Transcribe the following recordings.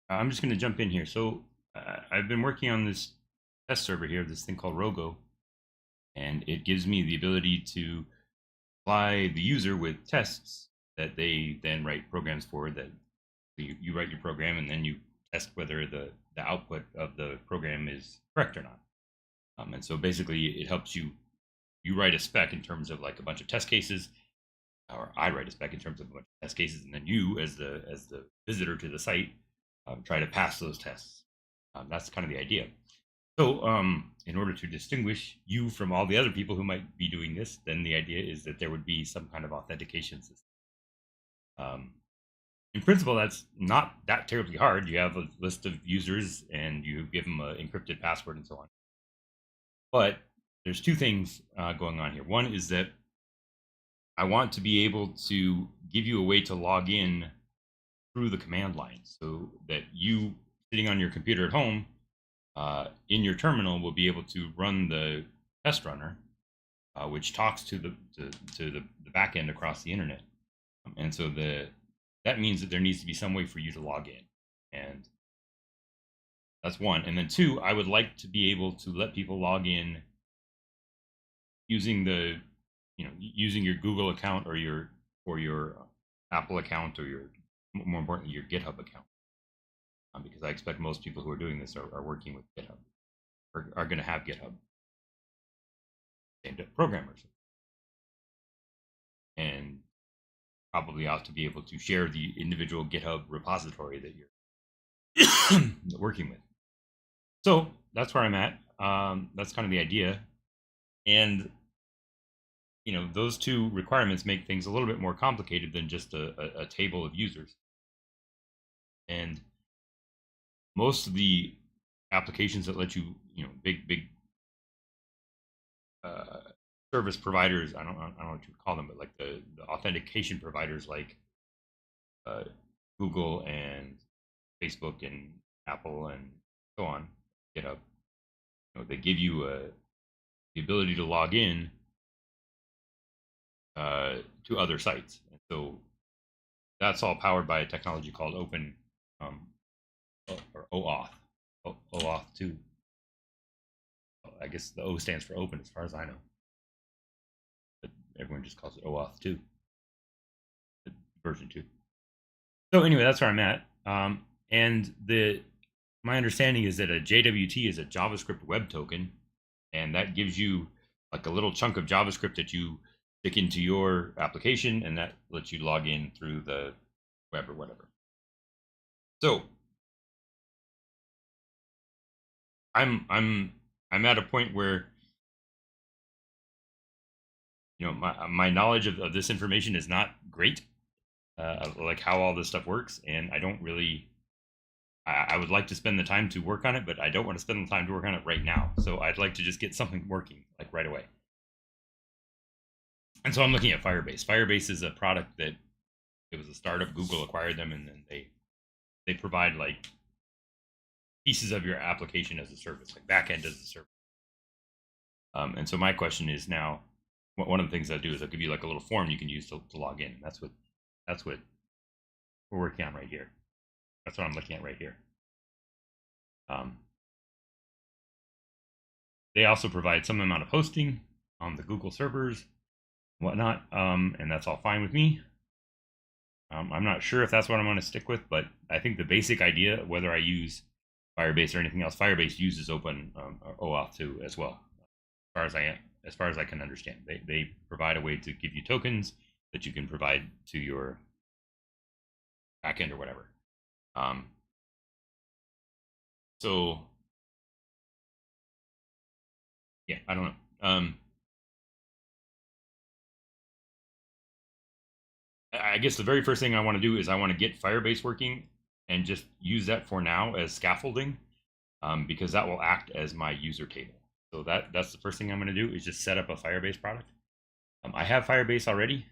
I'm just going to jump in here. So I've been working on this test server here, this thing called Rogo, and it gives me the ability to supply the user with tests that they then write programs for. That you write your program and then you test whether the output of the program is correct or not. And so basically, it helps you write a spec in terms of like a bunch of test cases, or I write a spec in terms of a bunch of test cases, and then you, as the visitor to the site, try to pass those tests. That's kind of the idea. So, in order to distinguish you from all the other people who might be doing this, then the idea is that there would be some kind of authentication system. In principle, that's not that terribly hard. You have a list of users and you give them an encrypted password and so on. But there's two things going on here. One is that I want to be able to give you a way to log in through the command line so that you, sitting on your computer at home, in your terminal, will be able to run the test runner, which talks to the back end across the internet. And so that means that there needs to be some way for you to log in. And that's one. And then two, I would like to be able to let people log in using using your Google account or your Apple account, or more importantly, your GitHub account. Because I expect most people who are doing this are working with GitHub, or are going to have GitHub aimed at programmers, and probably ought to be able to share the individual GitHub repository that you're working with. So that's where I'm at. That's kind of the idea. And those two requirements make things a little bit more complicated than just a table of users. And most of the applications that let you, big service providers, I don't know what you would call them, but like the authentication providers like Google and Facebook and Apple and so on, GitHub, they give you the ability to log in to other sites. And so that's all powered by a technology called open or OAuth, oauth2. I guess the O stands for open as far as I know, but everyone just calls it oauth2, version 2. So anyway, that's where I'm at. And my understanding is that a JWT is a JavaScript web token, and that gives you like a little chunk of JavaScript that you stick into your application, and that lets you log in through the web or whatever. So I'm at a point where my knowledge of this information is not great, like how all this stuff works, and I don't really. I would like to spend the time to work on it, but I don't want to spend the time to work on it right now. So I'd like to just get something working like right away. And so I'm looking at Firebase. Firebase is a product that it was a startup. Google acquired them, and then they provide like pieces of your application as a service, like backend as a service. And so my question is now, one of the things I do is I'll give you like a little form you can use to log in. That's what we're working on right here. That's what I'm looking at right here. They also provide some amount of hosting on the Google servers, and whatnot, and that's all fine with me. I'm not sure if that's what I'm going to stick with, but I think the basic idea, whether I use Firebase or anything else, Firebase uses open OAuth2 as well, as far as I can understand. They provide a way to give you tokens that you can provide to your backend or whatever. So yeah, I don't know. I guess the very first thing I want to do is I want to get Firebase working and just use that for now as scaffolding, because that will act as my user table. So that's the first thing I'm going to do is just set up a Firebase product. I have Firebase already,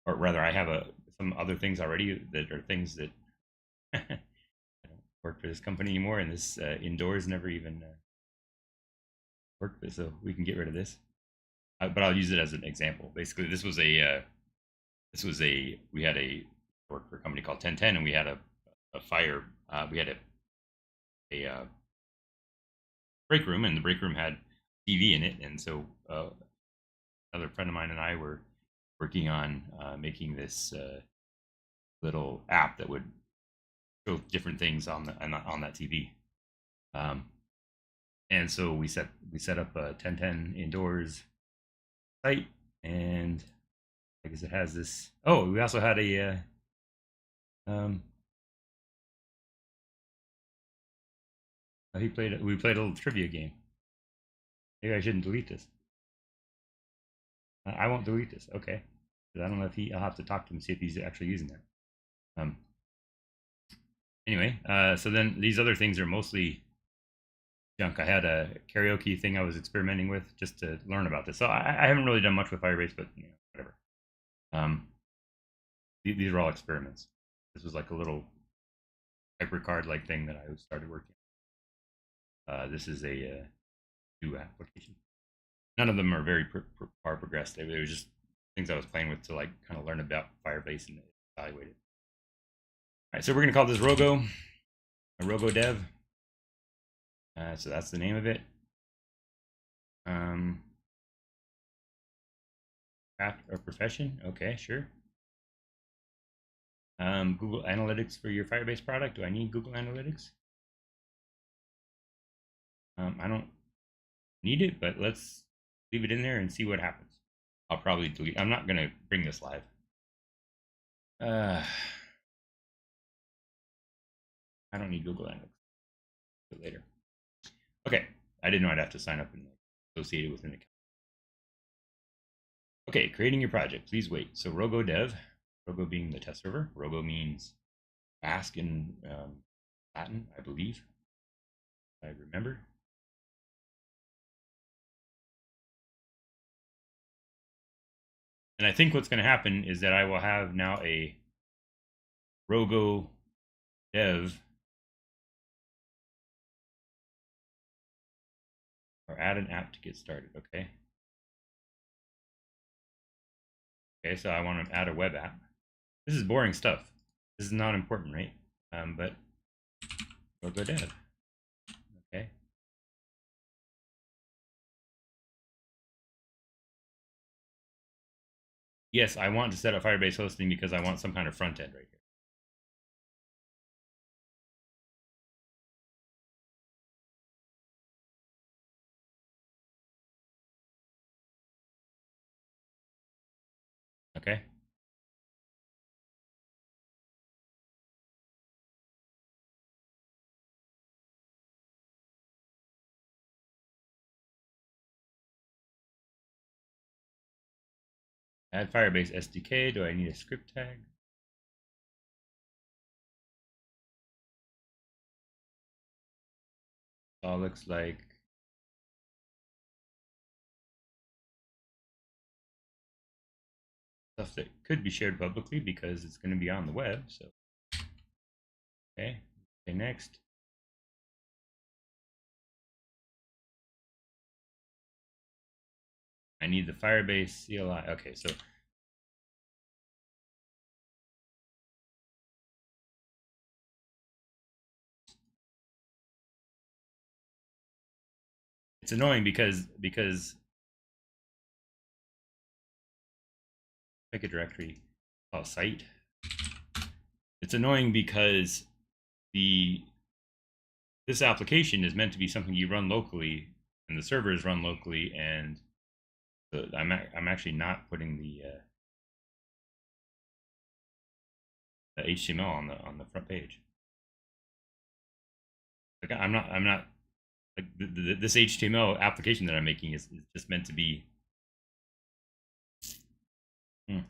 or rather I have some other things already that are things that I don't work for this company anymore, and this indoors never even worked, so we can get rid of this. But I'll use it as an example. Basically, we had a work for a company called 1010, and we had a We had a break room, and the break room had TV in it, and so another friend of mine and I were working on making this little app that would show different things on that TV. And so we set up a 1010 indoors site, and I guess it has this. Oh, we also had a we played a little trivia game. Maybe I shouldn't delete this. I won't delete this. Okay, I don't know if I'll have to talk to him, see if he's actually using that. Anyway, so then these other things are mostly junk. I had a karaoke thing I was experimenting with just to learn about this. So I haven't really done much with Firebase, but whatever. These are all experiments. This was like a little hypercard like thing that I started working on. This is a new application. None of them are very far progressed. They were just things I was playing with to like kind of learn about Firebase and evaluate it. All right, so we're going to call this Rogo, a Rogo dev. So that's the name of it. Craft or profession. Okay, sure. Google Analytics for your Firebase product. Do I need Google Analytics? I don't need it, but let's leave it in there and see what happens. I'll probably delete. I'm not going to bring this live. I don't need Google Analytics. Later. Okay, I didn't know I'd have to sign up and associate it with an account. Okay, creating your project. Please wait. So Rogo dev, Rogo being the test server. Rogo means ask in Latin, I believe. I remember. And I think what's going to happen is that I will have now a Rogo dev or add an app to get started. Okay. Okay, so I want to add a web app. This is boring stuff. This is not important, right? But Rogo dev. Okay. Yes, I want to set up Firebase hosting because I want some kind of front end right here. Okay. Add Firebase SDK. Do I need a script tag? All looks like stuff that could be shared publicly because it's going to be on the web. So, okay, next. I need the Firebase CLI. Okay, so it's annoying because pick a directory called site. It's annoying because this application is meant to be something you run locally, and the servers run locally, and I'm actually not putting the HTML on the front page. Like I'm not like this HTML application that I'm making is just meant to be.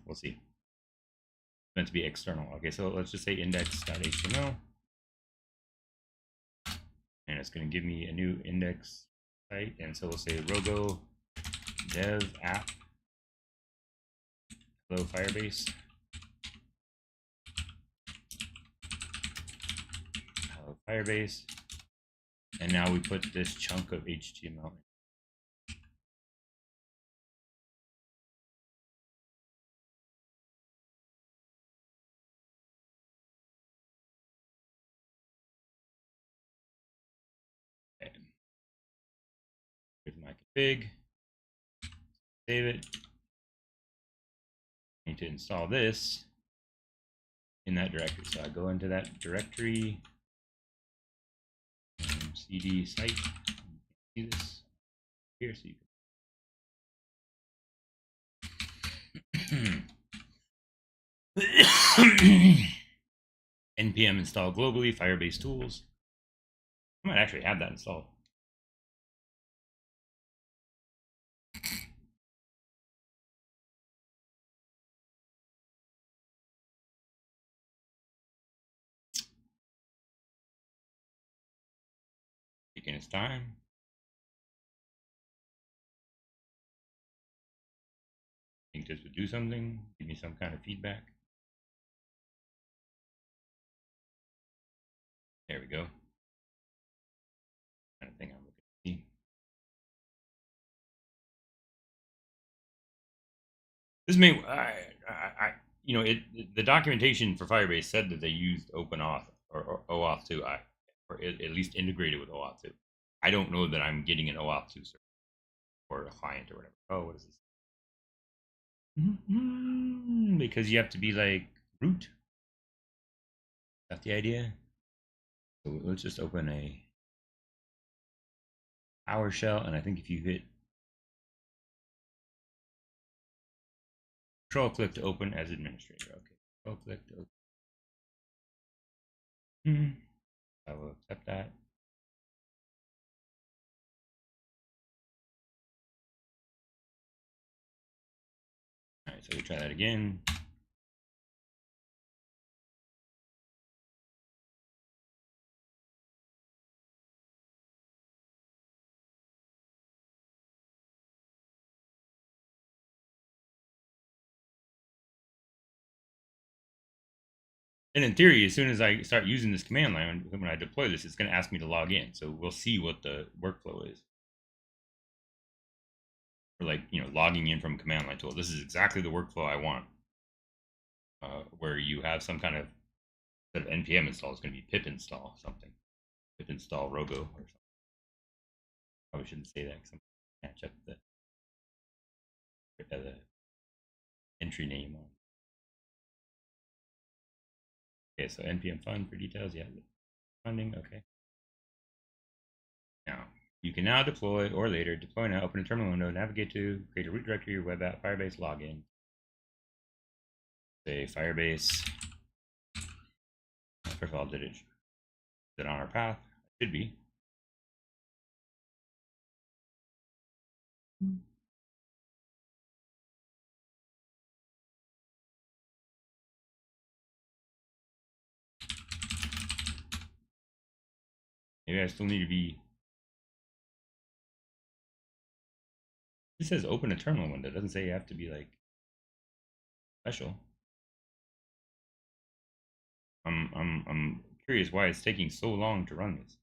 We'll see. Meant to be external. Okay, so let's just say index.html, and it's going to give me a new index site, and so we'll say Rogo dev app hello Firebase hello Firebase, and now we put this chunk of HTML in. big, save it. I need to install this in that directory. So I go into that directory, cd site. See this here, so you can npm install globally firebase tools. I might actually have that installed. Taking its time. I think this would do something. Give me some kind of feedback. There we go. Kind of thing I'm looking to see. This may, you know, the documentation for Firebase said that they used openauth or oauth2, or at least integrated with oauth2. I don't know that I'm getting an oauth2 server or a client or whatever. Oh, what is this? Because you have to be like root. That's the idea. So let's just open a PowerShell, and I think if you hit Control-click to open as administrator. Okay, Control-click to open. I will accept that. All right, so we try that again. And in theory, as soon as I start using this command line, when I deploy this, it's going to ask me to log in. So we'll see what the workflow is. For like, you know, logging in from command line tool. This is exactly the workflow I want. Where you have some kind of, instead of npm install, it's going to be pip install something. Pip install rogo or something. Probably shouldn't say that because I'm going to catch up the entry name on. Okay, so npm fund for details. Yeah, funding. Okay. Now, you can now deploy or later deploy now, open a terminal window, navigate to, create a root directory, web app, Firebase login. Say Firebase. First of all, did it on our path? It should be. Maybe I still need to be. It says open a terminal window. It doesn't say you have to be like special. I'm curious why it's taking so long to run this.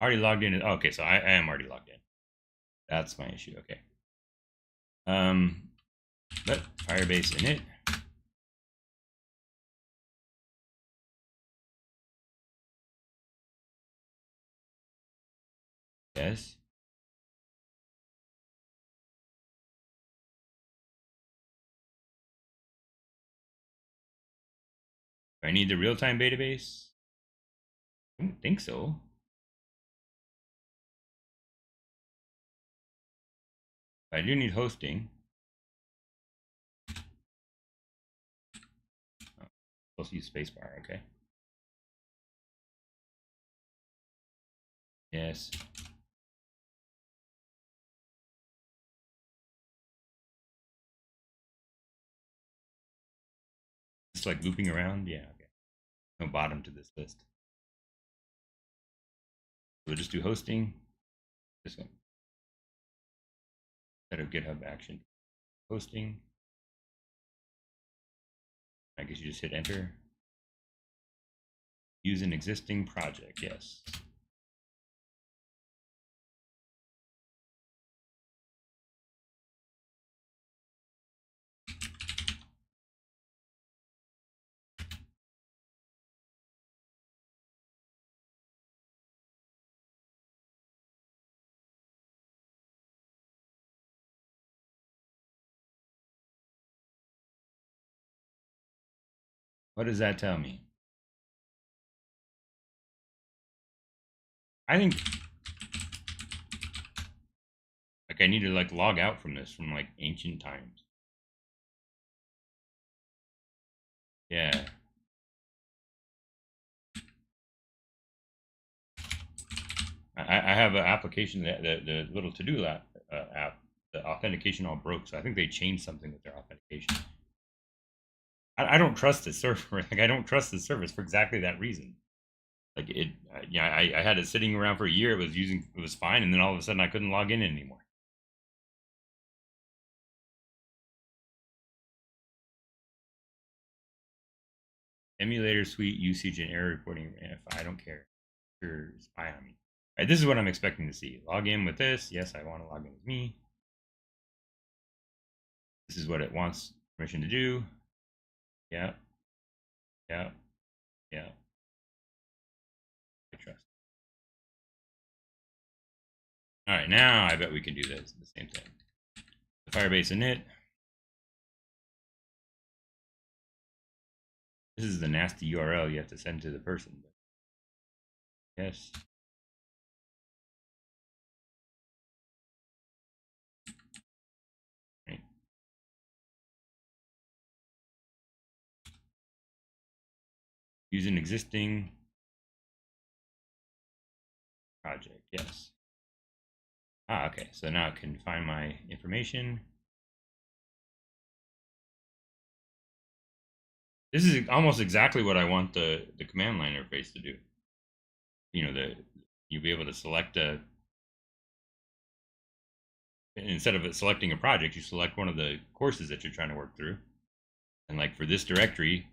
Already logged in. Okay, so I am already logged in. That's my issue. Okay. Let Firebase init. Yes. Do I need the real-time database? I don't think so. I do need hosting. Oh, supposed to use spacebar. Okay. Yes. It's like looping around. Yeah. Okay. No bottom to this list. We'll just do hosting. This one. Instead of GitHub action. Hosting. I guess you just hit enter. Use an existing project. Yes. What does that tell me? I think like I need to like log out from this from like ancient times. Yeah. I have an application that the little to-do app, the authentication all broke. So I think they changed something with their authentication. I don't trust this server. Like I don't trust this service for exactly that reason. Like it, yeah, I had it sitting around for a year. It was fine, and then all of a sudden I couldn't log in anymore. Emulator suite usage and error reporting. If I don't care, sure, spy on me. All right, this is what I'm expecting to see. Log in with this. Yes, I want to log in with me. This is what it wants permission to do. Yeah, yeah, yeah. I trust. All right, now I bet we can do this. The same thing. The Firebase init. This is the nasty URL you have to send to the person. But yes. Right. Use an existing project. Yes. Ah, okay. So now I can find my information. This is almost exactly what I want the command line interface to do. You know, you'll be able to select instead of it selecting a project, you select one of the courses that you're trying to work through. And like for this directory,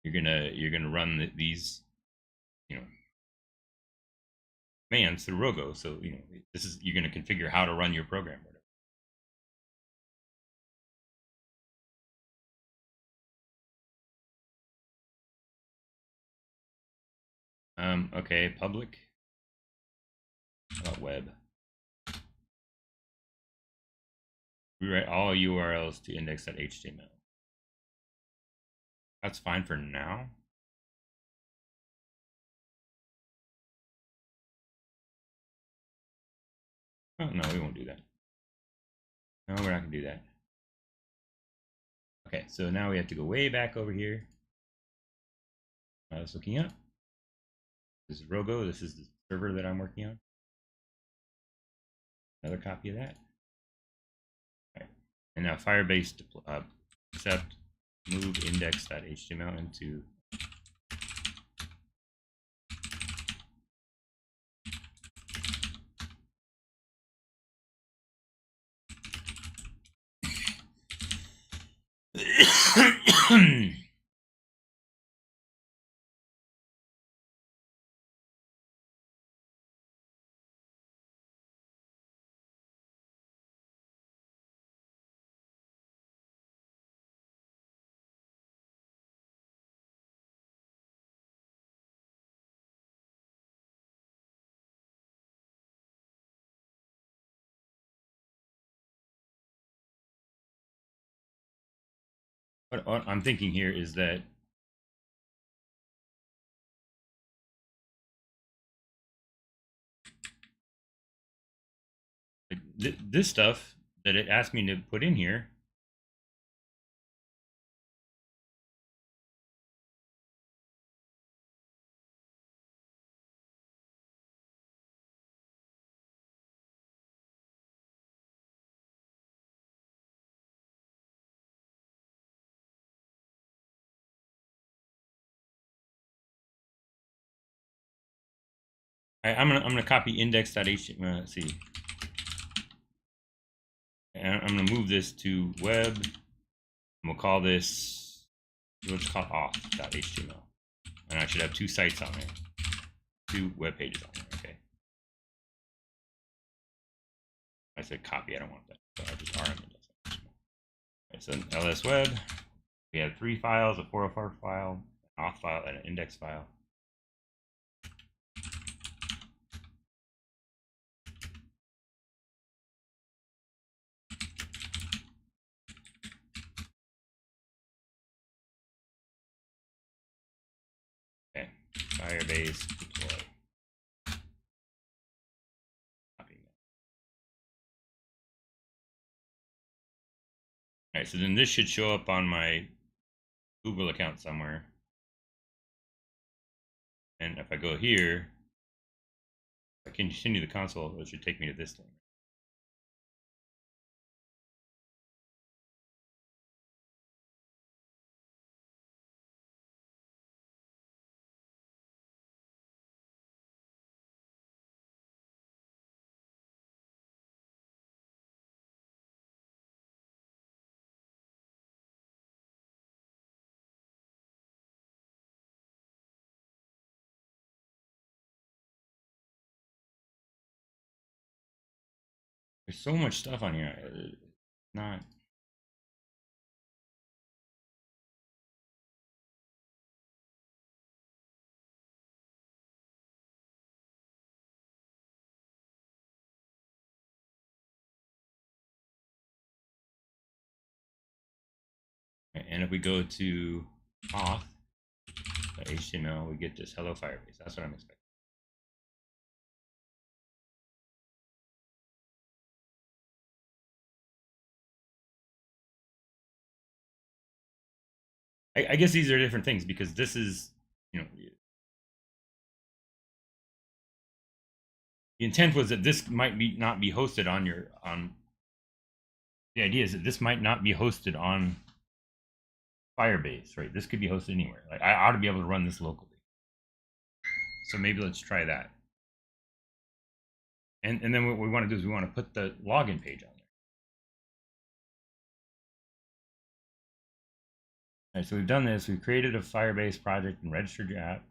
you're gonna run these, you know, commands through Rogo. So you know, this is you're gonna configure how to run your program. Okay, public. How about web? Rewrite all URLs to index.html. That's fine for now. Oh, no, we won't do that. No, we're not gonna do that. Okay, so now we have to go way back over here. I was looking up. This is Rogo. This is the server that I'm working on. Another copy of that. All right. And now Firebase accept move index.html into what I'm thinking here is that this stuff that it asked me to put in here, I'm gonna copy index.html. Let's see. And I'm gonna move this to web. And we'll call this, we'll just call auth.html. And I should have 2 sites on there, 2 web pages on there. Okay. I said copy. I don't want that. So I'll just rm it. Okay, so ls web. We have 3 files: a 404 file, an auth file, and an index file. firebase deploy. Copy that. All right, so then this should show up on my Google account somewhere. And if I go here, if I continue the console, it should take me to this thing. There's so much stuff on here. Not. And if we go to auth HTML, we get this hello Firebase. That's what I'm expecting. I guess these are different things because this is, the intent was that this might not be hosted on your the idea is that this might not be hosted on Firebase, right? This could be hosted anywhere. Like I ought to be able to run this locally. So maybe let's try that. And then what we want to do is we want to put the login page on there. All right, so we've done this. We've created a Firebase project and registered your app.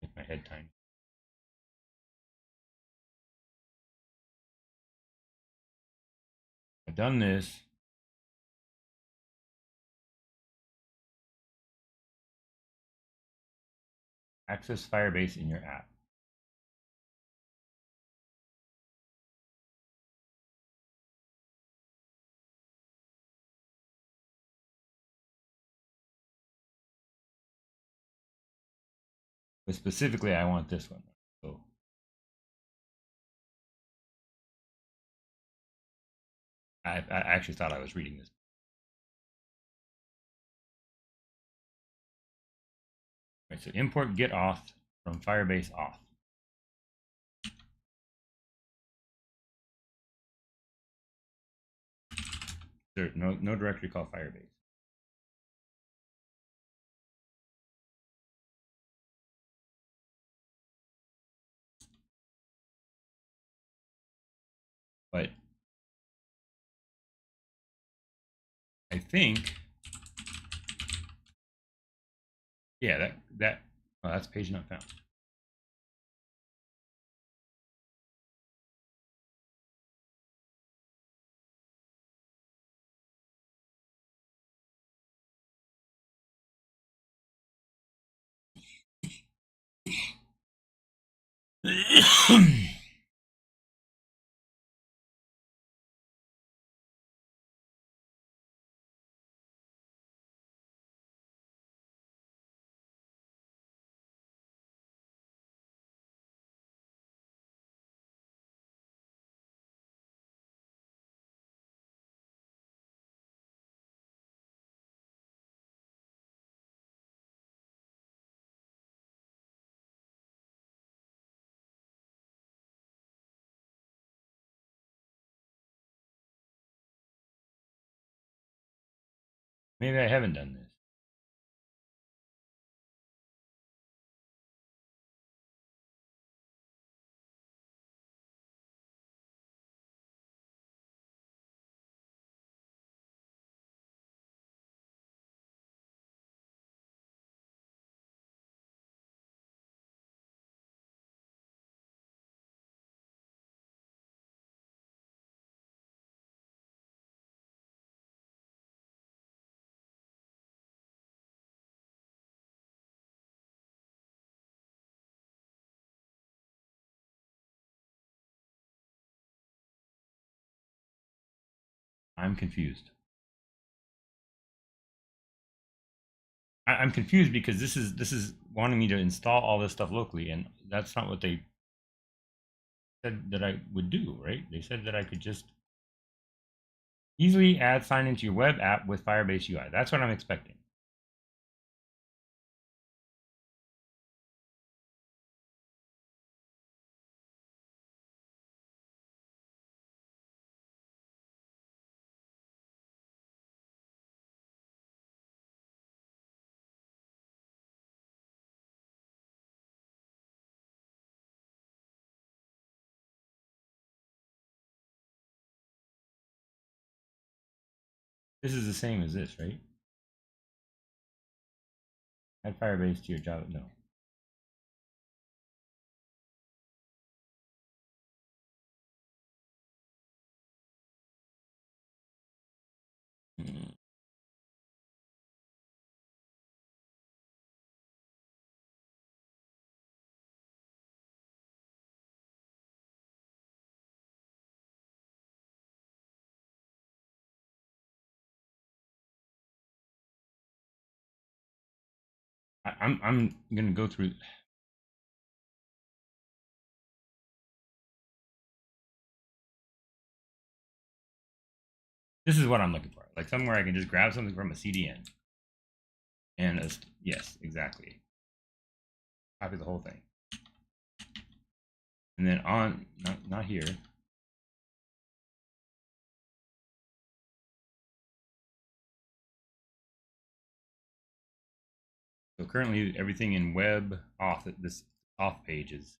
Make my head tiny. I've done this. Access Firebase in your app. But specifically, I want this one. So I actually thought I was reading this. Right, so import get auth from Firebase auth. There, no directory called Firebase. But I think, yeah, that's page not found. Maybe I haven't done this. I'm confused. I'm confused because this is wanting me to install all this stuff locally, and that's not what they said that I would do, right? They said that I could just easily add sign into your web app with Firebase UI. That's what I'm expecting. This is the same as this, right? Add Firebase to your Java. No. Hmm. I'm gonna go through. This is what I'm looking for, like somewhere I can just grab something from a CDN and yes, exactly. Copy the whole thing, and then on not here. So currently everything in web auth, this auth page is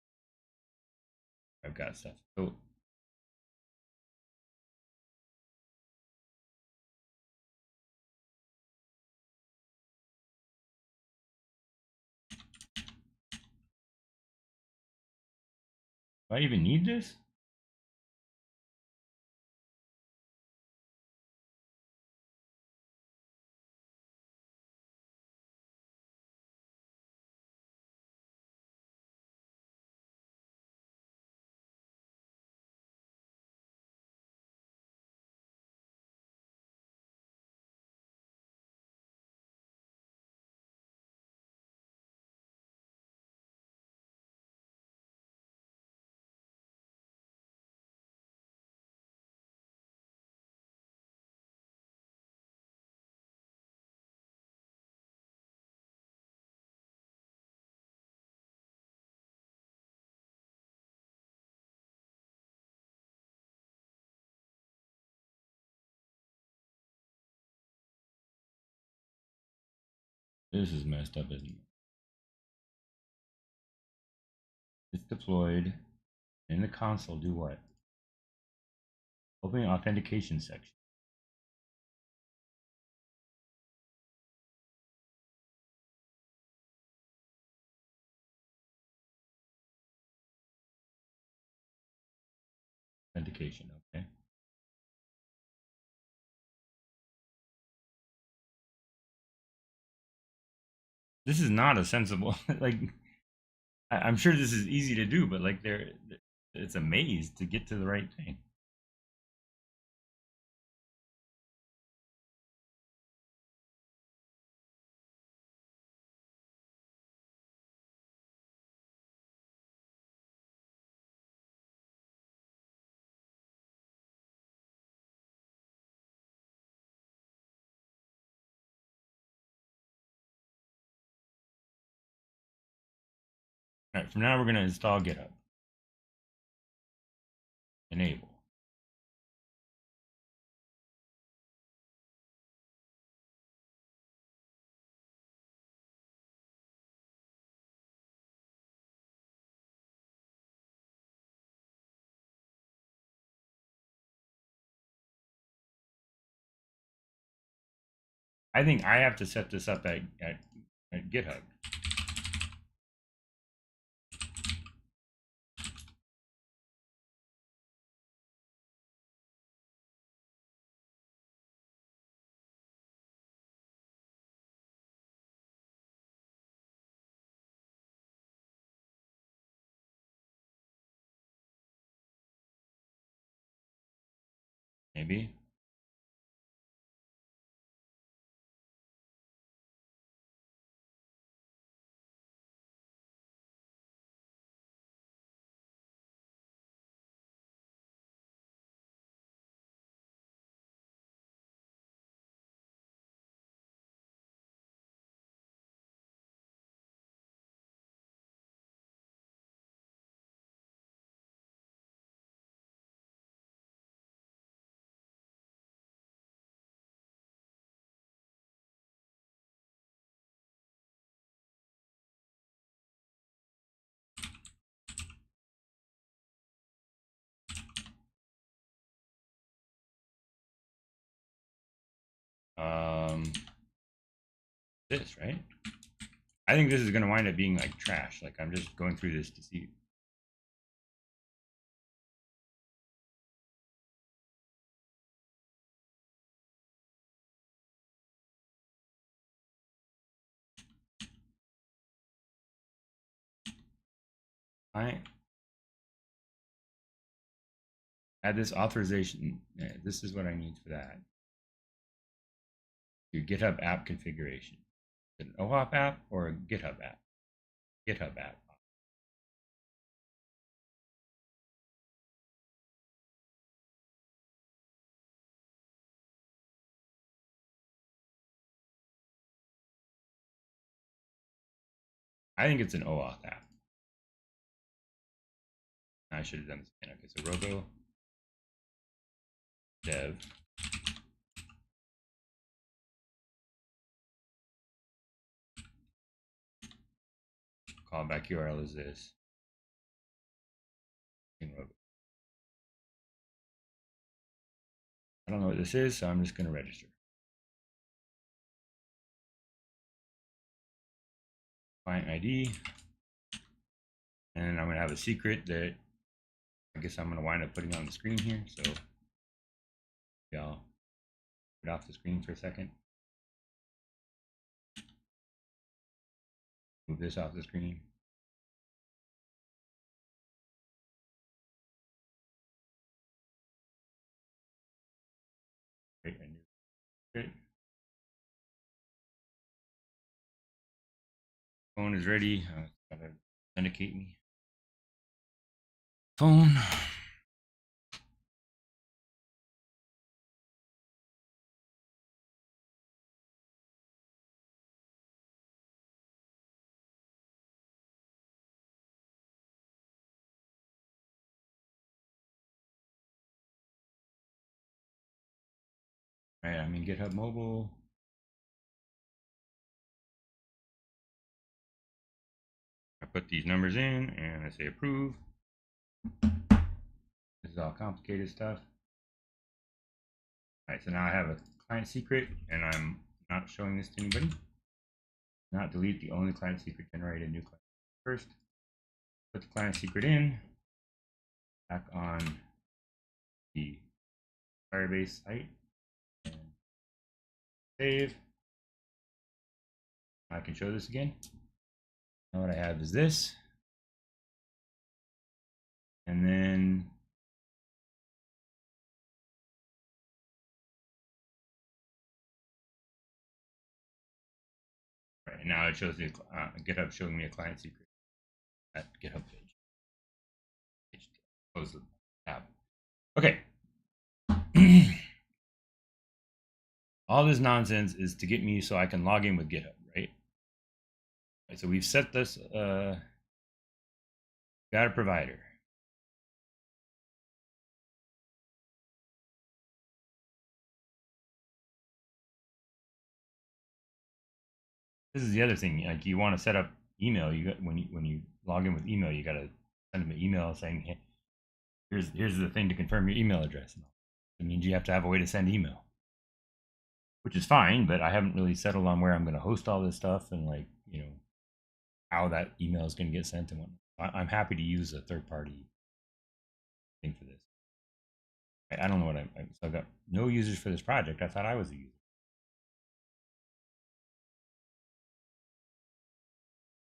I've got stuff. So do I even need this? This is messed up, isn't it? It's deployed in the console. Do what? Open the authentication section. Authentication. Okay. This is not a sensible like. I'm sure this is easy to do, but like it's a maze to get to the right thing. All right. From now we're gonna install GitHub. Enable. I think I have to set this up at GitHub. Maybe. this, right? I think this is going to wind up being like trash. Like I'm just going through this to see. I add this authorization. Yeah, this is what I need for that. Your GitHub app configuration. Is it an OAuth app or a GitHub app? GitHub app. I think it's an OAuth app. I should have done this again. Okay, so rogo dev. Callback URL is this. I don't know what this is, so I'm just going to register. Client ID. And I'm going to have a secret that I guess I'm going to wind up putting on the screen here. So y'all get off the screen for a second. Move this off the screen. Great, great. Phone is ready. Gotta authenticate me. Phone. Right, I'm in GitHub Mobile. I put these numbers in and I say approve. This is all complicated stuff. All right, so now I have a client secret and I'm not showing this to anybody. Not delete the only client secret, generate a new client first. Put the client secret in, back on the Firebase site, and save. I can show this again. Now what I have is this, and then right now it shows the GitHub showing me a client secret at GitHub page. Close the tab. Okay. All this nonsense is to get me so I can log in with GitHub, right? Right, so we've set this, got a provider. This is the other thing. Like you want to set up email. You got when you log in with email, you got to send them an email saying, "Hey, here's the thing to confirm your email address." It means you have to have a way to send email, which is fine. But I haven't really settled on where I'm going to host all this stuff and like how that email is going to get sent and whatnot. I'm happy to use a third party thing for this. I don't know what so I've got no users for this project. I thought I was a user.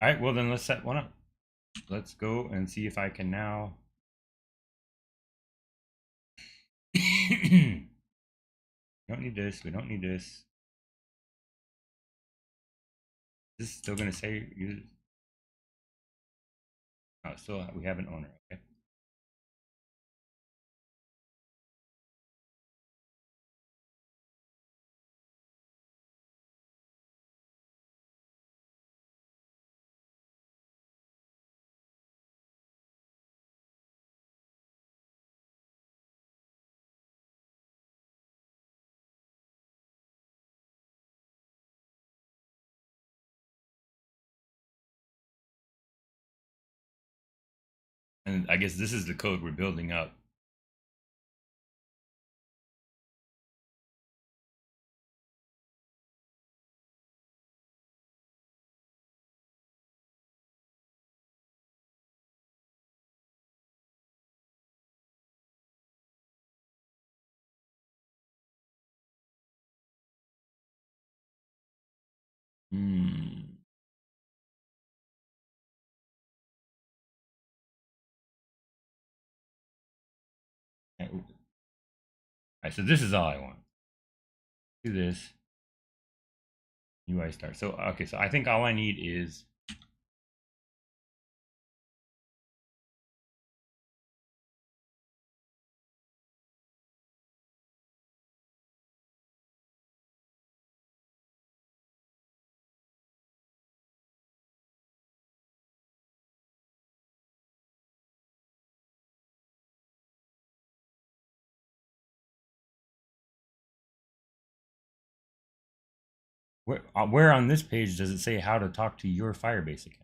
All right, well then let's set one up. Let's go and see if I can now. We don't need this. We don't need this. This is still going to say users. Oh, still we have an owner. Okay. And I guess this is the code we're building up. Hmm. All right, so this is all I want. Do this. UI start. So okay, so I think all I need is where on this page does it say how to talk to your Firebase account?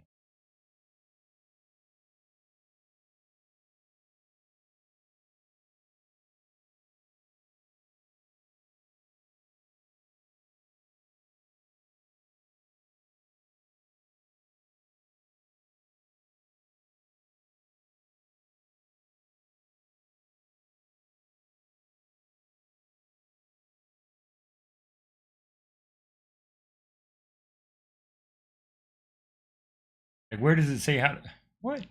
Like where does it say how to, what?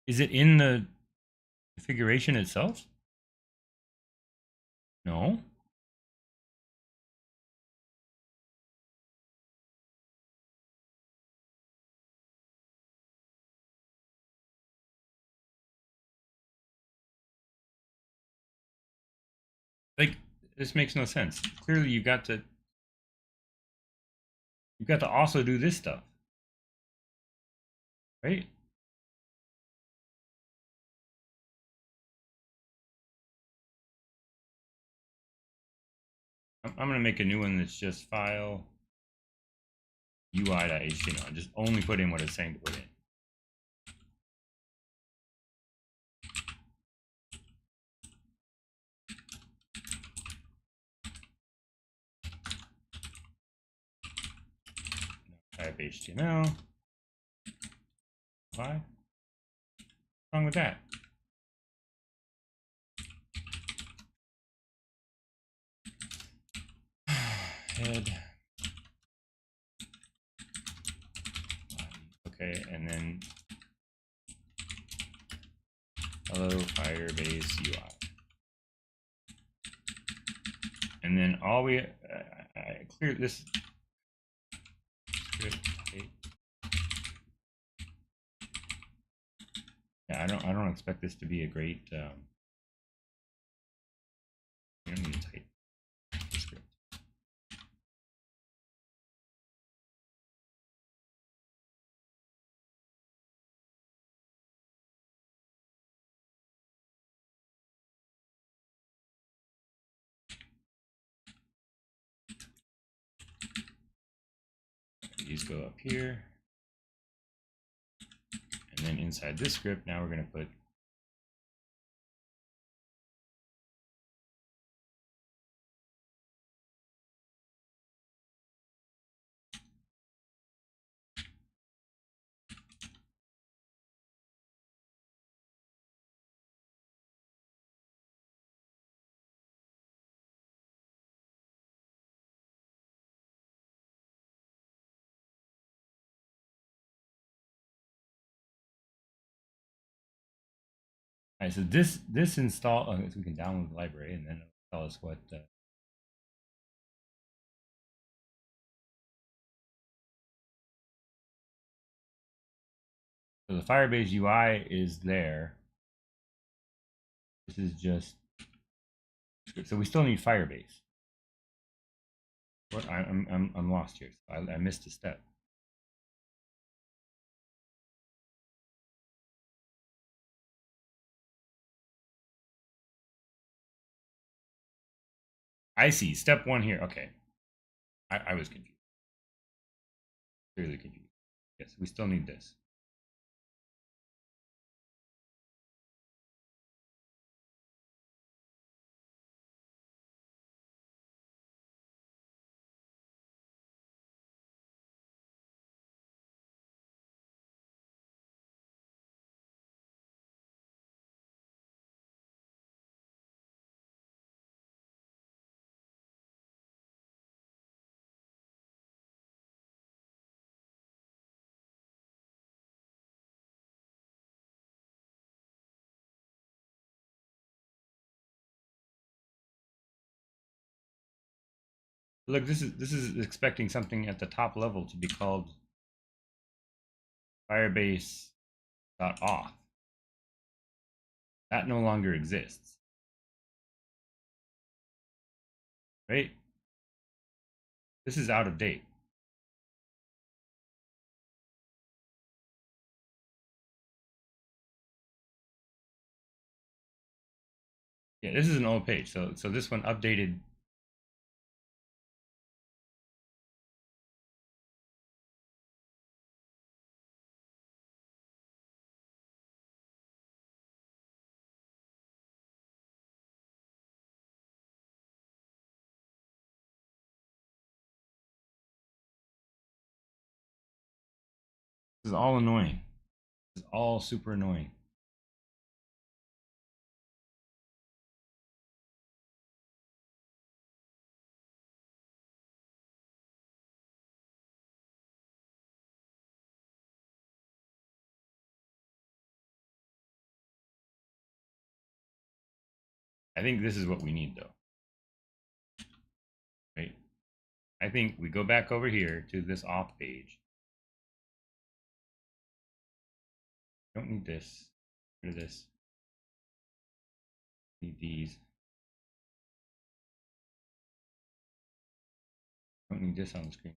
Is it in the configuration itself? No. Like this makes no sense. Clearly you've got to also do this stuff, right? I'm gonna make a new one that's just file UI.html. Just only put in what it's saying to put in. Type HTML. Why? What's wrong with that? Head. Okay, and then hello Firebase UI. And then all we clear this script. Yeah, I don't expect this to be a great. We don't need to type the script. These go up here, and then inside this script, now we're going to put all right, so this install. So we can download the library, and then it'll tell us what. So the Firebase UI is there. This is just. So we still need Firebase. What? I'm lost here. I missed a step. I see. Step one here. Okay. I was confused. Clearly confused. Yes, we still need this. Look, this is expecting something at the top level to be called firebase.auth. That no longer exists, right? This is out of date. Yeah, this is an old page. So this one updated. This is all annoying. This is all super annoying. I think this is what we need though, right? I think we go back over here to this auth page. Don't need this. Get rid of this. Need these. Don't need this on the screen.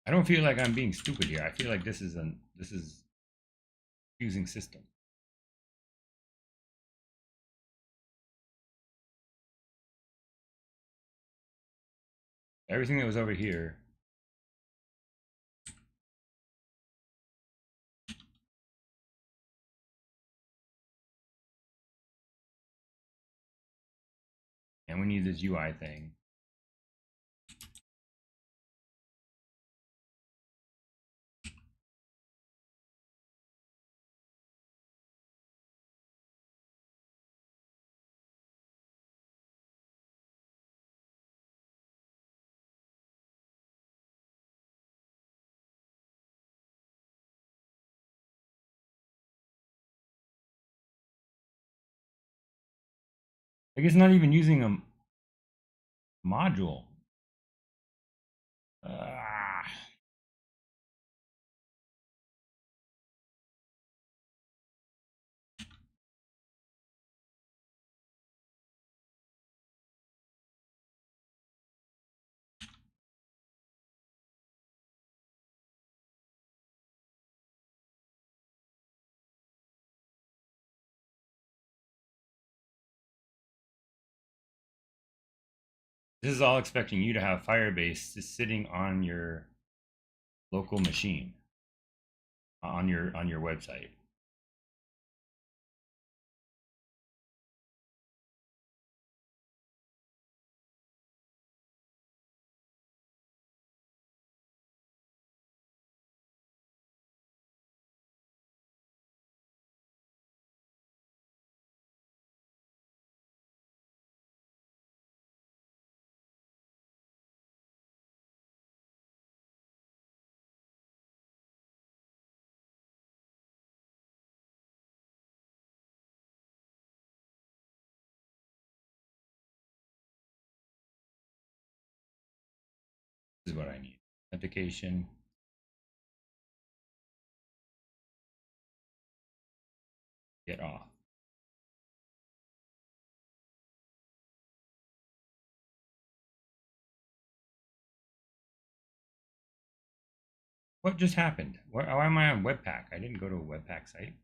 I don't feel like I'm being stupid here. I feel like this is confusing system. Everything that was over here. And we need this UI thing. Like it's not even using a module. This is all expecting you to have Firebase just sitting on your local machine on your website. This is what I need. Authentication. Get off. What just happened? Why am I on Webpack? I didn't go to a Webpack site.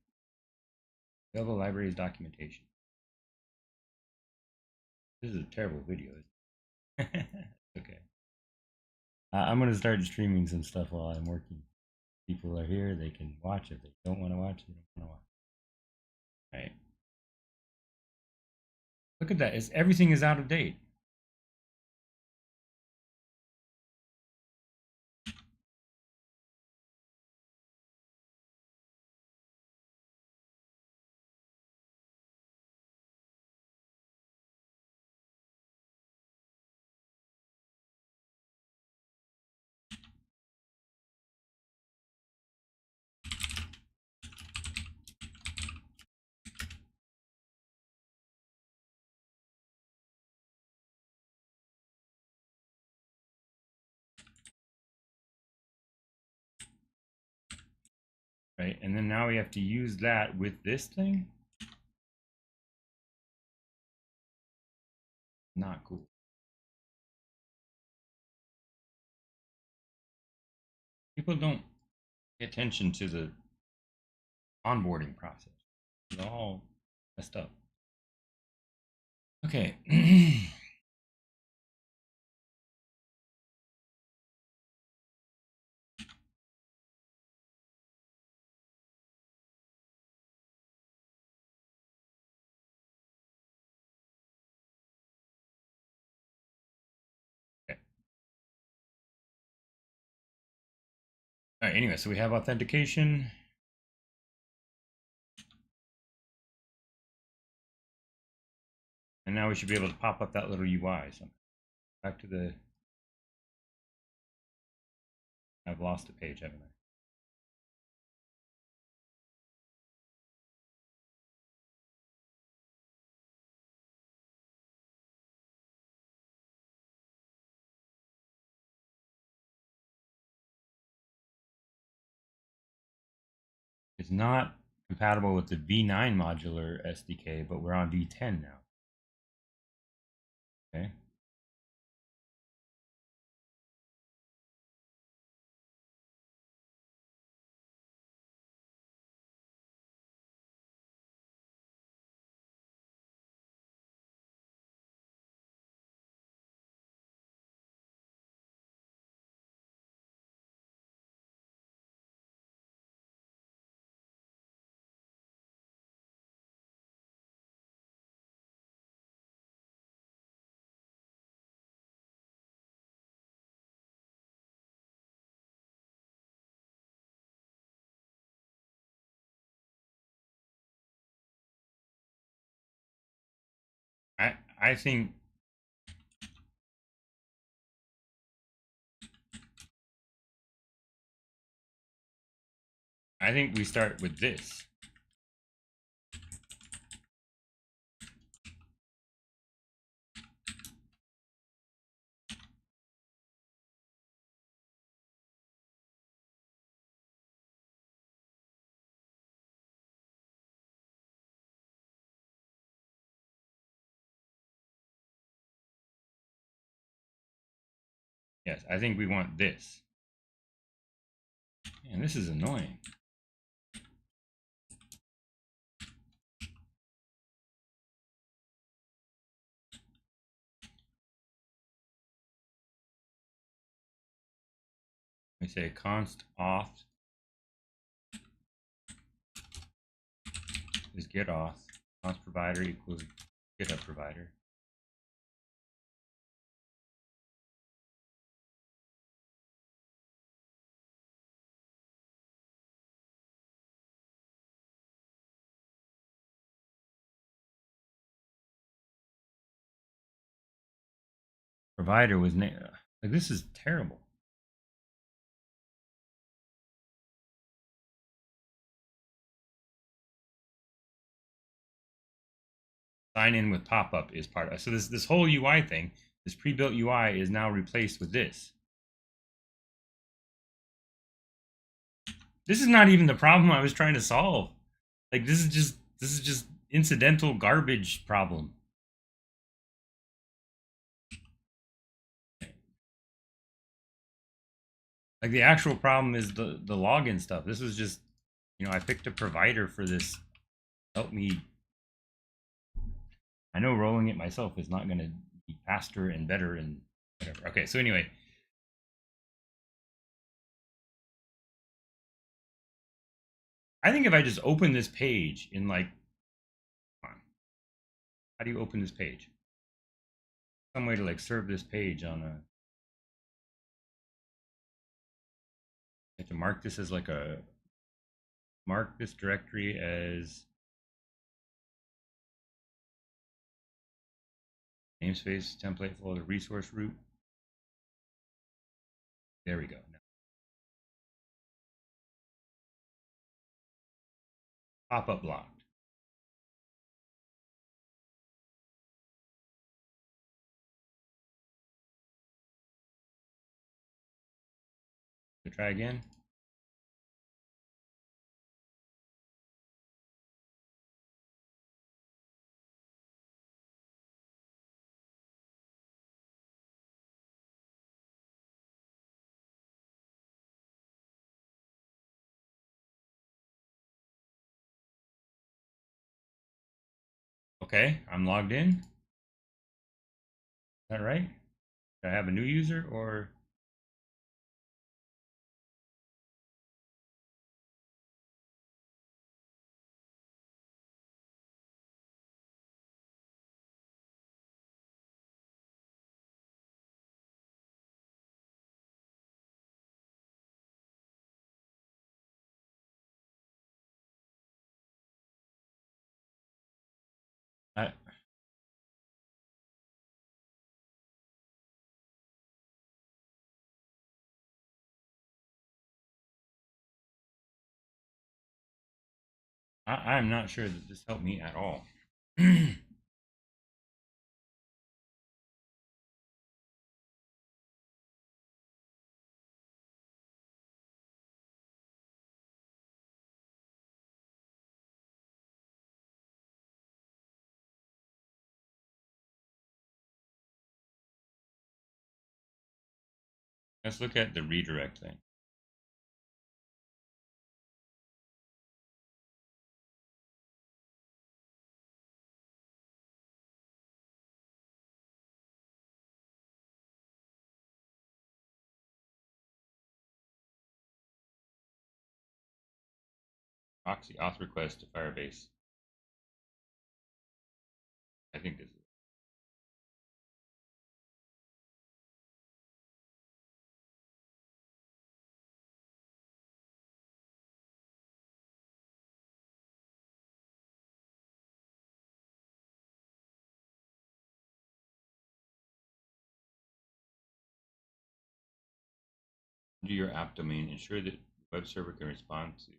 Available libraries documentation. This is a terrible video. Okay. I'm going to start streaming some stuff while I'm working. People are here. They can watch. If they don't want to watch, they don't want to watch. All right. Look at that. Everything is out of date. right? And then now we have to use that with this thing. Not cool. People don't pay attention to the onboarding process. It's all messed up. Okay. Okay. All right, anyway, so we have authentication. And now we should be able to pop up that little UI. So back to the, I've lost a page, haven't I? It's not compatible with the V9 modular SDK, but we're on V10 now. Okay. I think we start with this. Yes, I think we want this. And this is annoying. We say const auth is get auth. Const provider equals GitHub provider. Provider was like, this is terrible. Sign in with pop-up is part of it. So this whole UI thing, this pre-built UI is now replaced with this. This is not even the problem I was trying to solve. Like this is just incidental garbage problem. Like the actual problem is the login stuff. This was just, I picked a provider for this. Help me. I know rolling it myself is not going to be faster and better and whatever. Okay, so anyway. I think if I just open this page in like, come on, how do you open this page? Some way to like serve this page on a, I have to mark this as like a, mark this directory as namespace, template folder, resource root. There we go. Pop-up blocked. So try again. Okay, I'm logged in. Is that right? Do I have a new user or? I, I'm not sure that this helped me at all. Let's look at the redirect thing. Proxy auth request to Firebase. I think this is. Do your app domain. Ensure that the web server can respond to.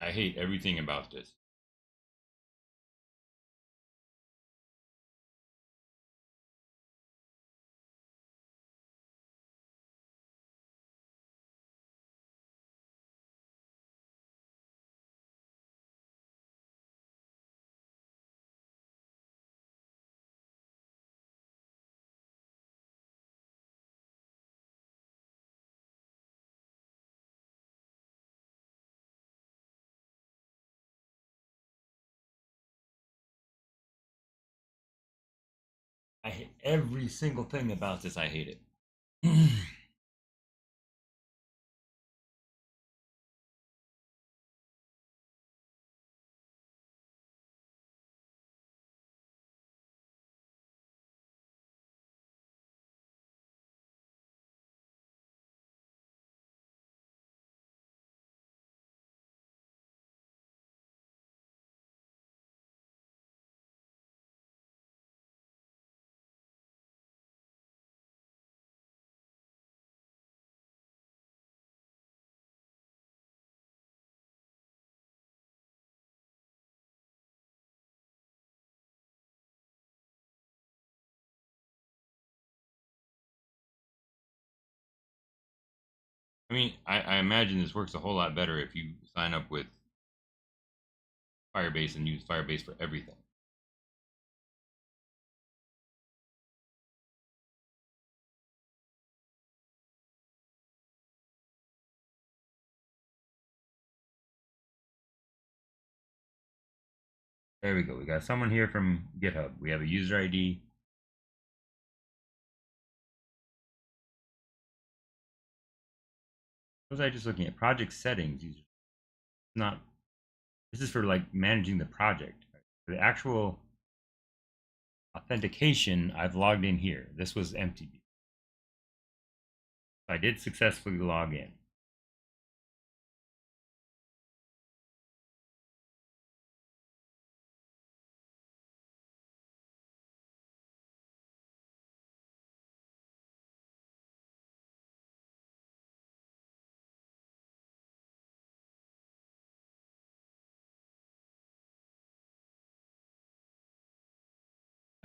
I hate everything about this. I hate every single thing about this. I hate it. I mean, I imagine this works a whole lot better if you sign up with Firebase and use Firebase for everything. There we go. We got someone here from GitHub. We have a user ID. What was I just looking at? Project settings. Not. This is for like managing the project. For the actual authentication, I've logged in here. This was empty. I did successfully log in.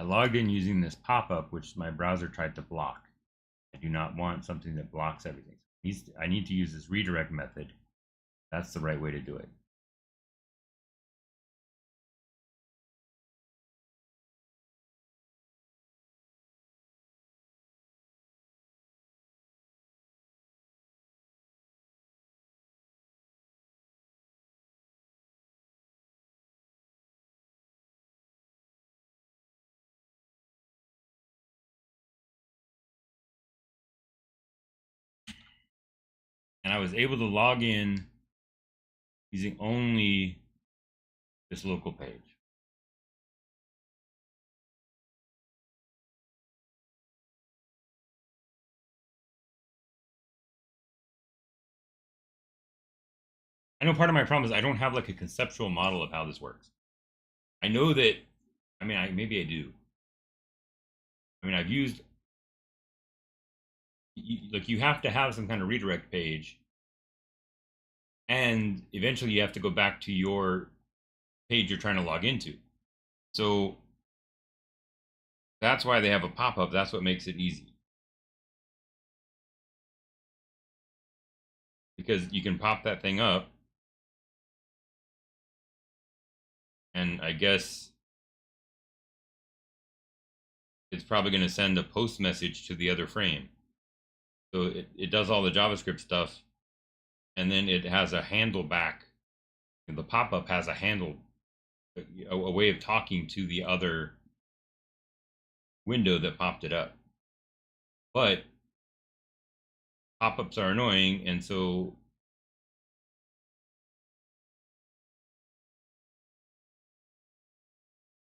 logged in using this pop-up, which my browser tried to block. I do not want something that blocks everything. I need to use this redirect method. That's the right way to do it. And I was able to log in using only this local page. I know part of my problem is I don't have like a conceptual model of how this works. I know that, I mean, maybe I do. I mean, I've used, like, you have to have some kind of redirect page, and eventually you have to go back to your page you're trying to log into. So that's why they have a pop-up. That's what makes it easy. Because you can pop that thing up, and I guess it's probably going to send a post message to the other frame. So it does all the JavaScript stuff, and then it has a handle back. And the pop-up has a handle, a way of talking to the other window that popped it up. But pop-ups are annoying, and so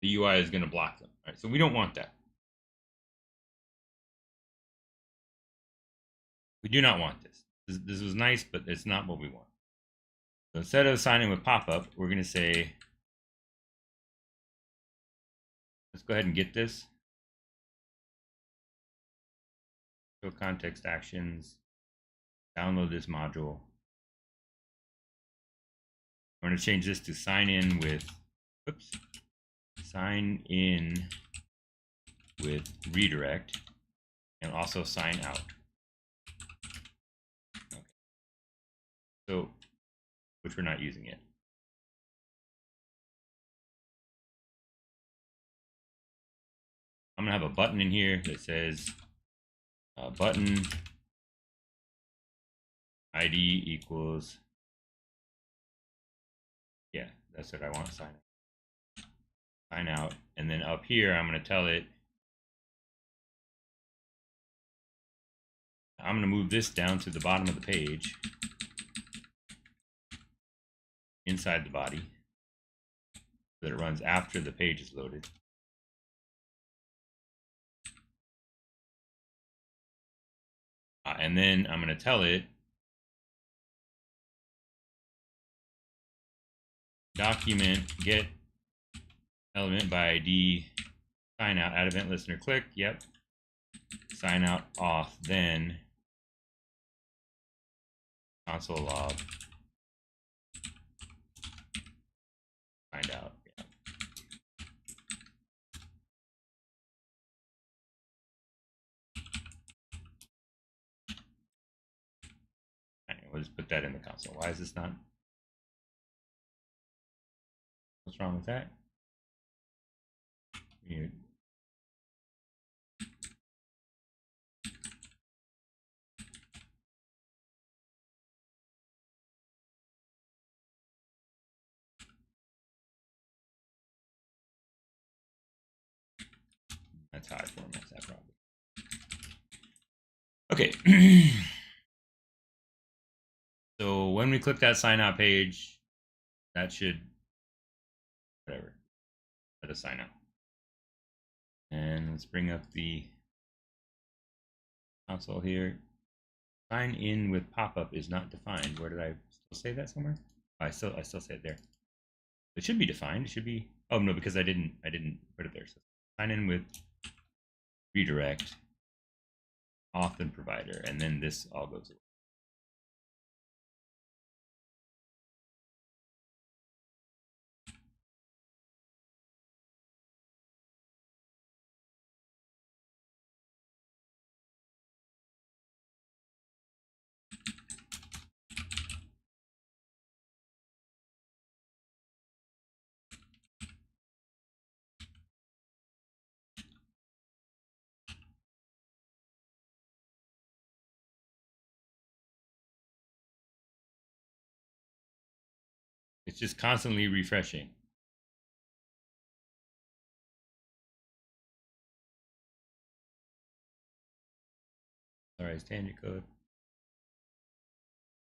the UI is going to block them. Right? So we don't want that. We do not want this. This was nice, but it's not what we want. So instead of signing with pop-up, we're going to say, let's go ahead and get this. Show context actions. Download this module. We're going to change this to sign in with, oops, sign in with redirect, and also sign out. Okay. So, which we're not using yet. I'm gonna have a button in here that says button ID equals, yeah, that's what I want, sign out. And then up here, I'm gonna tell it, I'm gonna move this down to the bottom of the page, inside the body, so that it runs after the page is loaded. And then I'm going to tell it document get element by ID sign out, add event listener click, yep, sign out auth, then console log find out. Yeah. Right, we'll just put that in the console. Why is this not? What's wrong with that? Weird. That's how I format that probably. Okay. So when we click that sign out page, that should, whatever, let us sign out. And let's bring up the console here. Sign in with pop-up is not defined. Where did I still say that somewhere? Oh, I still say it there. It should be defined. It should be, oh no, because I didn't put it there. So sign in with redirect, auth and provider, and then this all goes away. It's just constantly refreshing. All right, standard code.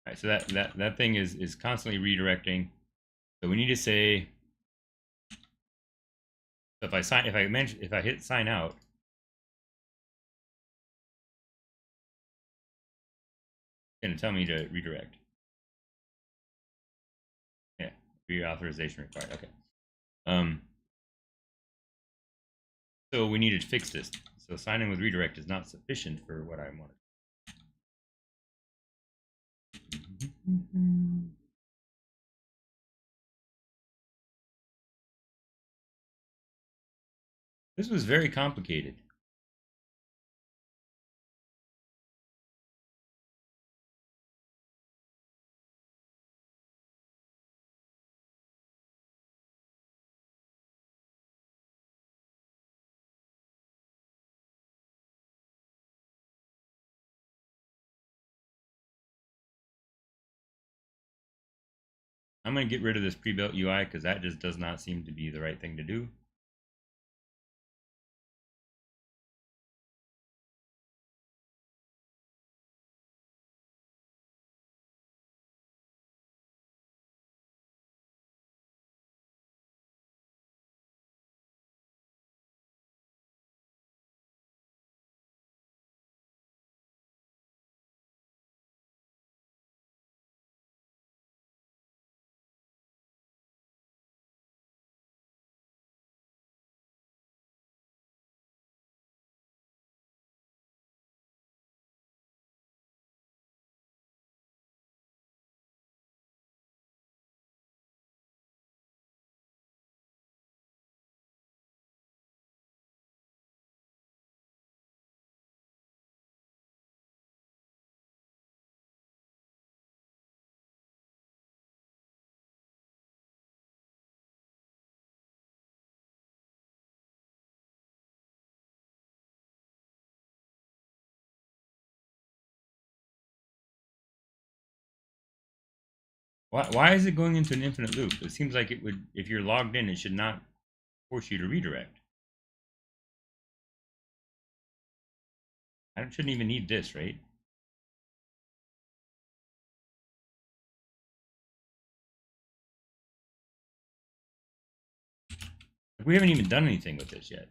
All right, so that thing is constantly redirecting. So we need to say, so if I hit sign out, it's gonna tell me to redirect. Yeah, reauthorization required. Okay. So we need to fix this. So signing with redirect is not sufficient for what I wanted. This was very complicated. I'm going to get rid of this pre-built UI because that just does not seem to be the right thing to do. Why is it going into an infinite loop? It seems like it would, if you're logged in, it should not force you to redirect. I shouldn't even need this, right? We haven't even done anything with this yet.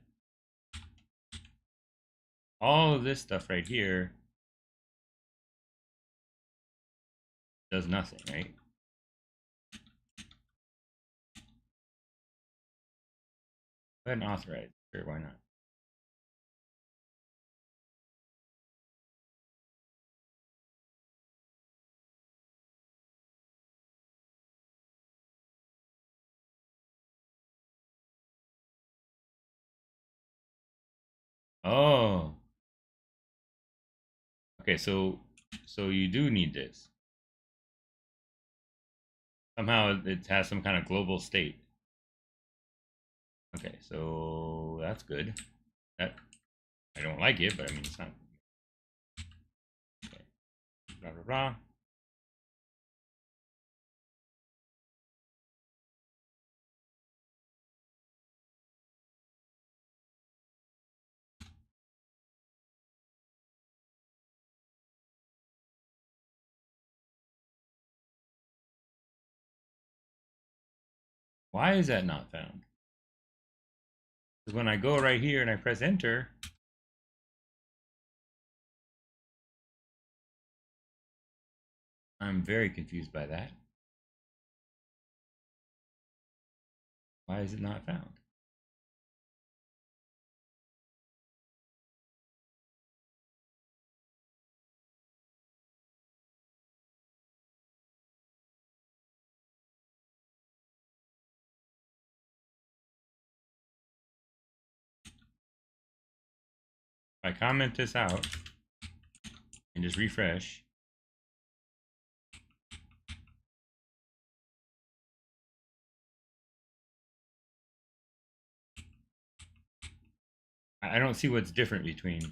All of this stuff right here does nothing, right? Go ahead and authorize. Sure, why not? Oh, okay. So you do need this. Somehow it has some kind of global state. Okay, so that's good. That I don't like it, but I mean it's not. Okay. Blah blah blah. Why is that not found? Because when I go right here and I press enter, I'm very confused by that. Why is it not found? If I comment this out and just refresh, I don't see what's different between.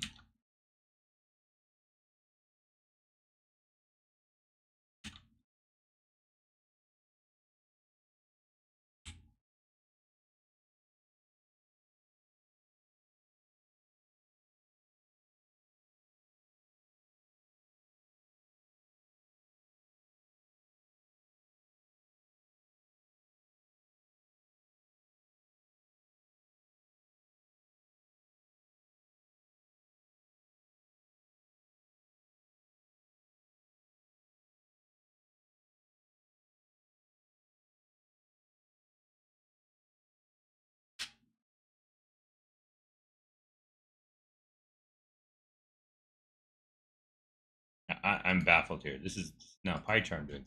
I'm baffled here. This is now PyCharm doing something.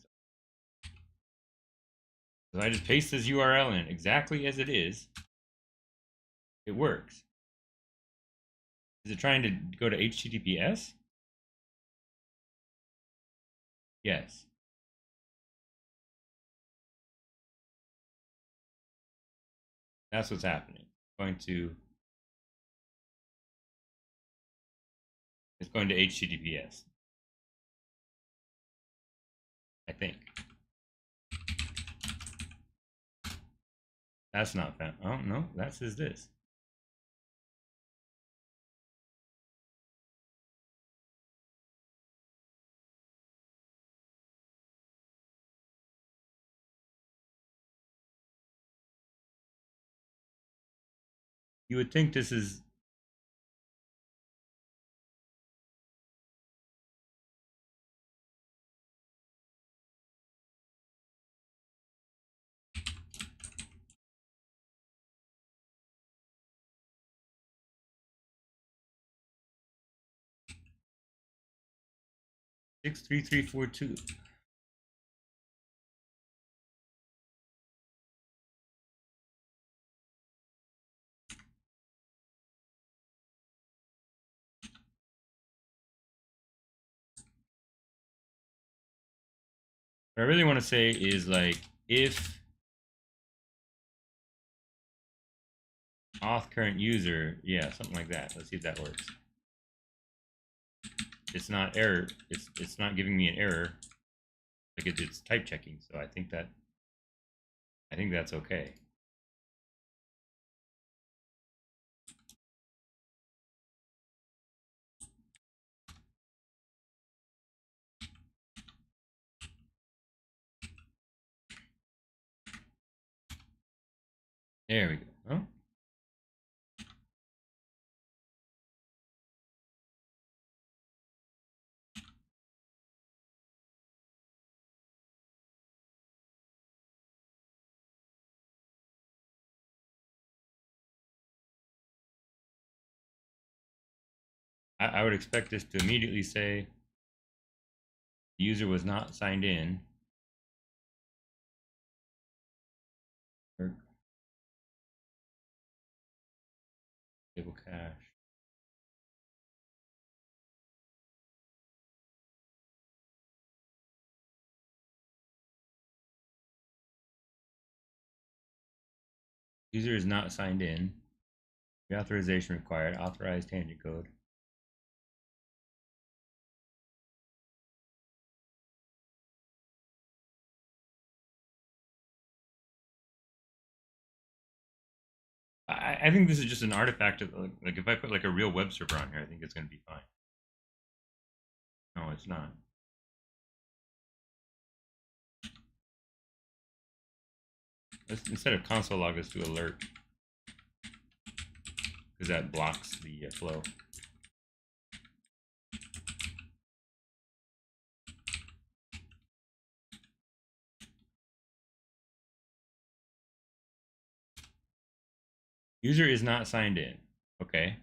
So I just paste this URL in exactly as it is. It works. Is it trying to go to HTTPS? Yes. That's what's happening. It's going to HTTPS. I think. That's not found. Oh no, that says this. You would think this is 63342. What I really want to say is like if auth current user, yeah, something like that. Let's see if that works. It's not error. It's not giving me an error. Like it's type checking. So I think that's okay. There we go. Oh. I would expect this to immediately say the user was not signed in. Or table cache. User is not signed in. Reauthorization required. Authorized tangent code. I think this is just an artifact of like if I put like a real web server on here, I think it's going to be fine. No, it's not. Instead of console log, let's do alert because that blocks the flow. User is not signed in. Okay.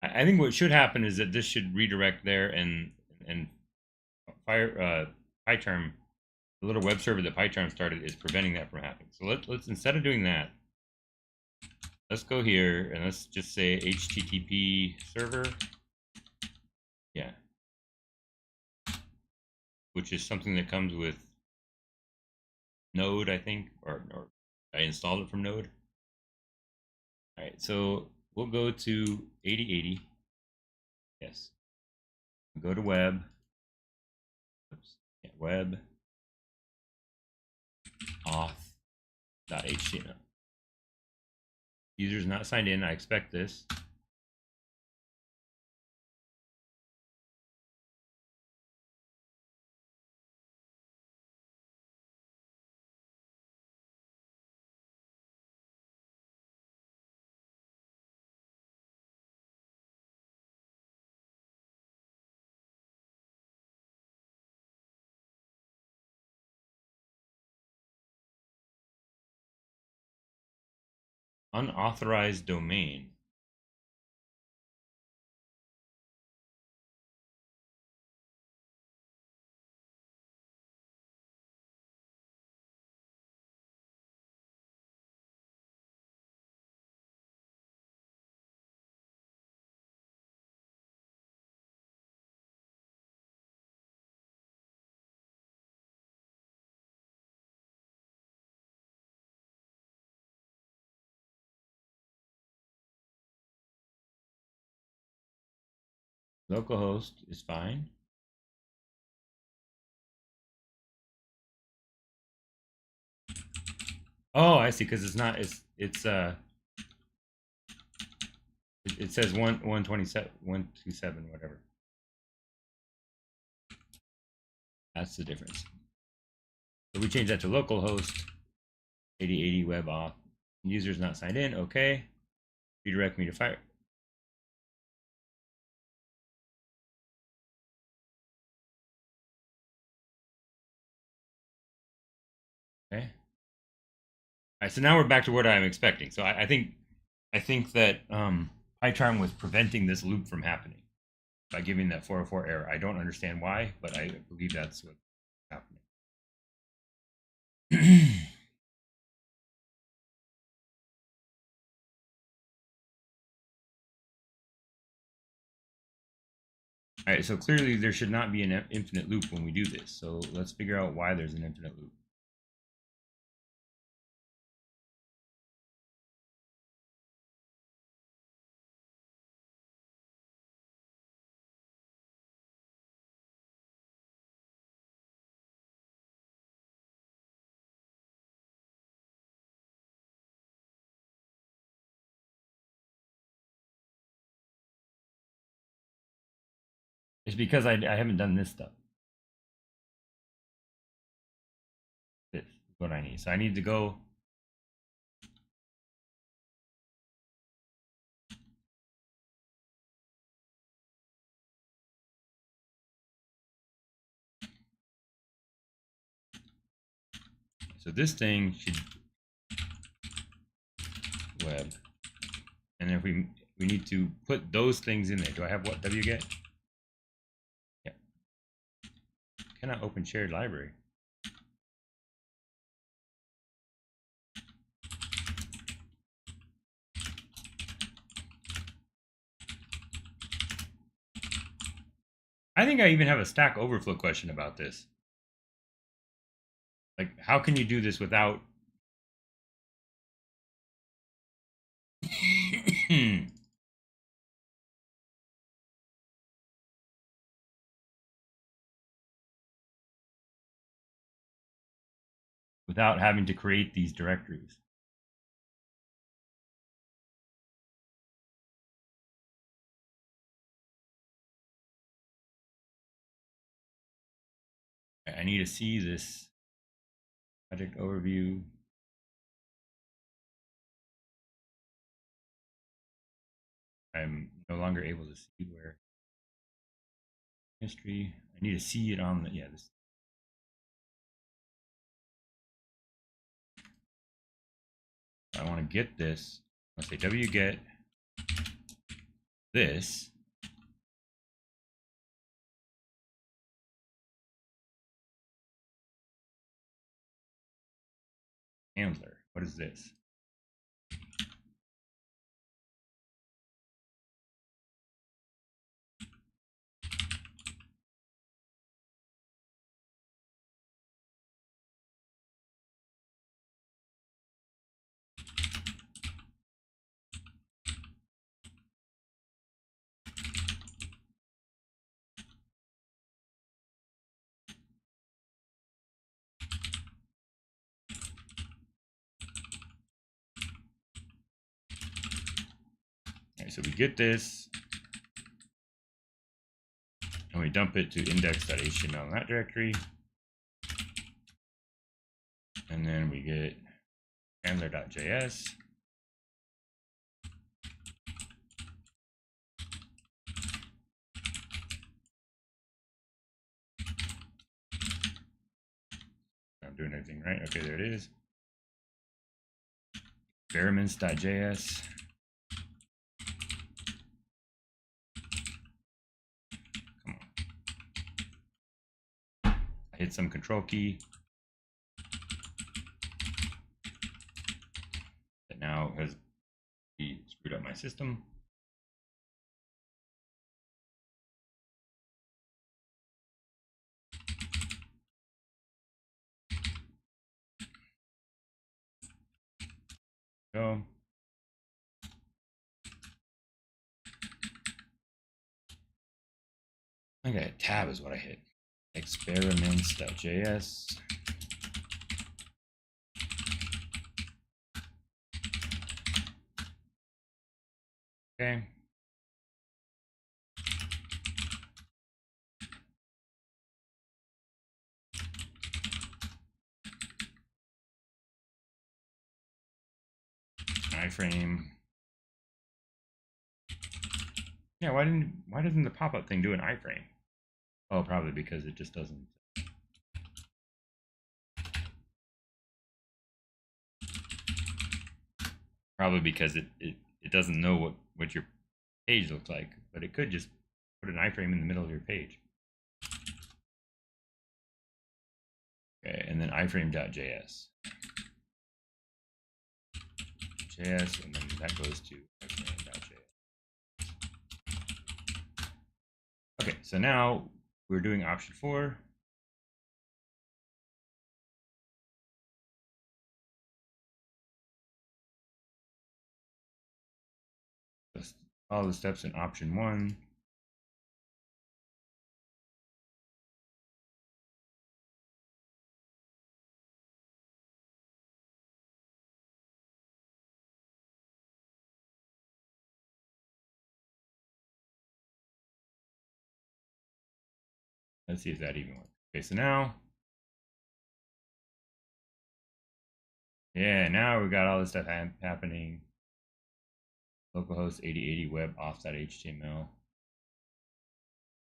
I think what should happen is that this should redirect there and PyCharm, the little web server that PyCharm started is preventing that from happening. So let's instead of doing that, let's go here and let's just say HTTP server. Yeah. Which is something that comes with Node, I think, or I installed it from Node. All right, so we'll go to 8080. Yes. Go to web. Oops. Yeah, web auth.html. User is not signed in. I expect this. Unauthorized domain. Localhost is fine. Oh, I see. Because it's not. It says 127 whatever. That's the difference. So we change that to localhost 8080 web auth. User's not signed in. Okay. Redirect me to fire. Okay. All right. So now we're back to what I'm expecting. So I think that PyCharm was preventing this loop from happening by giving that 404 error. I don't understand why, but I believe that's what's happening. All right, so clearly there should not be an infinite loop when we do this. So let's figure out why there's an infinite loop. It's because I haven't done this stuff. This is what I need. So I need to go. So this thing should web. And if we need to put those things in there. Do I have what wget? Yeah. Cannot open shared library. I think I even have a Stack Overflow question about this. Like, how can you do this without without having to create these directories? I need to see this project overview. I'm no longer able to see where history. I need to see it on the this. I want to get this. I'll say wget this. Handler. What is this? Okay, so we get this, and we dump it to index.html in that directory, and then we get handler.js. I'm doing everything right. Okay, there it is. experiments.js. Come on. I hit some control key. That now has screwed up my system. Go. I got a tab is what I hit. Experiments.js. Okay. iframe. Yeah, why doesn't the pop-up thing do an iframe? Oh, probably because it just doesn't. Probably because it doesn't know what your page looks like, but it could just put an iframe in the middle of your page. Okay, and then iframe.js. JS, and then that goes to iframe.js. Okay, so now we're doing option 4. Just follow the steps in option 1. Let's see if that even works. Okay, so now, yeah, now we got all this stuff happening. Localhost 8080 web auth.html.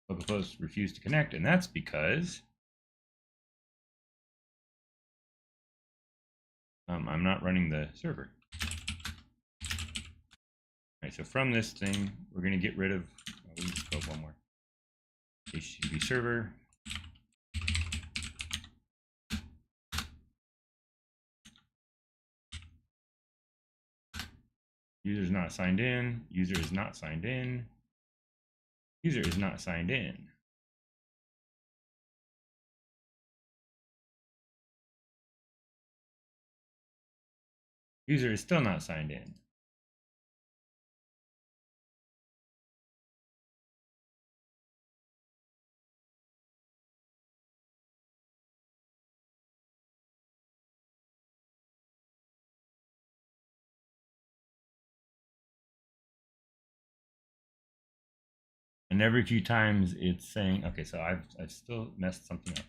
Localhost refused to connect, and that's because I'm not running the server. All right, so from this thing, we're going to get rid of, we just go one more. HTTP server. User is not signed in. User is not signed in. User is not signed in. User is still not signed in. And every few times it's saying, okay, so I've still messed something up.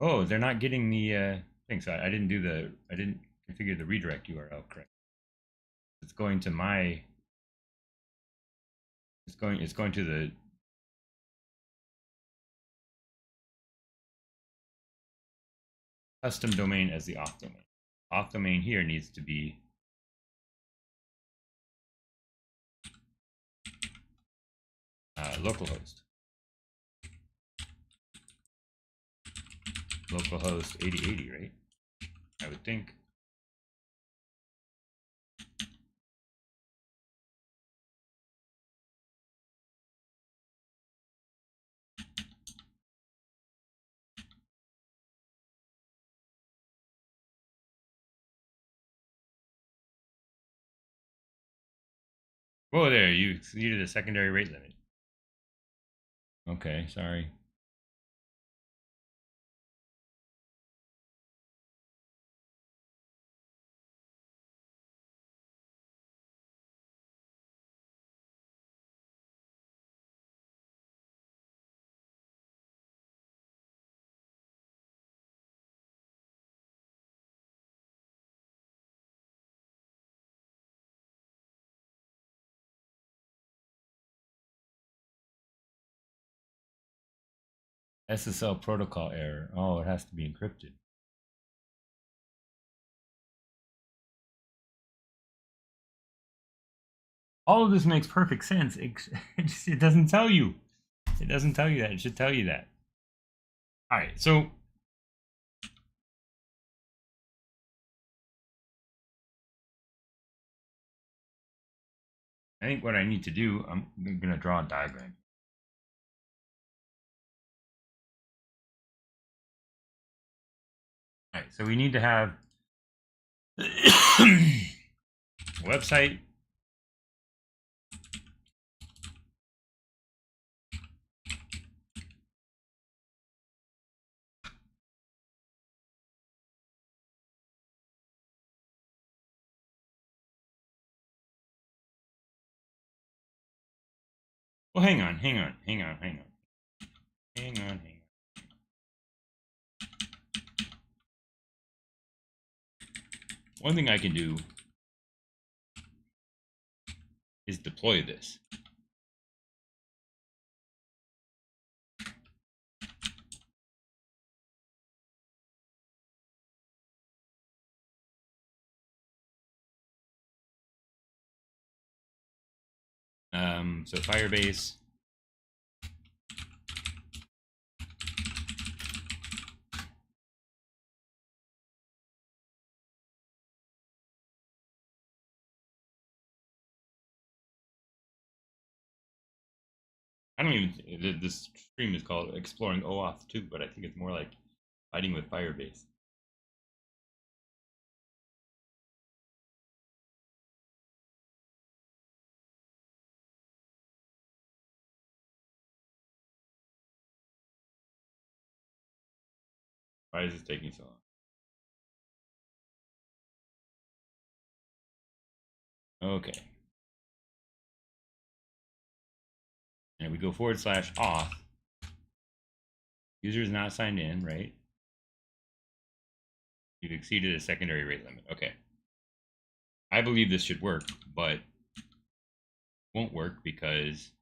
Oh, they're not getting the thing. So I didn't configure the redirect URL correct. It's going to my, it's going to the custom domain as the auth domain. Auth domain here needs to be localhost. Localhost 8080, right? I would think. Whoa there, you exceeded a secondary rate limit. Okay, sorry. SSL protocol error. Oh, it has to be encrypted. All of this makes perfect sense. It doesn't tell you. It doesn't tell you that. It should tell you that. All right, so I think what I need to do, I'm going to draw a diagram. All right, so we need to have a website. Well, hang on. One thing I can do is deploy this. So Firebase. I don't even, this stream is called Exploring OAuth2, but I think it's more like fighting with Firebase. Why is this taking so long? Okay. And we go /auth. User is not signed in, right? You've exceeded a secondary rate limit. Okay. I believe this should work, but won't work because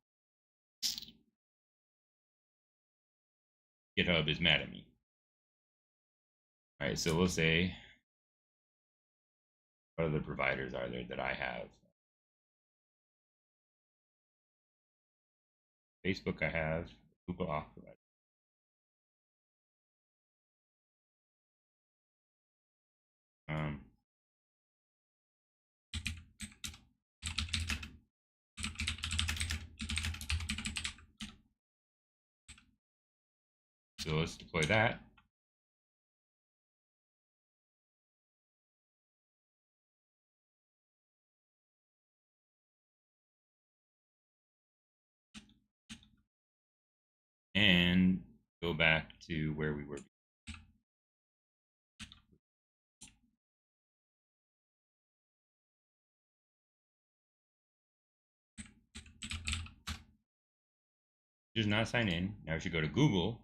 GitHub is mad at me. All right, so we'll say, what other providers are there that I have? Facebook I have, Google Auth provider. So let's deploy that. And go back to where we were. Just not sign in. Now we should go to Google.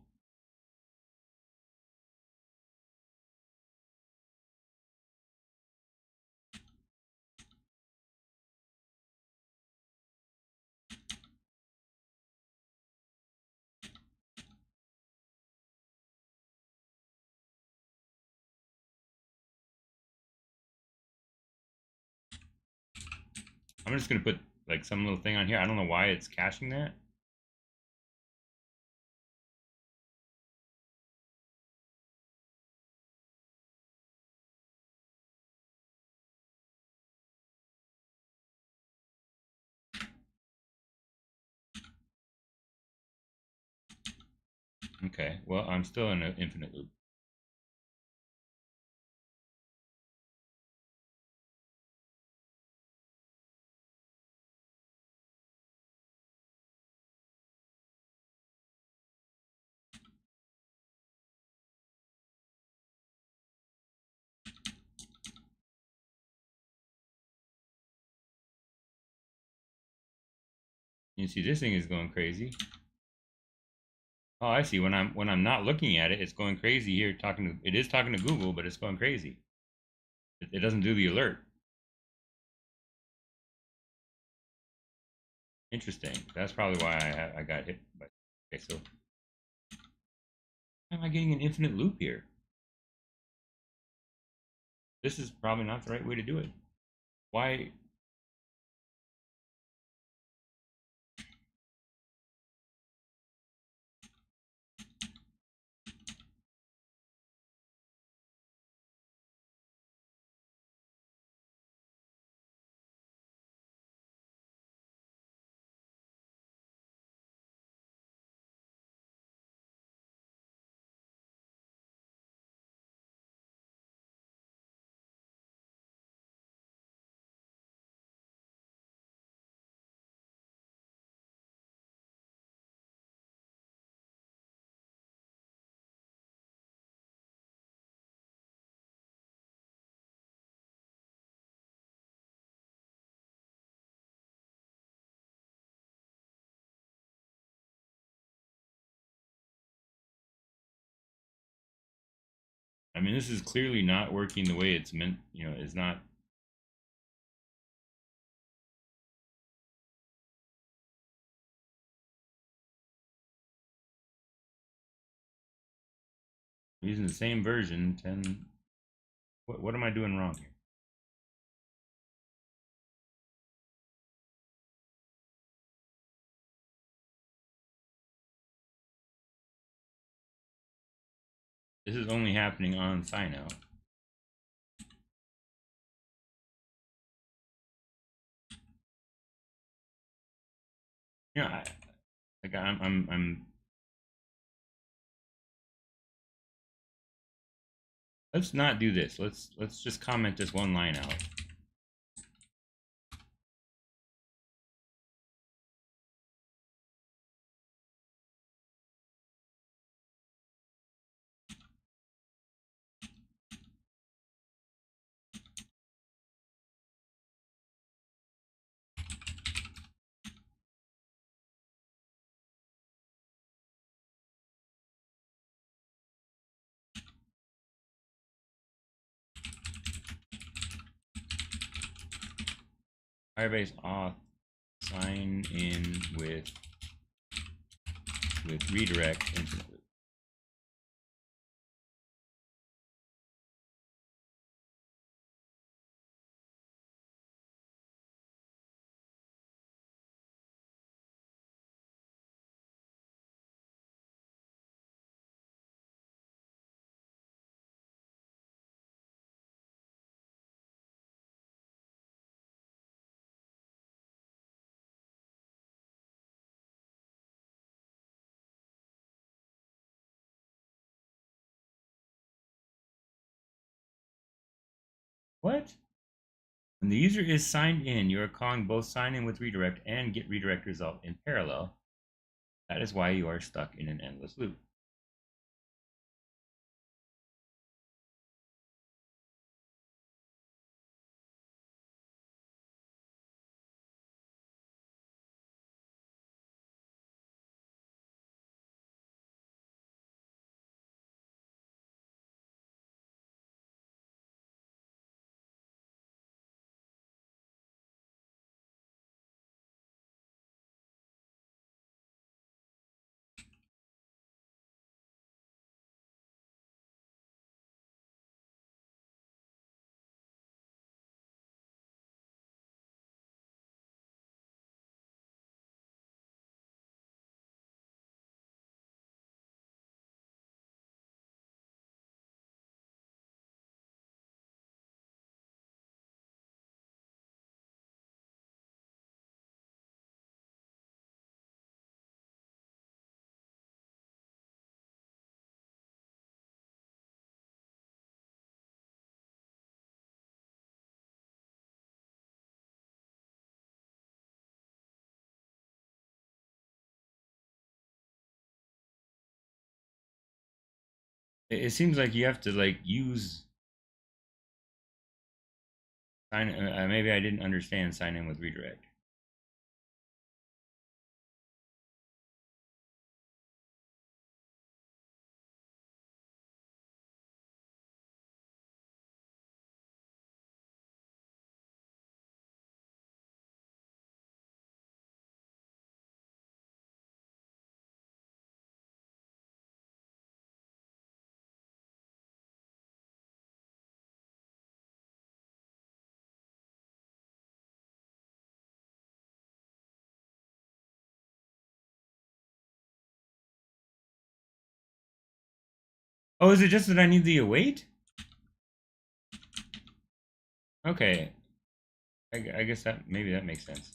I'm just gonna put like some little thing on here. I don't know why it's caching that. Okay, well, I'm still in an infinite loop. You see, this thing is going crazy. Oh, I see. When I'm not looking at it, it's going crazy here. It is talking to Google, but it's going crazy. It doesn't do the alert. Interesting. That's probably why I got hit. By, okay, so how am I getting an infinite loop here? This is probably not the right way to do it. Why? I mean, this is clearly not working the way it's meant, is not. Using the same version, 10. What am I doing wrong here? This is only happening on sign out. I'm. Let's not do this. Let's just comment this one line out. Firebase auth sign in with redirect instantly. What? When the user is signed in, you are calling both sign in with redirect and get redirect result in parallel. That is why you are stuck in an endless loop. It seems like you have to use sign. Maybe I didn't understand sign in with redirect. Oh, is it just that I need the await? Okay, I guess that maybe that makes sense.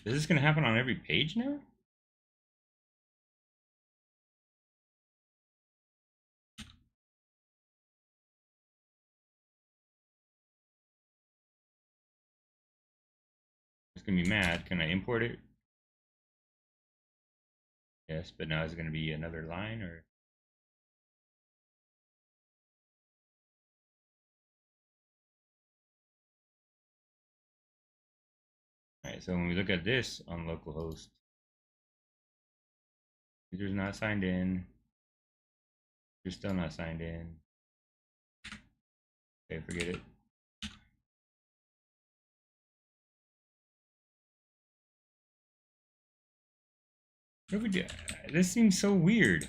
Is this gonna happen on every page now? It's gonna be mad. Can I import it? Yes, but now is it gonna be another line or? All right, so when we look at this on localhost, user's not signed in. You're still not signed in. Okay, forget it. What do we do? This seems so weird.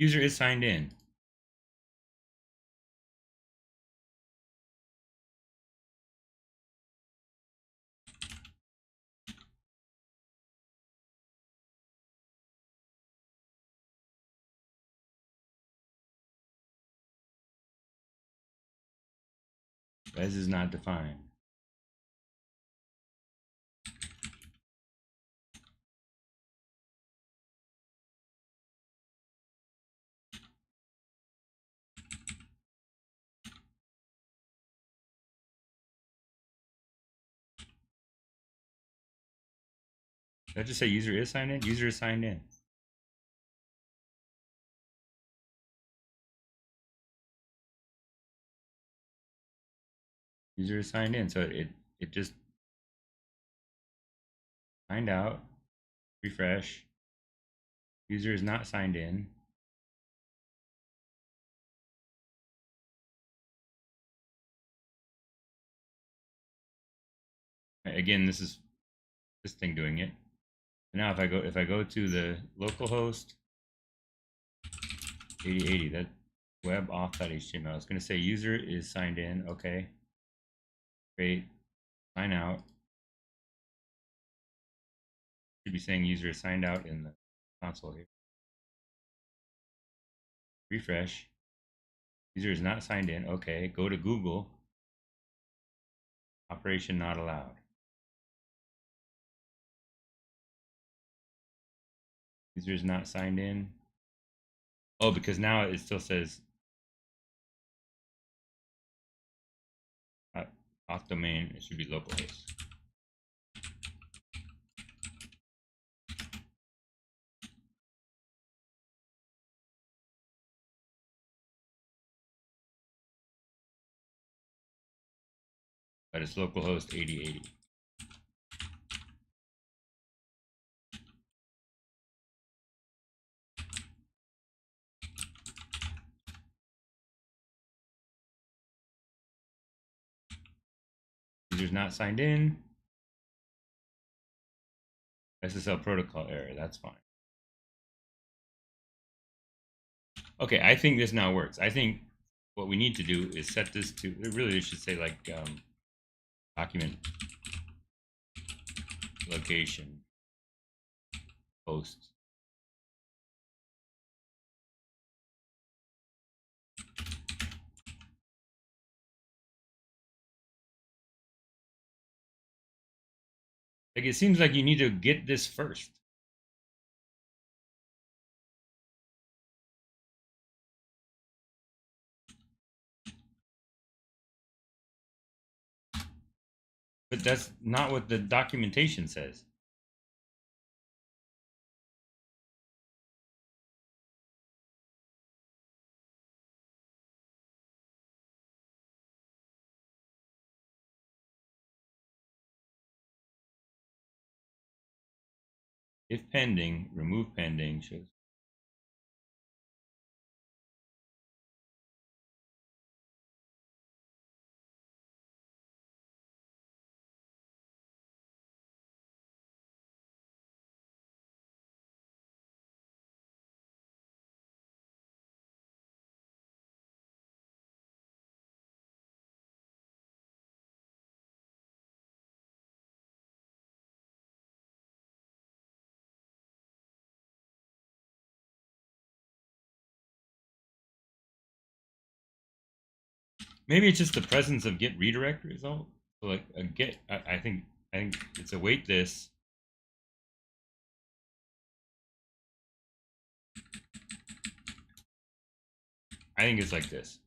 User is signed in. Res is not defined. Did I just say user is signed in? User is signed in. User is signed in. So it just signed out. Refresh. User is not signed in. Again, this is this thing doing it. Now if I go to the localhost 8080, that web auth.html, it's going to say user is signed in. Okay, great. Sign out. Should be saying user is signed out in the console here. Refresh. User is not signed in. Okay, go to Google. Operation not allowed. User is not signed in. Oh, because now it still says auth domain. It should be localhost. But it's localhost 8080. User's not signed in. SSL protocol error. That's fine. Okay, I think this now works. I think what we need to do is set this to, it really should say like document location host. Like it seems like you need to get this first. But that's not what the documentation says. If pending, remove pending shows. Maybe it's just the presence of get redirect result. So like a get, I think it's await this. I think it's like this.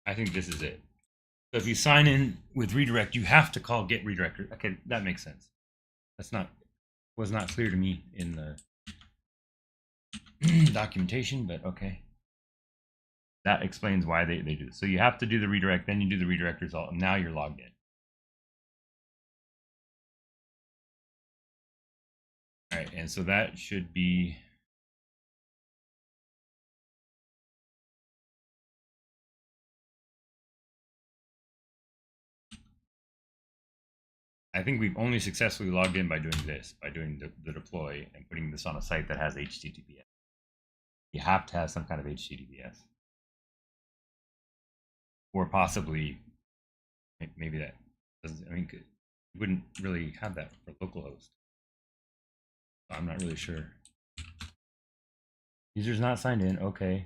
I think this is it. So if you sign in with redirect, you have to call get redirect. Okay, that makes sense. That's not was not clear to me in the documentation, but okay. That explains why they do this. So you have to do the redirect, then you do the redirect result, and now you're logged in. All right, and so that should be I think we've only successfully logged in by doing this, by doing the deploy and putting this on a site that has HTTPS. You have to have some kind of HTTPS. Or possibly, maybe that doesn't, I mean, you wouldn't really have that for localhost. I'm not really sure. User's not signed in, okay.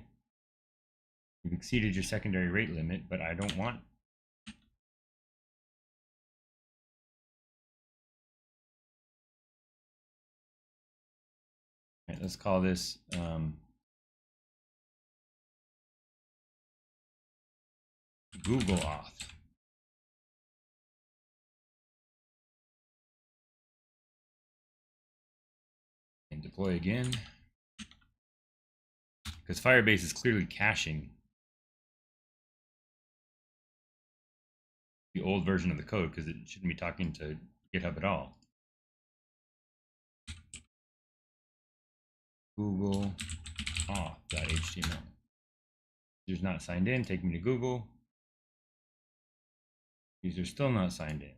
You've exceeded your secondary rate limit, but I don't want. Right, let's call this Google Auth. And deploy again. Because Firebase is clearly caching the old version of the code because it shouldn't be talking to GitHub at all. Google auth.html. User's not signed in, take me to Google. User's still not signed in.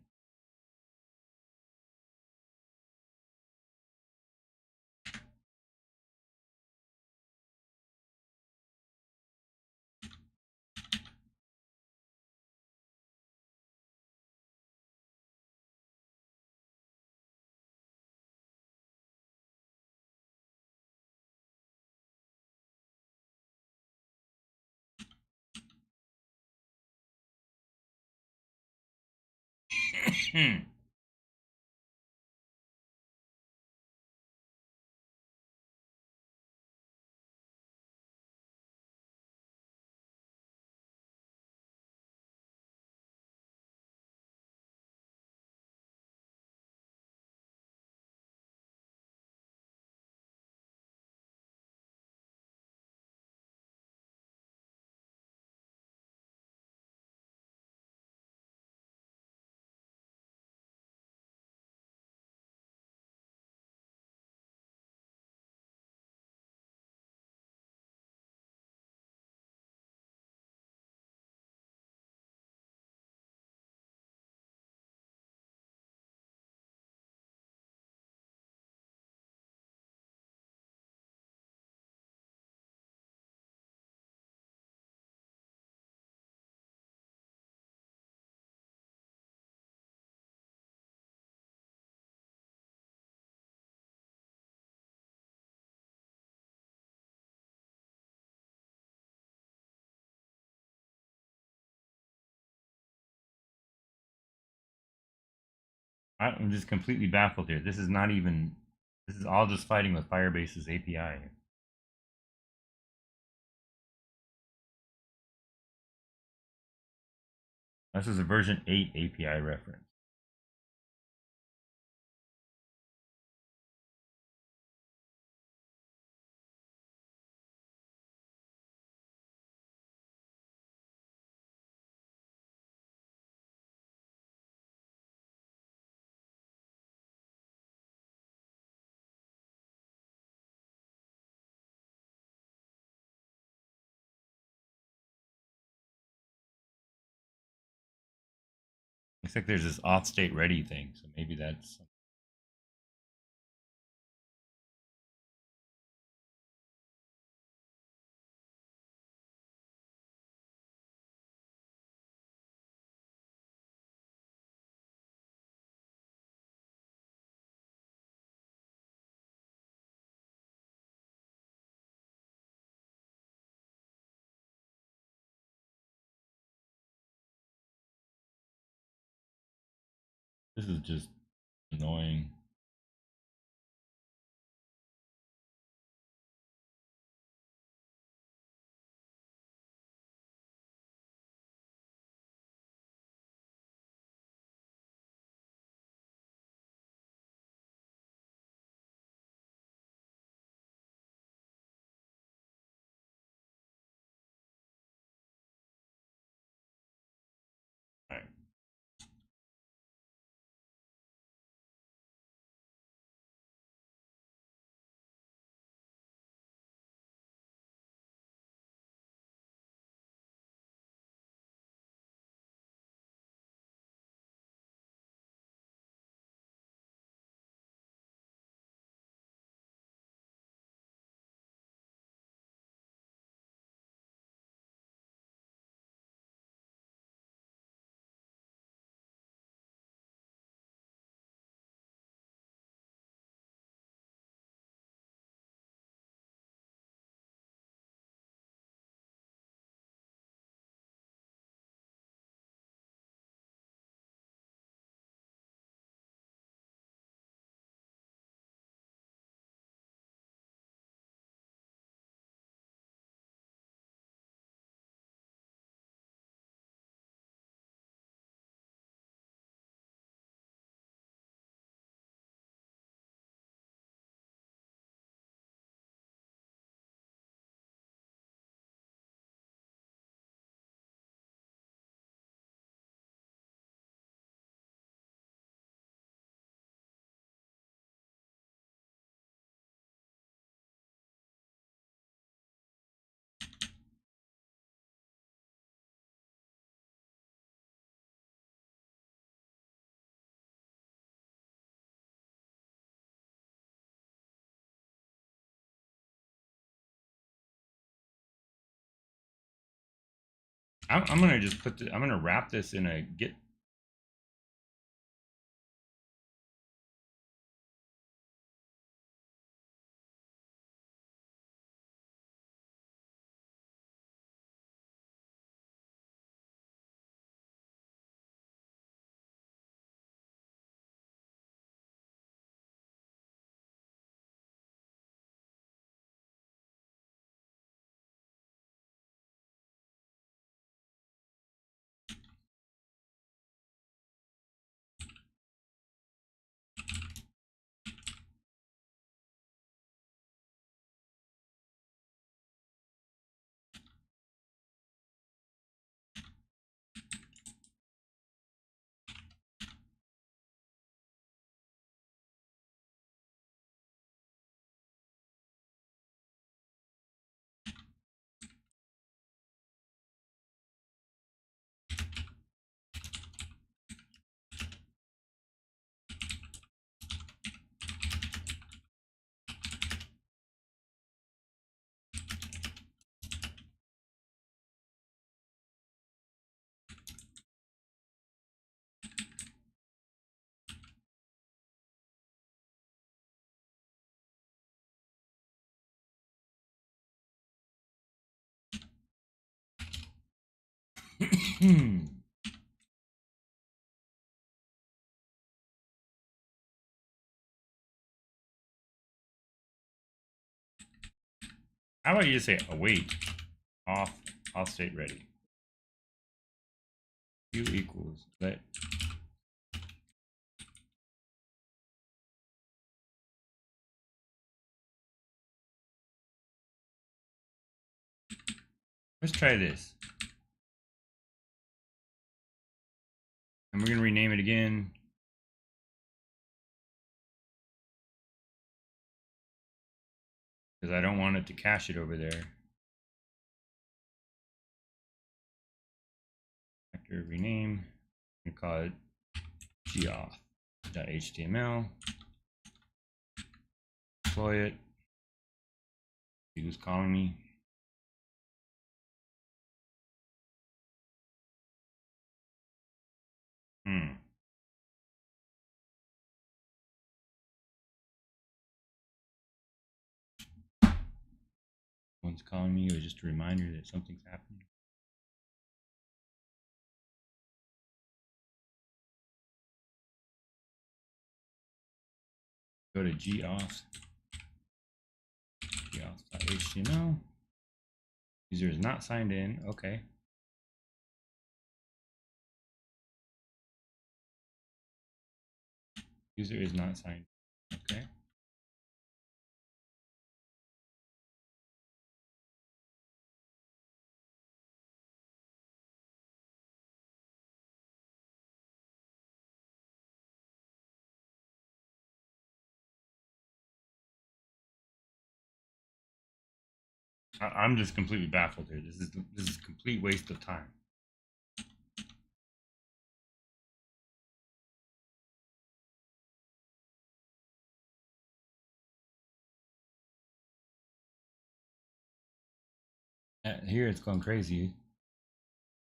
I'm just completely baffled here. This is not even, this is all just fighting with Firebase's API. This is a version 8 API reference. Looks like there's this auth state ready thing, so maybe that's This is just annoying. All right. I'm gonna just I'm gonna wrap this in a Git. How about you just say await auth state ready. Q equals let. Let's try this. And we're gonna rename it again. Because I don't want it to cache it over there. After rename, we call it gauth.html. Deploy it. See who's calling me. One's calling me, or just a reminder that something's happening. Go to goauth.html. User is not signed in. Okay. User is not signed in. Okay. I'm just completely baffled here. This is a complete waste of time. Here it's going crazy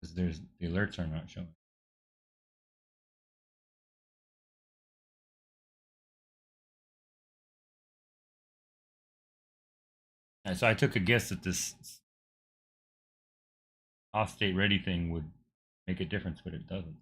because the alerts are not showing. So I took a guess that this auth state ready thing would make a difference, but it doesn't.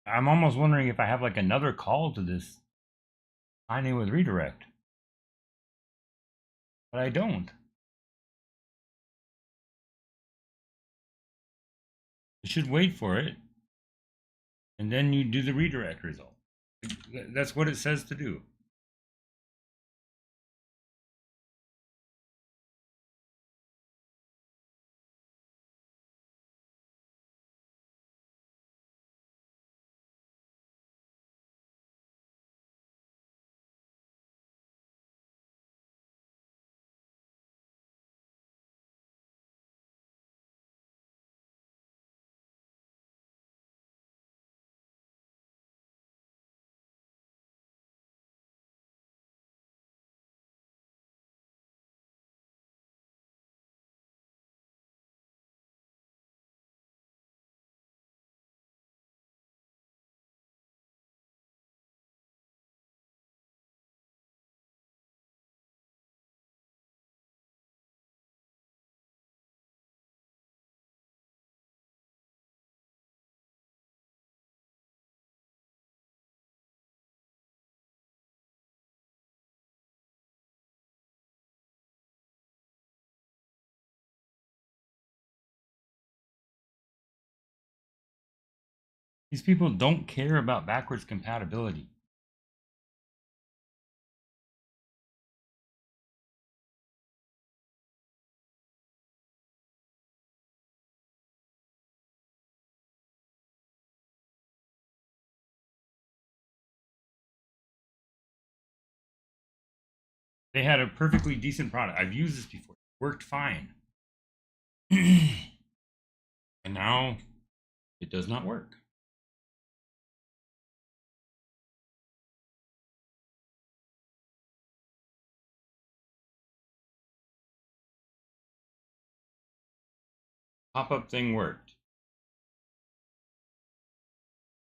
I'm almost wondering if I have like another call to this sign in with redirect, but I don't. You should wait for it, and then you do the redirect result. That's what it says to do. These people don't care about backwards compatibility. They had a perfectly decent product. I've used this before. It worked fine. And now it does not work. Pop-up thing worked.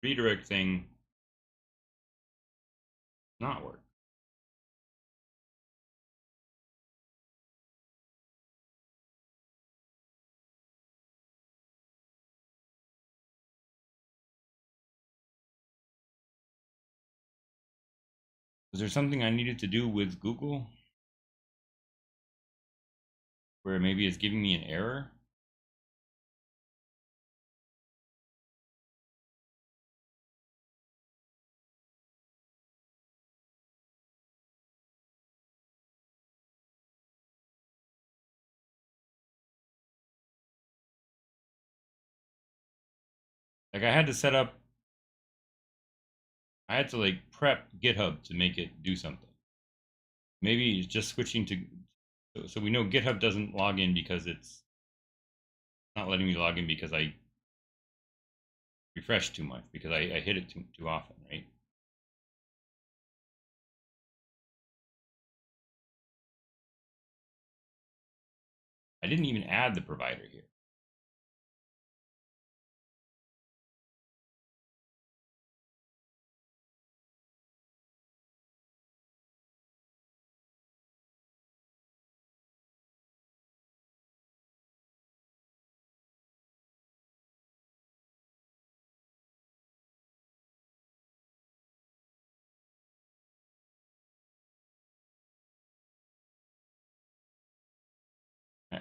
Redirect thing not work. Was there something I needed to do with Google where maybe it's giving me an error? Like I had to set up, I had to like prep GitHub to make it do something. Maybe it's just switching to, so we know GitHub doesn't log in because it's not letting me log in because I refresh too much, because I hit it too often, right? I didn't even add the provider here.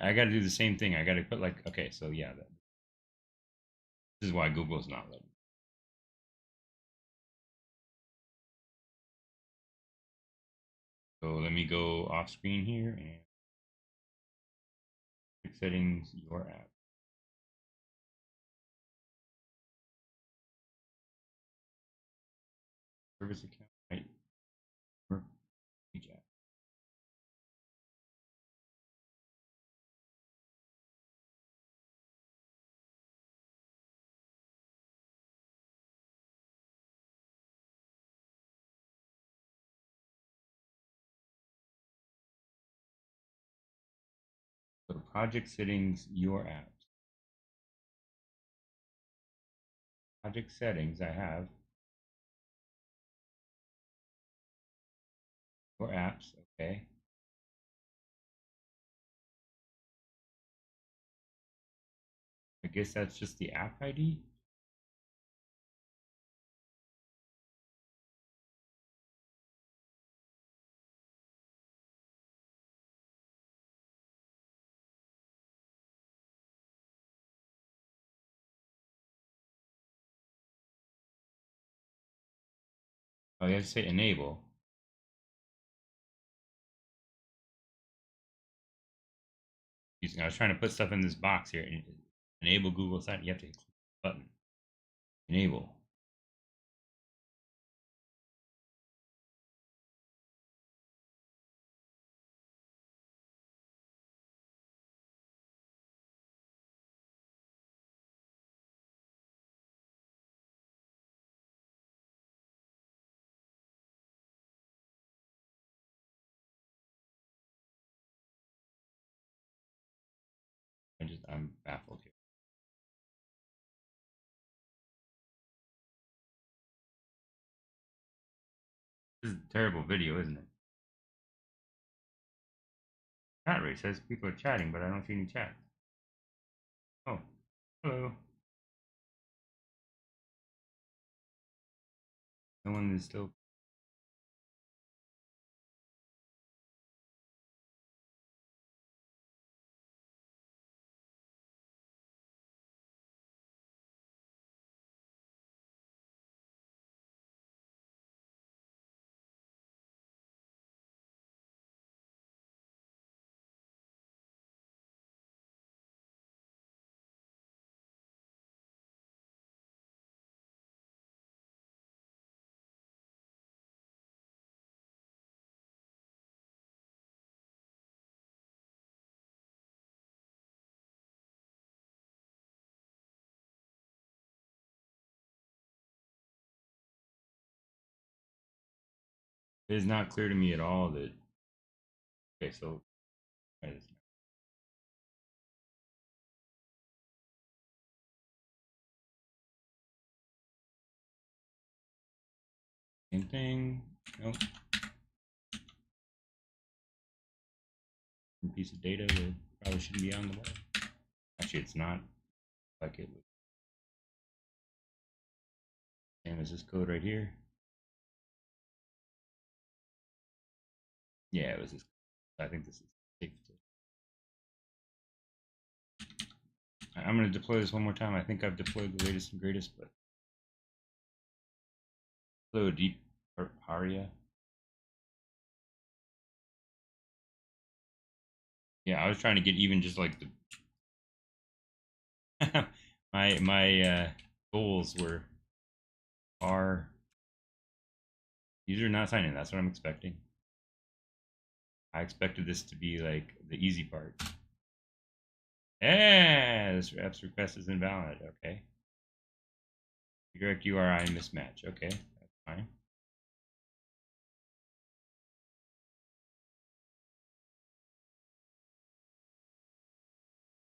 I got to do the same thing. I got to put like, okay, so yeah, this is why Google's not letting me. So let me go off screen here and settings your app. Service account, right? Each app. So project settings, your app. Project settings, I have your apps. Okay. I guess that's just the app ID. Oh, you have to say enable. I was trying to put stuff in this box here. Enable Google Site. You have to click the button. Enable. I'm baffled here. This is a terrible video, isn't it? Chat rate says people are chatting, but I don't see any chat. Oh, hello. No one is still. It is not clear to me at all that. Okay, so try this now. Same thing. Nope. A piece of data that probably shouldn't be on the web. Actually, it's not like it would. Same as this code right here. Yeah, it was this. I think this is safe. I'm going to deploy this one more time. I think I've deployed the latest and greatest, but hello, deep Aria. Yeah, I was trying to get even just like the my goals are user not signing. That's what I'm expecting. I expected this to be like the easy part. Yeah, this app's request is invalid. Okay. Direct URI mismatch. Okay, that's fine.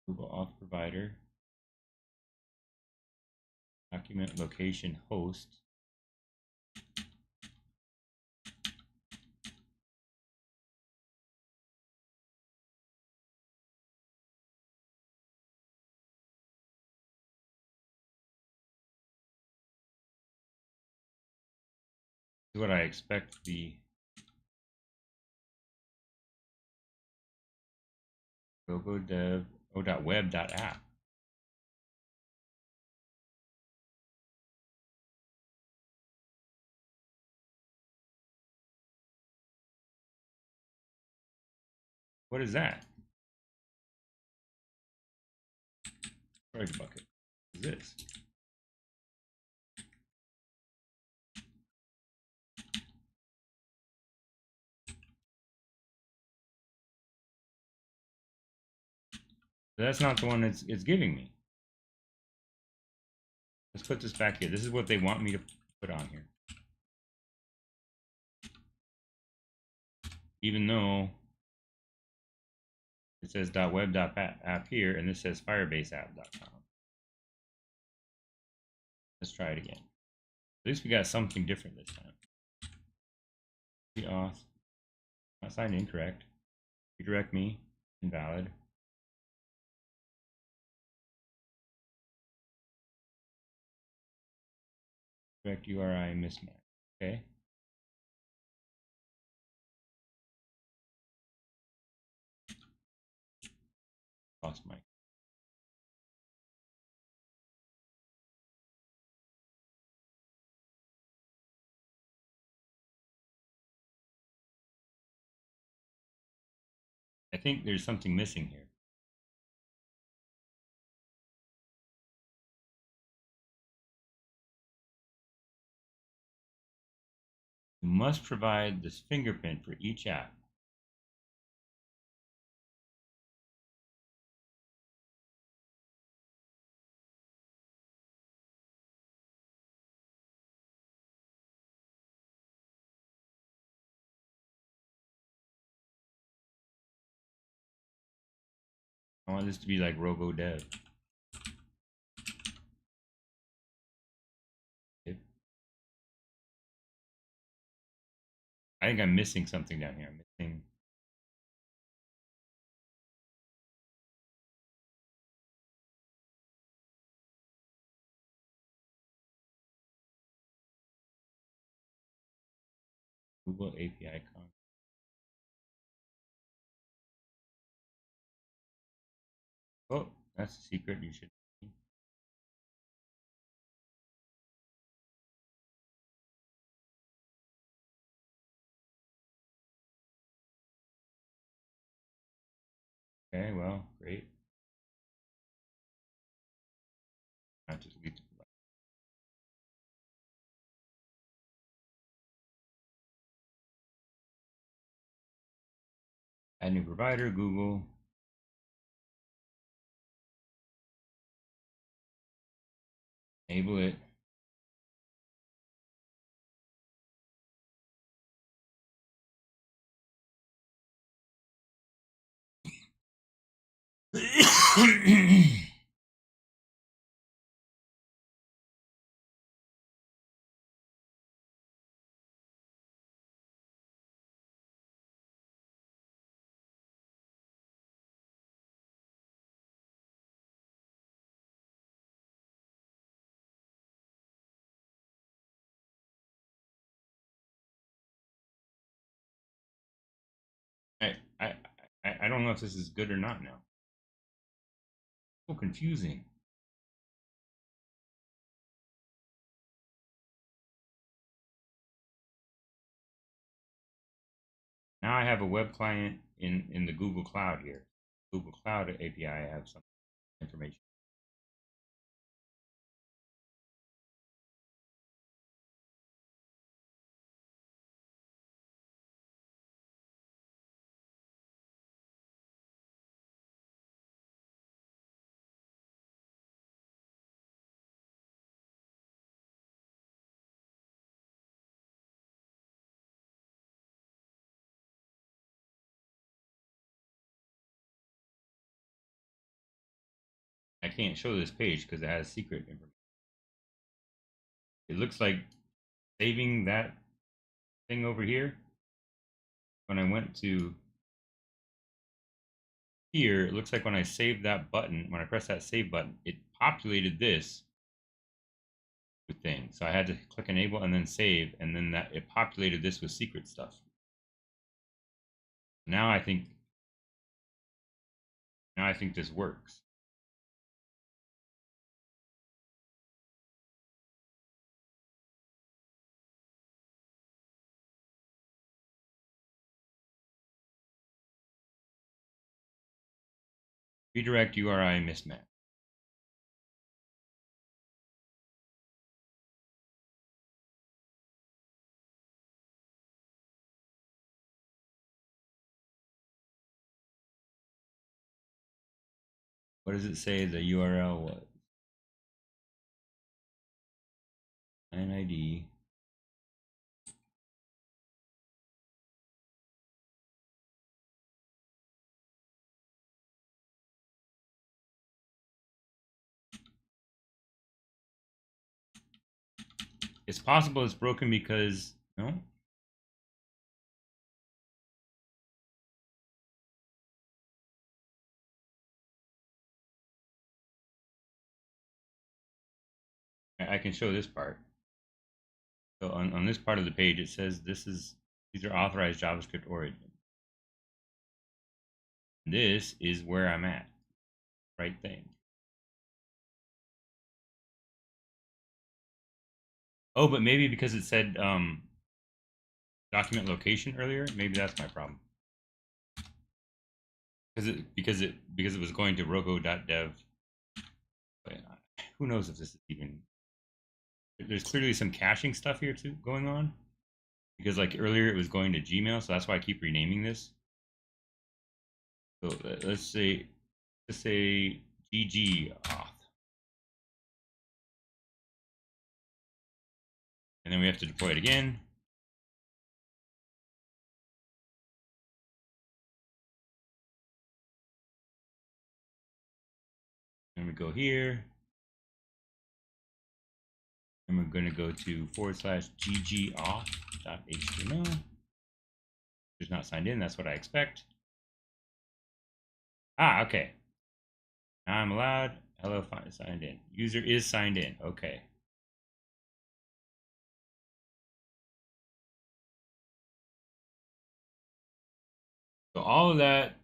Google Auth provider. Document location host. This is what I expect the logo dev o.web.app. What is that? Storage bucket. What is this? That's not the one it's giving me. Let's put this back here. This is what they want me to put on here. Even though it says .web.app here, and this says firebaseapp.com. Let's try it again. At least we got something different this time. The auth. Not signed incorrect. Redirect me. Invalid. Direct URI mismatch. Okay. Lost my. I think there's something missing here. You must provide this fingerprint for each app. I want this to be like Robo Dev. Okay. I think I'm missing something down here. I'm missing. Google API con. Oh, that's a secret you should. Okay, well, great. Not just leave the provider. Add new provider, Google. Enable it. I, I, I don't know if this is good or not now. So confusing. Now I have a web client in the Google Cloud here. Google Cloud API, I have some information. I can't show this page because it has secret information. It looks like saving that thing over here. When I went to here, it looks like when I saved that button, when I pressed that save button, it populated this thing. So I had to click enable and then save, and then that it populated this with secret stuff. Now I think this works. Redirect URI mismatch. What does it say the URL was? Client ID. It's possible it's broken because no. I can show this part. So on this part of the page, it says these are authorized JavaScript origin. This is where I'm at. Right thing. Oh, but maybe because it said document location earlier, maybe that's my problem. Because it was going to rogo.dev. But who knows if this is even. There's clearly some caching stuff here too going on. Because like earlier it was going to Gmail, so that's why I keep renaming this. So let's say GG auth. And then we have to deploy it again. And we go here. And we're going to go to /ggauth.html. It's not signed in. That's what I expect. Ah, okay. Now I'm allowed. Hello, signed in. User is signed in. Okay. So all of that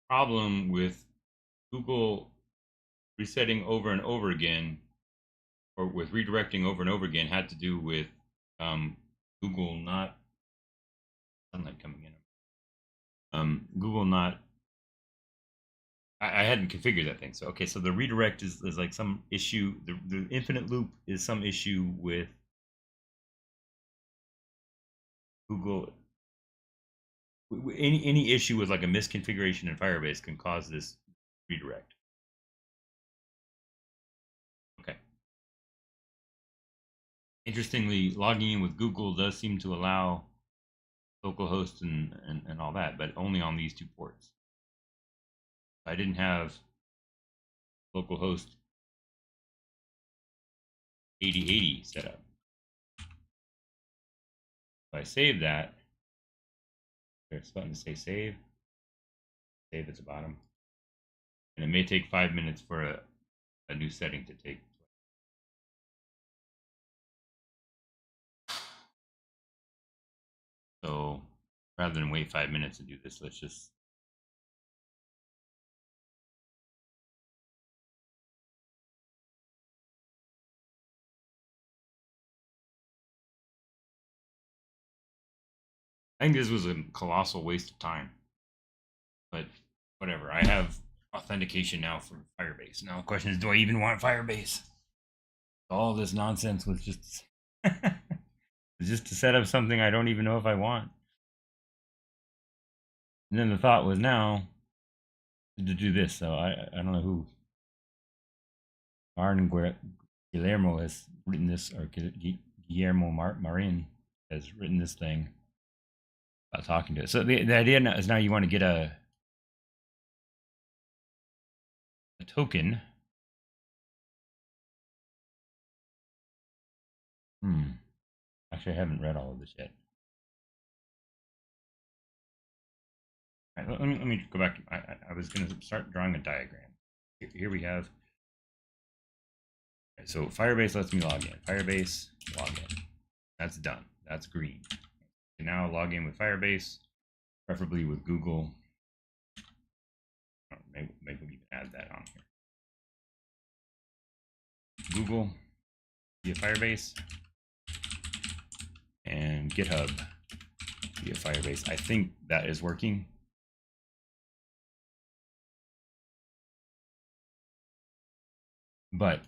problem with Google resetting over and over again, or with redirecting over and over again, had to do with Google not sunlight coming in. Google not. I hadn't configured that thing. So okay, so the redirect is like some issue. The infinite loop is some issue with Google. Any issue with like a misconfiguration in Firebase can cause this redirect. Okay. Interestingly, logging in with Google does seem to allow localhost and all that, but only on these two ports. I didn't have localhost 8080 set up. So I save that. There's a button to say save. Save at the bottom. And it may take 5 minutes for a new setting to take. So rather than wait 5 minutes to do this, let's just. I think this was a colossal waste of time, but whatever. I have authentication now for Firebase. Now the question is, do I even want Firebase? All this nonsense was just just to set up something I don't even know if I want. And then the thought was now to do this. So I don't know who Guillermo has written this, or Guillermo Marin has written this thing about talking to it. So the idea now is, now you want to get a token. Actually, I haven't read all of this yet. All right, let me go back. I was going to start drawing a diagram. Here we have. Right, so Firebase lets me log in. Firebase login. That's done. That's green. And now log in with Firebase, preferably with Google. Oh, maybe we can add that on here. Google via Firebase and GitHub via Firebase. I think that is working. But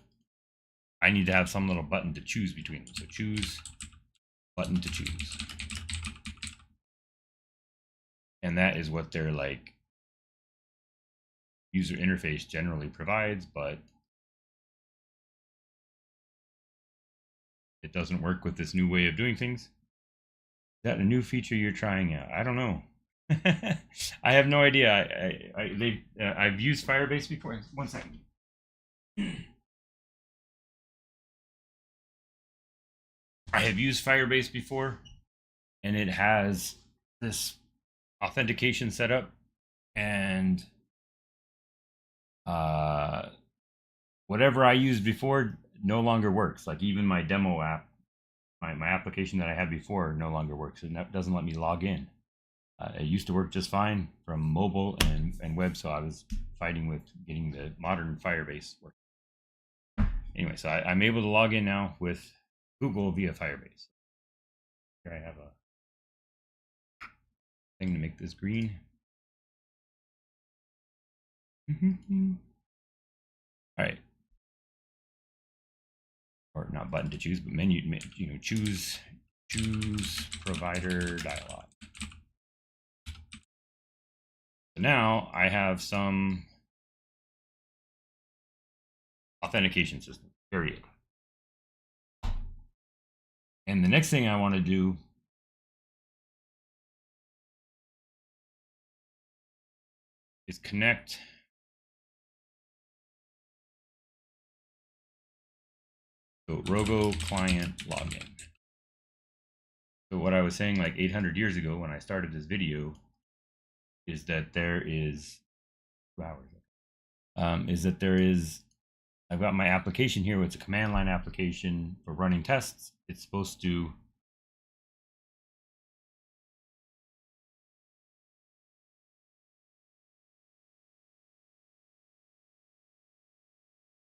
I need to have some little button to choose between them. So choose, button to choose. And that is what their like user interface generally provides, but it doesn't work with this new way of doing things. Is that a new feature you're trying out? I don't know. I have no idea. I've used Firebase before. 1 second. I have used Firebase before, and it has this authentication setup, and whatever I used before no longer works. Like even my demo app, my application that I had before no longer works, and that doesn't let me log in. It used to work just fine from mobile and web, so I was fighting with getting the modern Firebase working. Anyway, so I'm able to log in now with Google via Firebase. Here I have a thing to make this green. All right. Or not button to choose, but menu, you know, choose provider dialog. So now I have some authentication system, period. And the next thing I want to do is connect so Rogo client login. So what I was saying like 800 years ago when I started this video is that there is 2 hours. Is that there is, I've got my application here. It's a command line application for running tests. It's supposed to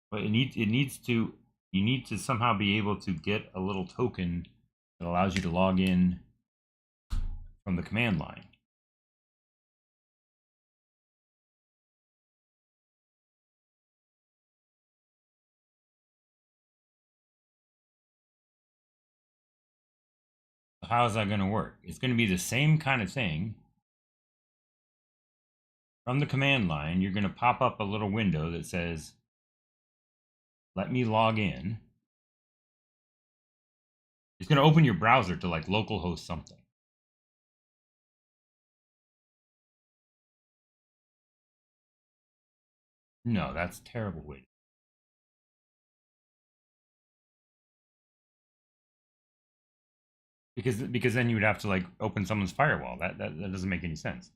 but you need to somehow be able to get a little token that allows you to log in from the command line. How is that going to work? It's going to be the same kind of thing. From the command line, you're going to pop up a little window that says, let me log in. It's going to open your browser to like localhost something. No, that's a terrible way. Because then you would have to like open someone's firewall. That doesn't make any sense.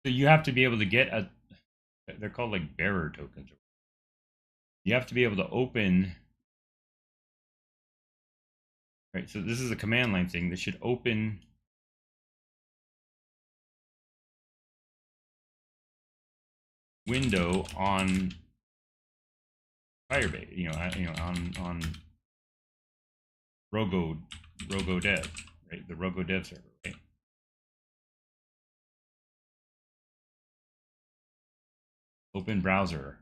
So you have to be able to get they're called like bearer tokens. You have to be able to open Right, so this is a command line thing. This should open window on Firebase, on Rogo dev, right? The Rogo dev server, right? Open browser,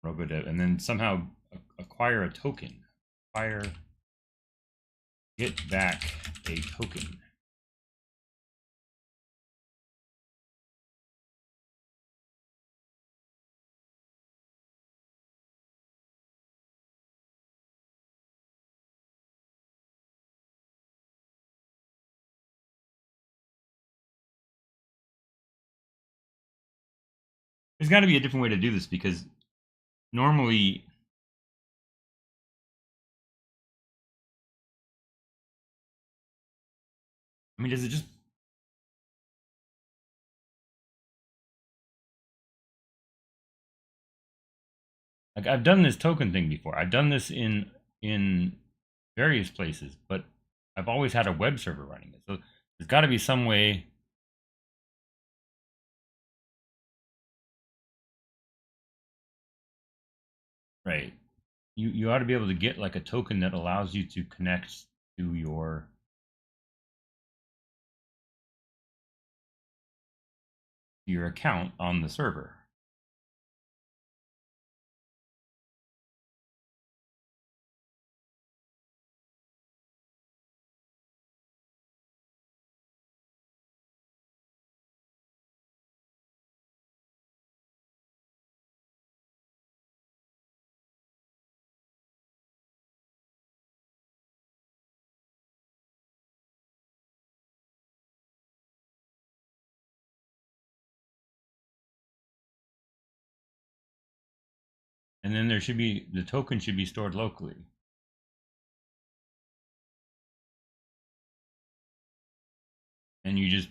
Rogo dev, and then somehow acquire a token. Get back a token. There's got to be a different way to do this, because normally, I mean, does it just, like, I've done this token thing before. I've done this in various places, but I've always had a web server running it. So there's got to be some way. Right. You ought to be able to get like a token that allows you to connect to your account on the server. And then the token should be stored locally. And you just,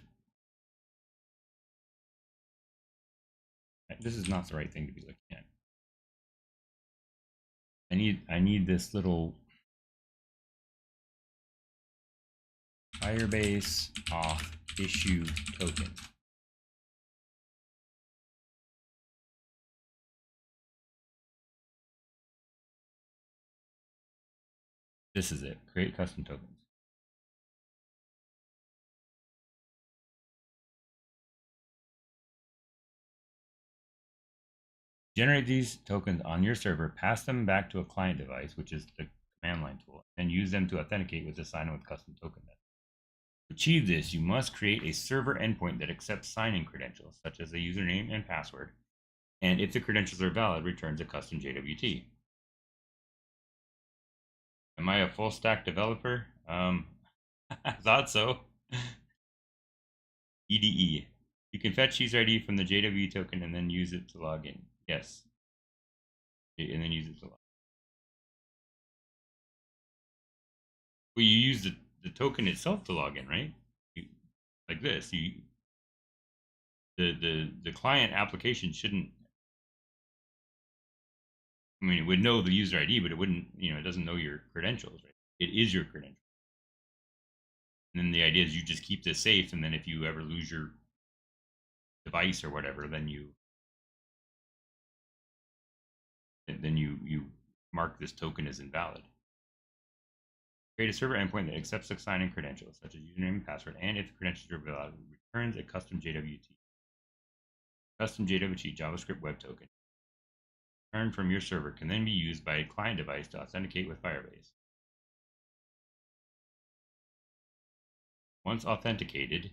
this is not the right thing to be looking at. I need this little Firebase auth issue token. This is it. Create custom tokens. Generate these tokens on your server, pass them back to a client device, which is the command line tool, and use them to authenticate with the sign-in with custom token method. To achieve this, you must create a server endpoint that accepts sign-in credentials, such as a username and password, and if the credentials are valid, returns a custom JWT. Am I a full stack developer? I thought so. EDE. You can fetch user ID from the JW token and then use it to log in. Yes. And then use it to log in. Well, you use the token itself to log in, right? Like this. The client application shouldn't, I mean, it would know the user ID, but it wouldn't, it doesn't know your credentials, right? It is your credentials. And then the idea is you just keep this safe, and then if you ever lose your device or whatever, then you mark this token as invalid. Create a server endpoint that accepts the sign-in credentials, such as username and password, and if the credentials are valid, returns a custom JWT. Custom JWT JavaScript web token returned from your server can then be used by a client device to authenticate with Firebase. Once authenticated,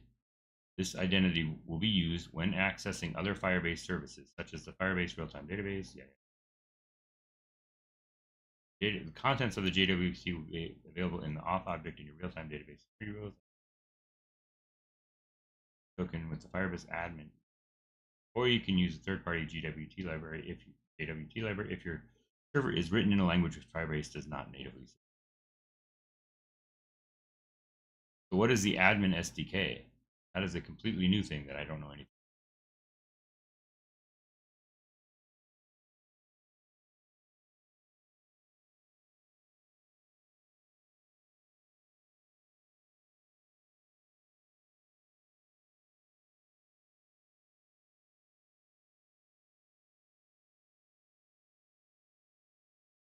this identity will be used when accessing other Firebase services, such as the Firebase real-time database. The contents of the JWT will be available in the auth object in your real-time database security rules token with the Firebase admin. Or you can use a third-party JWT library if your server is written in a language which Firebase does not natively support. So what is the admin SDK? That is a completely new thing that I don't know anything.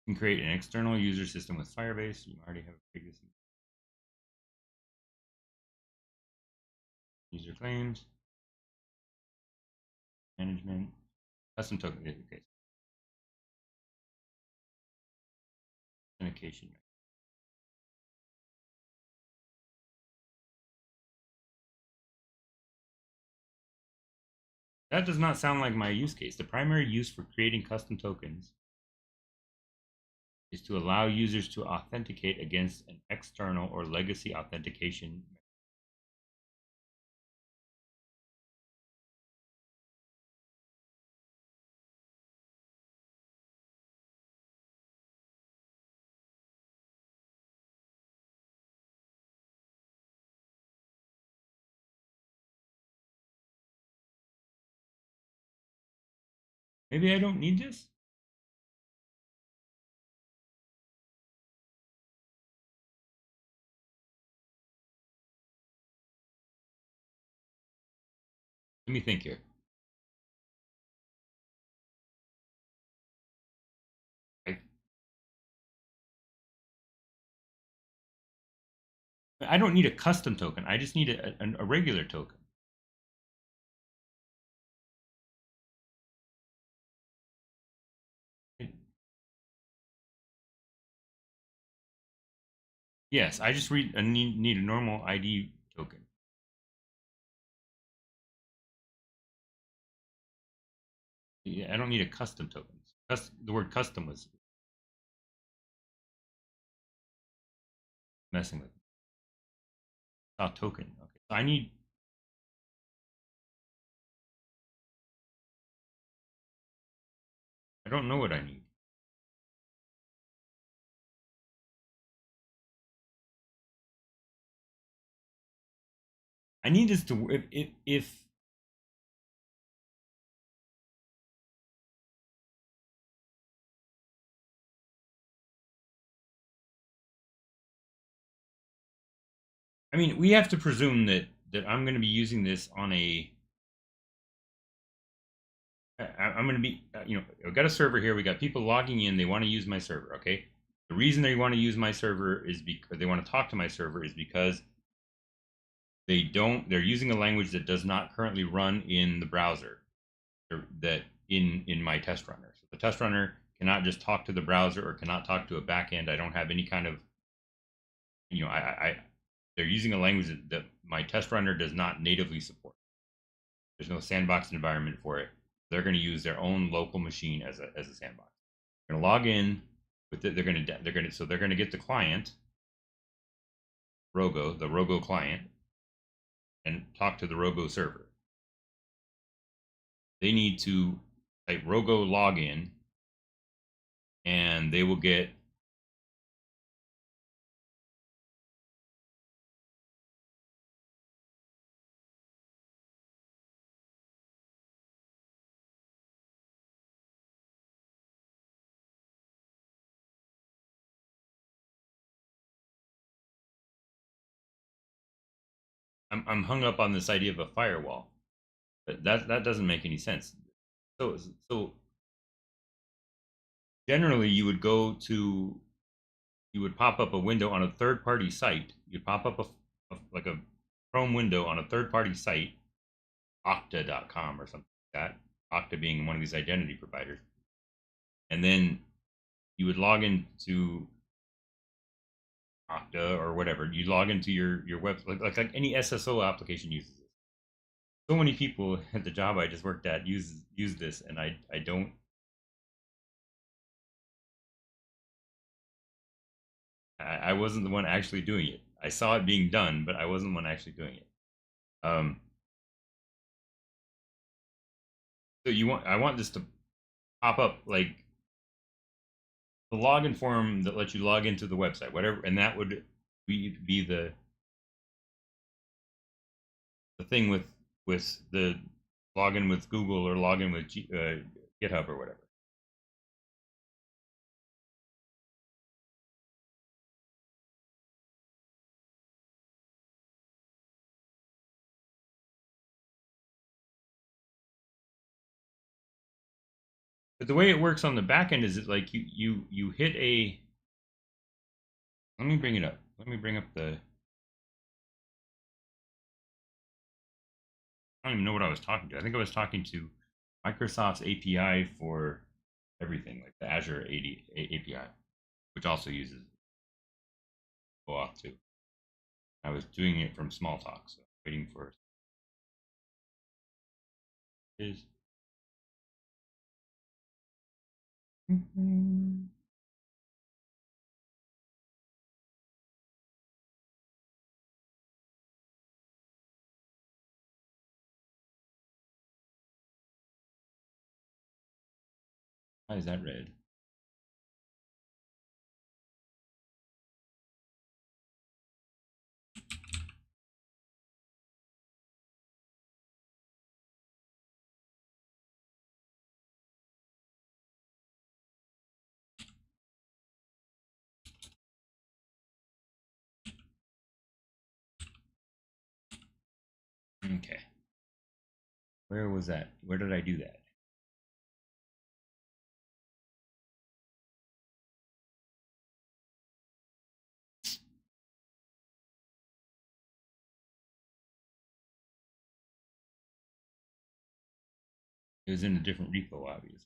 You can create an external user system with Firebase. You already have existing user claims, management, custom token. Okay, authentication. That does not sound like my use case. The primary use for creating custom tokens is to allow users to authenticate against an external or legacy authentication. Maybe I don't need this? Let me think here. I don't need a custom token. I just need a regular token. Yes, I just need a normal ID token. Yeah, I don't need a custom token. The word custom was messing with me. Oh, token. Okay. So I need. I don't know what I need. I need this to if I mean, we have to presume that I'm going to be using this on a. I'm going to be, I've got a server here. We got people logging in. They want to use my server. Okay. The reason they want to use my server is because they want to talk to my server is because they're using a language that does not currently run in the browser that in my test runner. So the test runner cannot just talk to the browser or cannot talk to a backend. I don't have any kind of, I they're using a language that my test runner does not natively support. There's no sandbox environment for it. They're going to use their own local machine as a sandbox. They're going to log in with it. They're going to get the client Rogo, the Rogo client, and talk to the Rogo server. They need to type Rogo login, and they will get I'm hung up on this idea of a firewall. But that doesn't make any sense. So generally you would you would pop up a window on a third party site. You'd pop up like a Chrome window on a third party site, Okta.com or something like that. Okta being one of these identity providers. And then you would log into Okta or whatever. You log into your web like any SSO application uses it. So many people at the job I just worked at use this, and I don't. I wasn't the one actually doing it. I saw it being done, but I wasn't the one actually doing it. Um, so I want this to pop up like the login form that lets you log into the website, whatever, and that would be the thing with the login with Google or login with GitHub or whatever. But the way it works on the back end is it like you hit a. Let me bring it up. Let me bring up the. I don't even know what I was talking to. I think I was talking to Microsoft's API for everything, like the Azure API, which also uses oauth2. I was doing it from Smalltalk, so waiting for is. Why is that red? Okay. Where was that? Where did I do that? It was in a different repo, obviously.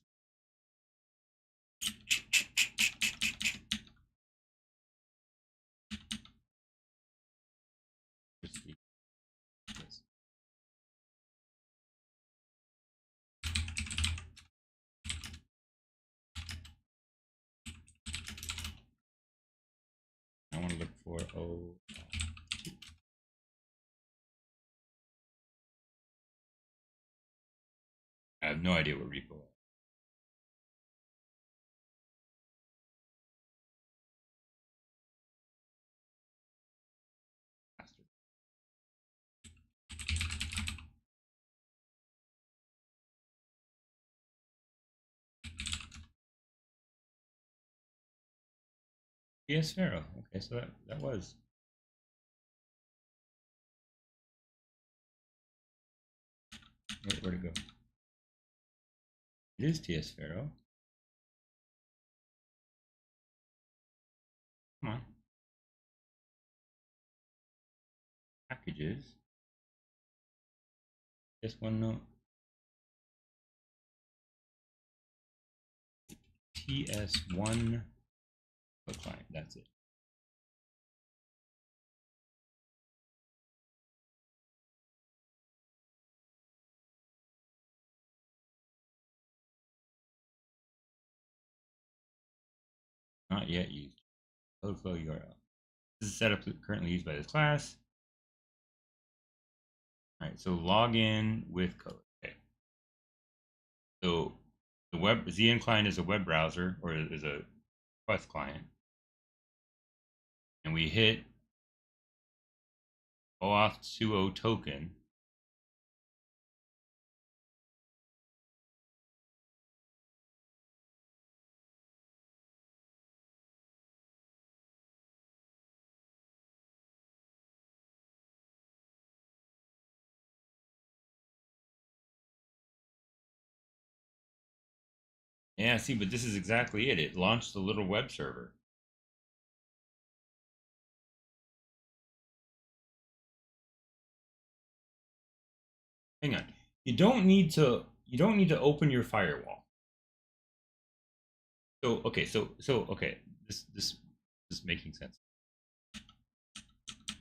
I want to look for I have no idea what repo is. Yes, Pharaoh. Okay, so that was. Where'd it go? It is TS Pharaoh. Come on. Packages. Just one note. TS1 client. That's it. Not yet used. Code flow URL. This is a setup currently used by this class. All right, so log in with code. Okay. So the web ZN client is a web browser or is a Quest client, and we hit oauth2 token. Yeah, see, but this is exactly it. It launched the little web server. Hang on. You don't need to open your firewall. So okay, so okay, this is making sense.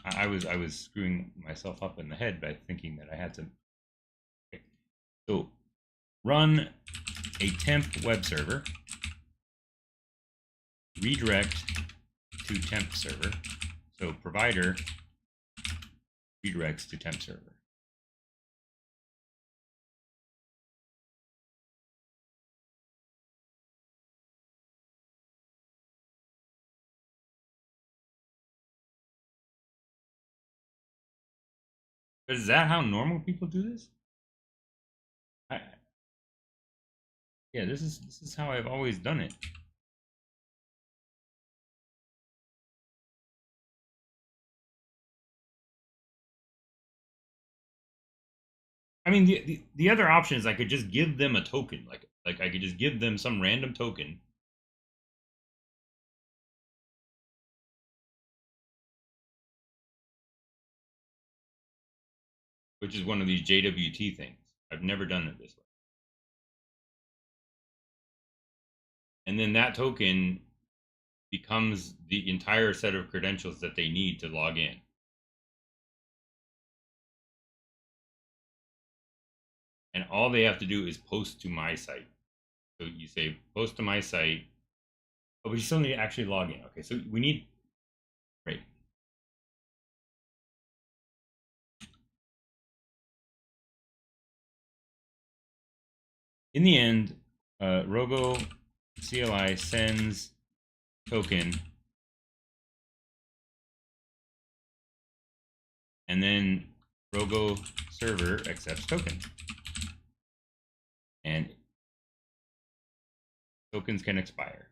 I was screwing myself up in the head by thinking that I had to. Okay. So run a temp web server, redirect to temp server. So provider redirects to temp server. But is that how normal people do this? Yeah, this is how I've always done it. I mean, the other option is I could just give them a token, like Like I could just give them some random token. Which is one of these JWT things. I've never done it this way. And then that token becomes the entire set of credentials that they need to log in. And all they have to do is post to my site. So you say post to my site. Oh, but you still need to actually log in. Okay, so we need, right. In the end, Rogo CLI sends token, and then Rogo server accepts token. And tokens can expire.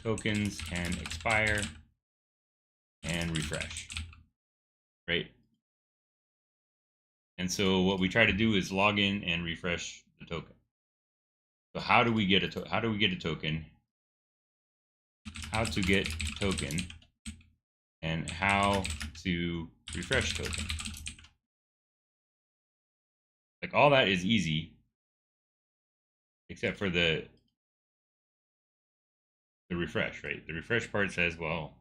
Tokens can expire and refresh, right? And so what we try to do is log in and refresh the token. So how do we get a token? How to get token and how to refresh token. Like all that is easy, except for the refresh, right? The refresh part says, well,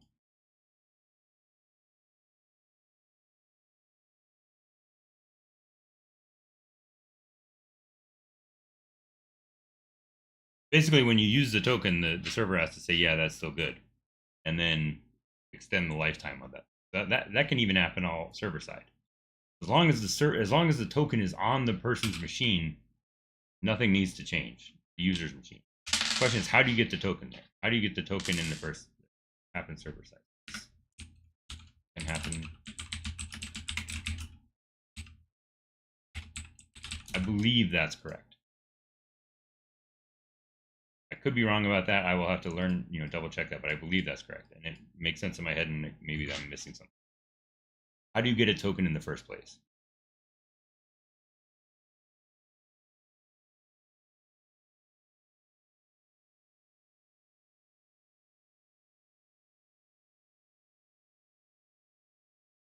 basically when you use the token, the server has to say, yeah, that's still good, and then extend the lifetime of that. That can even happen all server side. As long as the token is on the person's machine, nothing needs to change. The user's machine. The question is, how do you get the token there? How do you get the token in the first? Happen server side. Can happen. I believe that's correct. I could be wrong about that. I will have to learn, double check that, but I believe that's correct, and it makes sense in my head, and maybe I'm missing something. How do you get a token in the first place?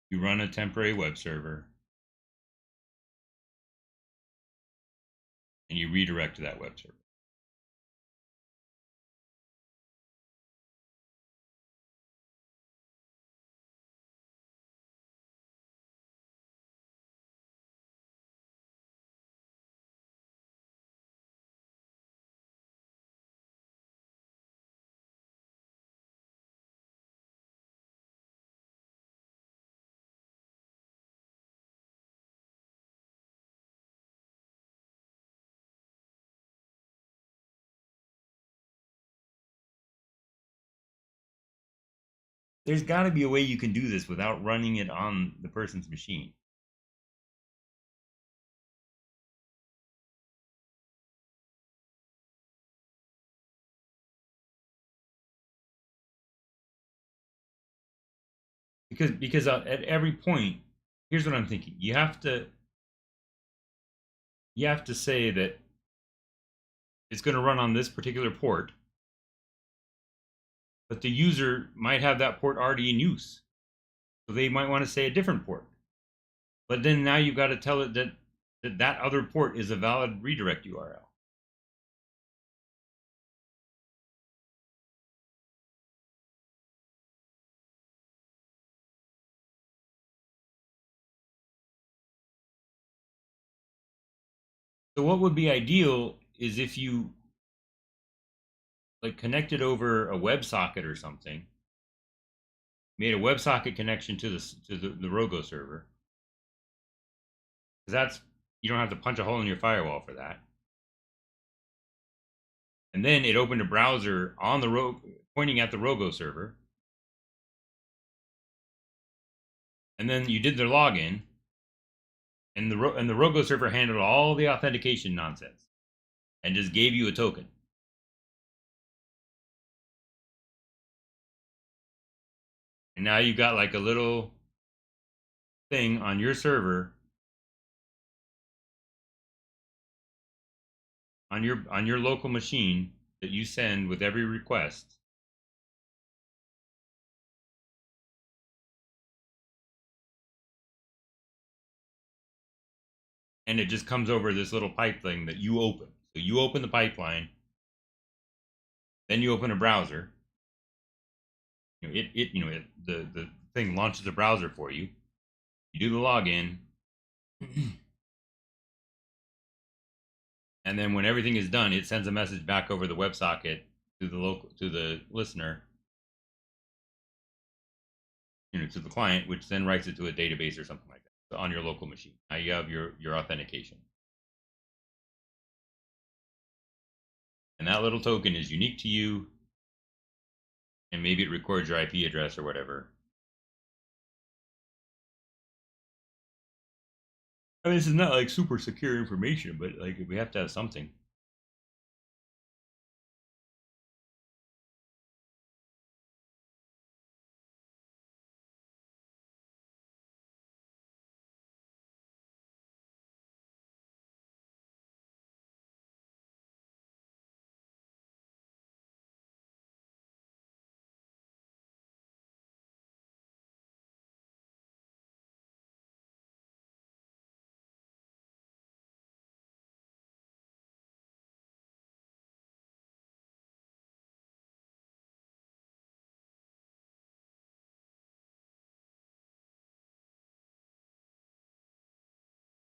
You run a temporary web server, and you redirect to that web server. There's got to be a way you can do this without running it on the person's machine. Because at every point, here's what I'm thinking. You have to say that it's going to run on this particular port, but the user might have that port already in use. So they might want to say a different port. But then now you've got to tell it that other port is a valid redirect URL. So what would be ideal is if you like connected over a WebSocket or something, made a WebSocket connection to the Rogo server. Because that's, you don't have to punch a hole in your firewall for that. And then it opened a browser on the pointing at the Rogo server. And then you did their login, and the Rogo server handled all the authentication nonsense and just gave you a token. And now you've got like a little thing on your server on your local machine that you send with every request. And it just comes over this little pipe thing that you open. So you open the pipeline, then you open a browser. The thing launches a browser for you. You do the login, and then when everything is done, it sends a message back over the WebSocket to the listener, to the client, which then writes it to a database or something like that on your local machine. Now you have your authentication, and that little token is unique to you, and maybe it records your IP address or whatever. I mean, this is not like super secure information, but like we have to have something.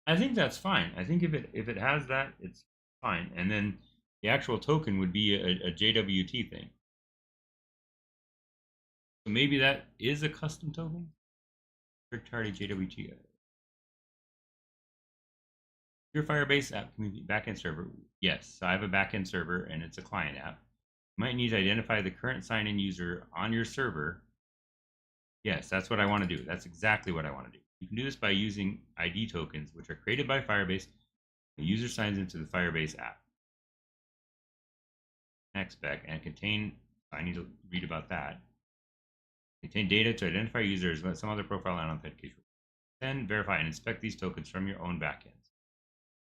I think that's fine. I think if it has that, it's fine. And then the actual token would be a JWT thing. So maybe that is a custom token. Third-party JWT. Your Firebase app community backend server. Yes, so I have a backend server and it's a client app. You might need to identify the current sign-in user on your server. Yes, that's what I want to do. That's exactly what I want to do. You can do this by using ID tokens, which are created by Firebase. The user signs into the Firebase app. Spec and contain, I need to read about that. Contain data to identify users with some other profile and authentication. Then verify and inspect these tokens from your own backends.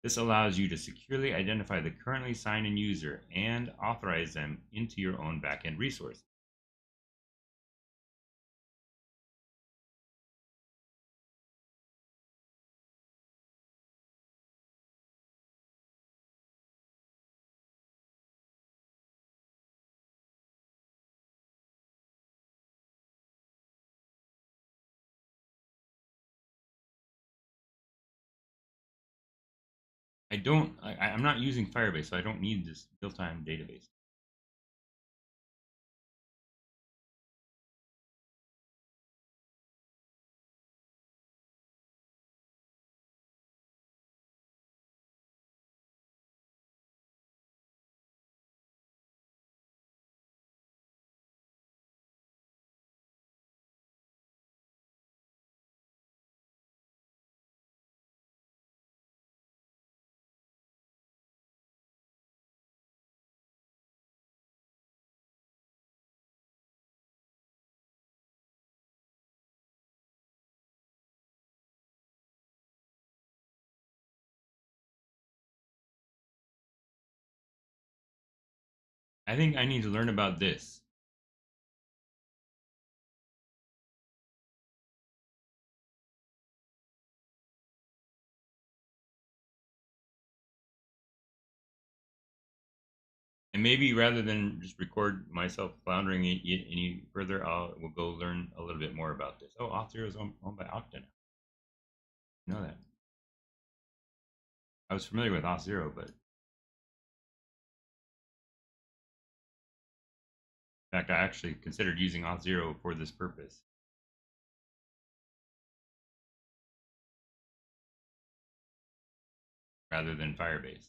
This allows you to securely identify the currently signed in user and authorize them into your own backend resource. I'm not using Firebase, so I don't need this real-time database. I think I need to learn about this. And maybe rather than just record myself floundering any further, we'll go learn a little bit more about this. Oh, Auth0 is owned by Okta now. You know that. I was familiar with Auth0, but in fact, I actually considered using Auth0 for this purpose rather than Firebase.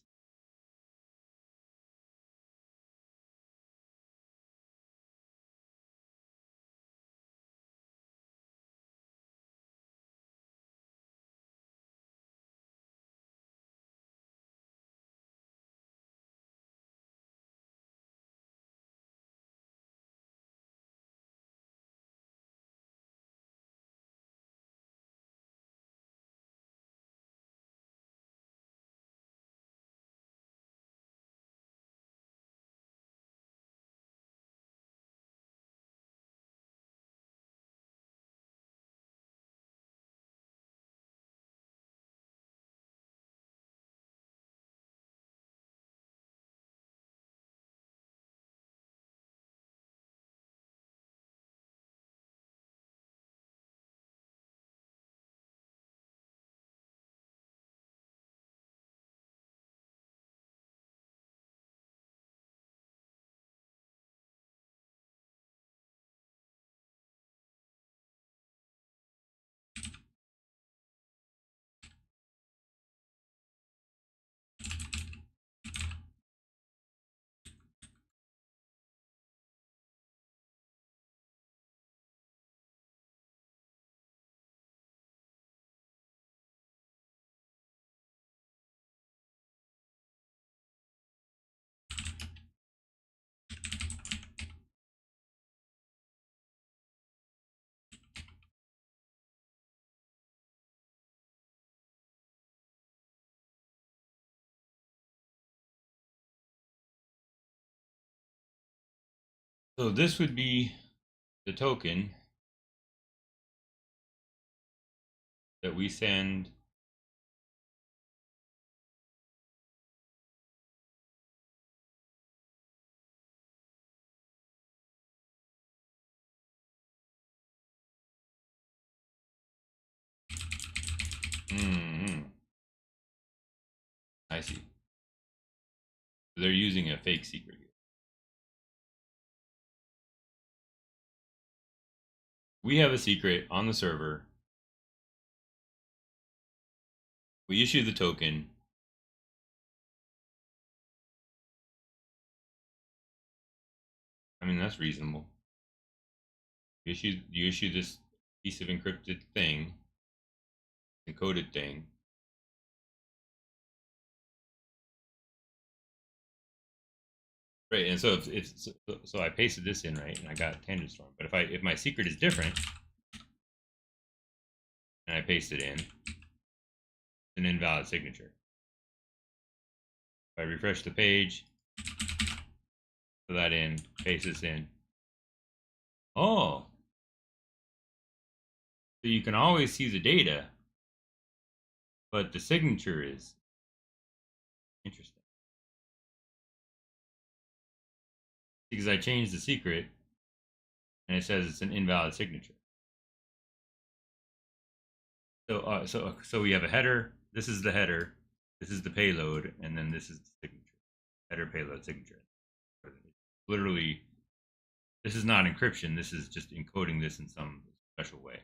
So this would be the token that we send I see. They're using a fake secret here. We have a secret on the server. We issue the token. I mean, that's reasonable. You issue this piece of encrypted thing, encoded thing. Right, and so so I pasted this in, right, and I got tangent storm. But if my secret is different, and I paste it in, it's an invalid signature. If I refresh the page, fill that in, paste this in. Oh, so you can always see the data, but the signature is interesting. Because I changed the secret, and it says it's an invalid signature. So, so we have a header. This is the header. This is the payload, and then this is the signature. Header, payload, signature. Literally, this is not encryption. This is just encoding this in some special way.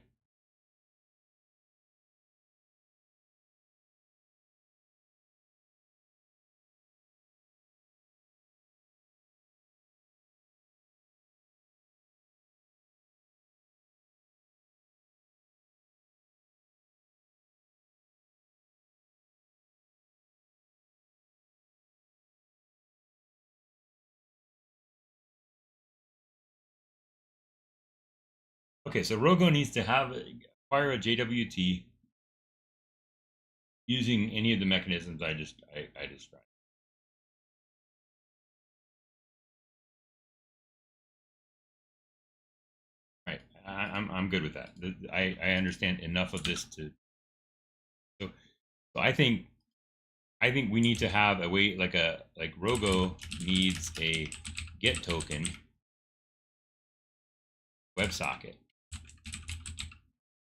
Okay, so Rogo needs to acquire a JWT using any of the mechanisms I described. Right, I'm good with that. I understand enough of this to. So I think we need to have a way like Rogo needs a get token WebSocket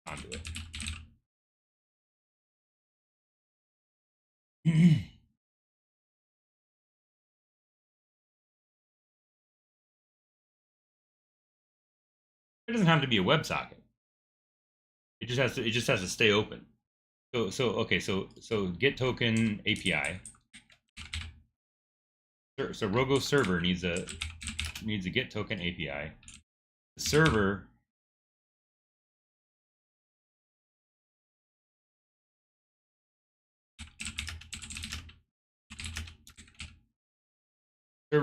onto it. It doesn't have to be a WebSocket. It just has to stay open. So okay, so get token API. So Rogo server needs a get token API. The server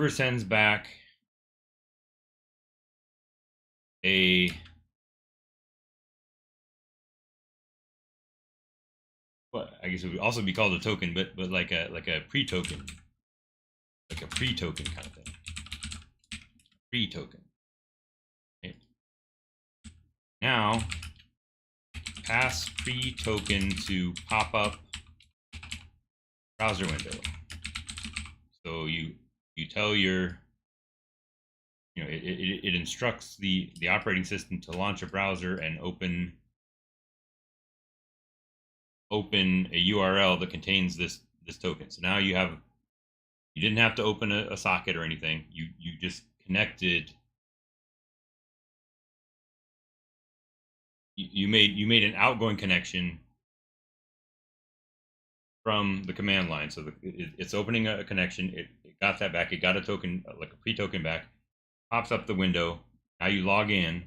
sends back a what I guess it would also be called a token, but like a pre-token, like a pre-token kind of thing. Pre-token. Okay. Now pass pre-token to pop-up browser window. So you tell your it instructs the operating system to launch a browser and open a URL that contains this token. So now you didn't have to open a socket or anything. You just connected. You made an outgoing connection from the command line. So it's opening a connection. It got that back. It got a token, like a pre-token back. Pops up the window. Now you log in.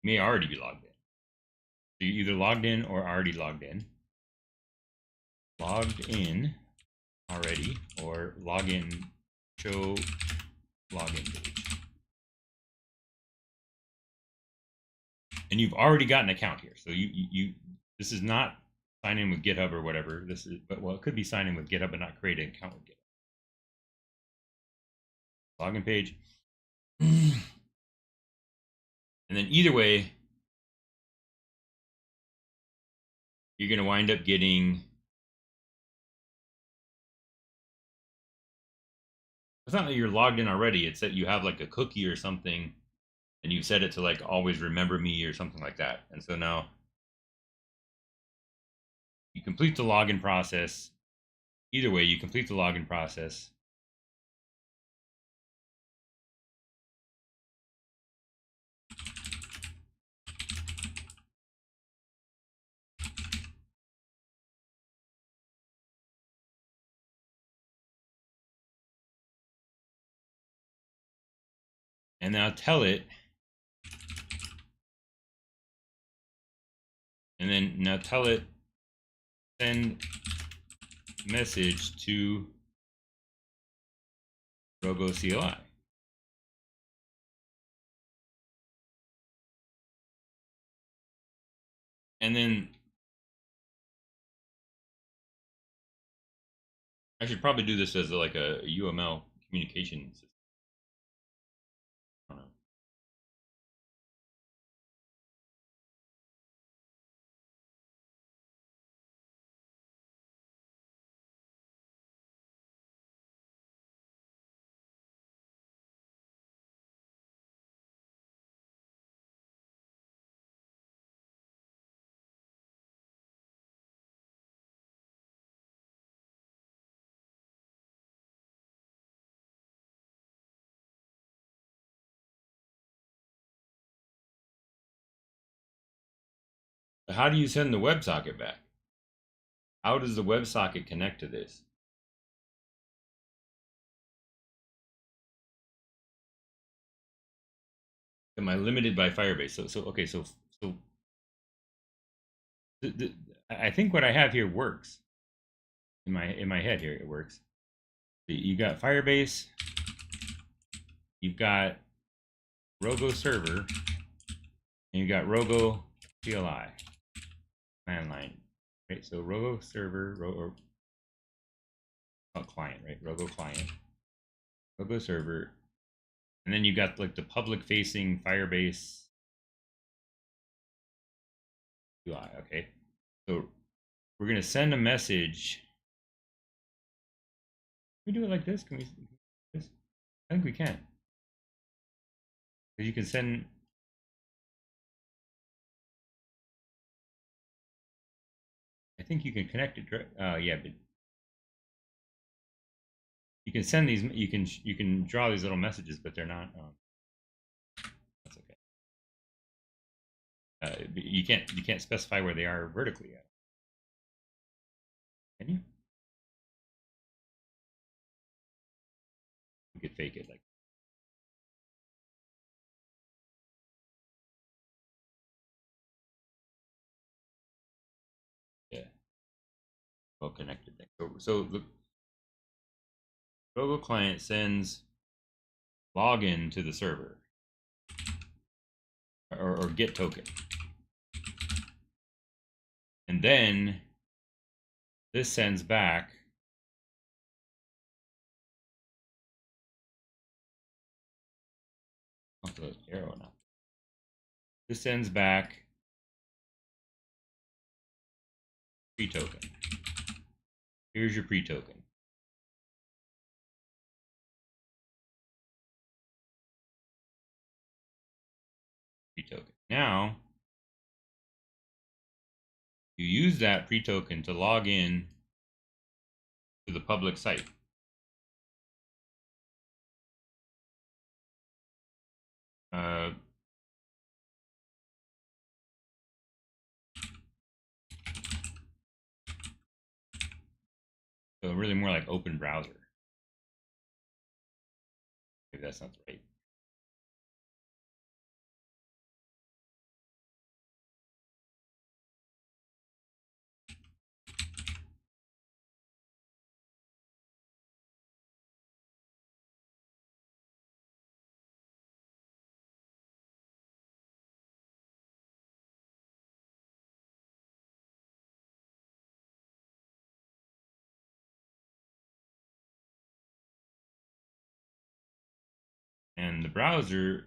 You may already be logged in. So you either logged in or already logged in. Logged in already, or login, show login page. And you've already got an account here. So you this is not sign in with GitHub or whatever. This is, but well, it could be sign in with GitHub and not create an account with GitHub. login page. And then either way, you're going to wind up getting, it's not that you're logged in already, it's that you have like a cookie or something and you set it to like always remember me or something like that. And so now you complete the login process. Either way, you complete the login process. And now tell it, and then now tell it, send message to Rogo CLI. And then I should probably do this as like a UML communication system. I don't know. But how do you send the WebSocket back? How does the WebSocket connect to this? Am I limited by Firebase? So I think what I have here works. In my head here, it works. You got Firebase, you've got Rogo server, and you got Rogo CLI command line. Right, so Rogo server, or client, right? Rogo client, Rogo server, and then you got like the public facing Firebase UI. Okay, so we're gonna send a message. Can we do it like this? Can we? This? I think we can. Because you can send. I think you can connect it. Yeah, but you can send these. You can draw these little messages, but they're not. That's okay. You can't specify where they are vertically yet. Can you? You could fake it like. Yeah. Well connected thing. So the Rogo client sends login to the server or get token, and then this sends back the arrow now. This sends back pre-token. Here's your pre-token. Pre-token. Now you use that pre-token to log in to the public site. So really more like open browser. Maybe that's not right. And the browser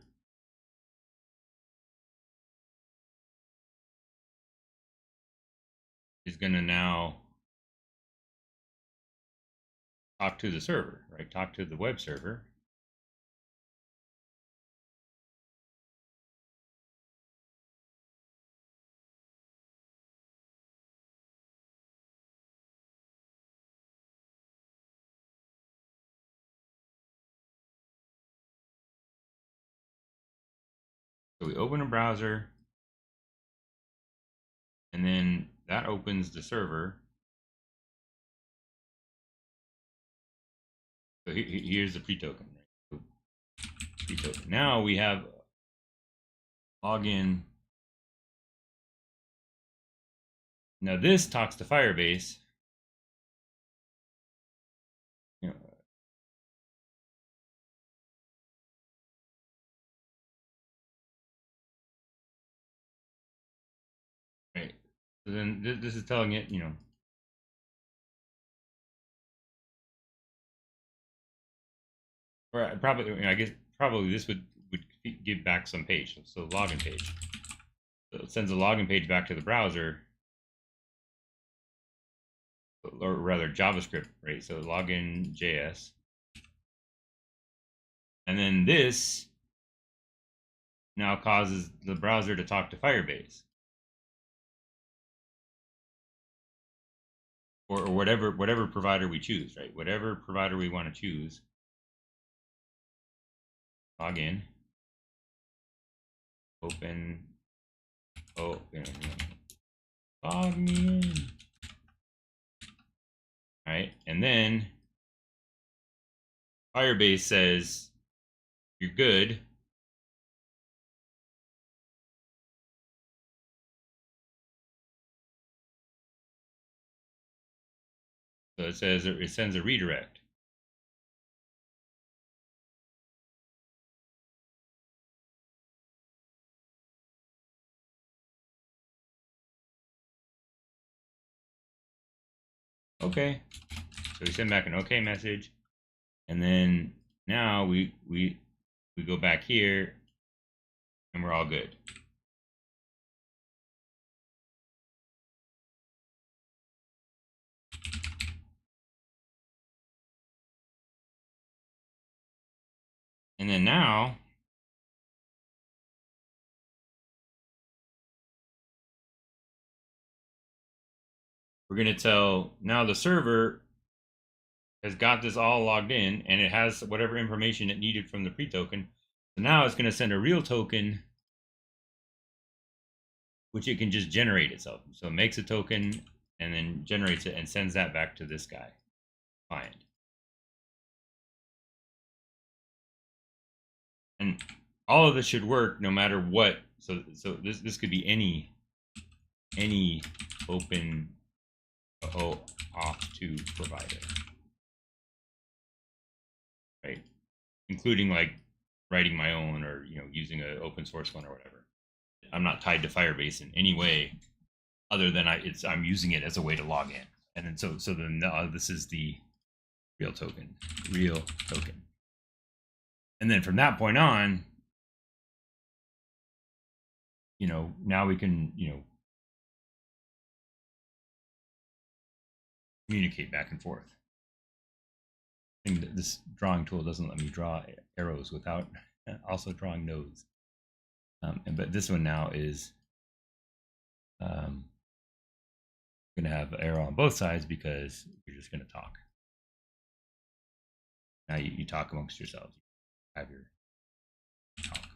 is going to now talk to the server, right? Talk to the web server. So we open a browser, and then that opens the server. So here's the pre-token. Right? Pre-token. Now we have login. Now this talks to Firebase. You know, right. So then this is telling it, you know, or probably, you know, I guess probably this would give back some page. So login page. So it sends a login page back to the browser, or rather JavaScript, right? So login JS. And then this now causes the browser to talk to Firebase. Or whatever provider we choose, right? Whatever provider we want to choose. Log in. Open. Oh, log me in. All right, and then Firebase says you're good. So it says it sends a redirect. Okay. So we send back an okay message, and then now we go back here, and we're all good. And then now we're going to tell now the server has got this all logged in, and it has whatever information it needed from the pre-token. So now it's going to send a real token, which it can just generate itself. So it makes a token and then generates it and sends that back to this guy, client. And all of this should work no matter what. So this could be any open oauth2 provider, right? Including like writing my own, or using an open source one or whatever. I'm not tied to Firebase in any way other than I'm using it as a way to log in. And then so then this is the real token. And then from that point on, now we can, communicate back and forth. This drawing tool doesn't let me draw arrows without also drawing nodes. But this one now is going to have an arrow on both sides because you're just going to talk. Now you talk amongst yourselves. You have your talk.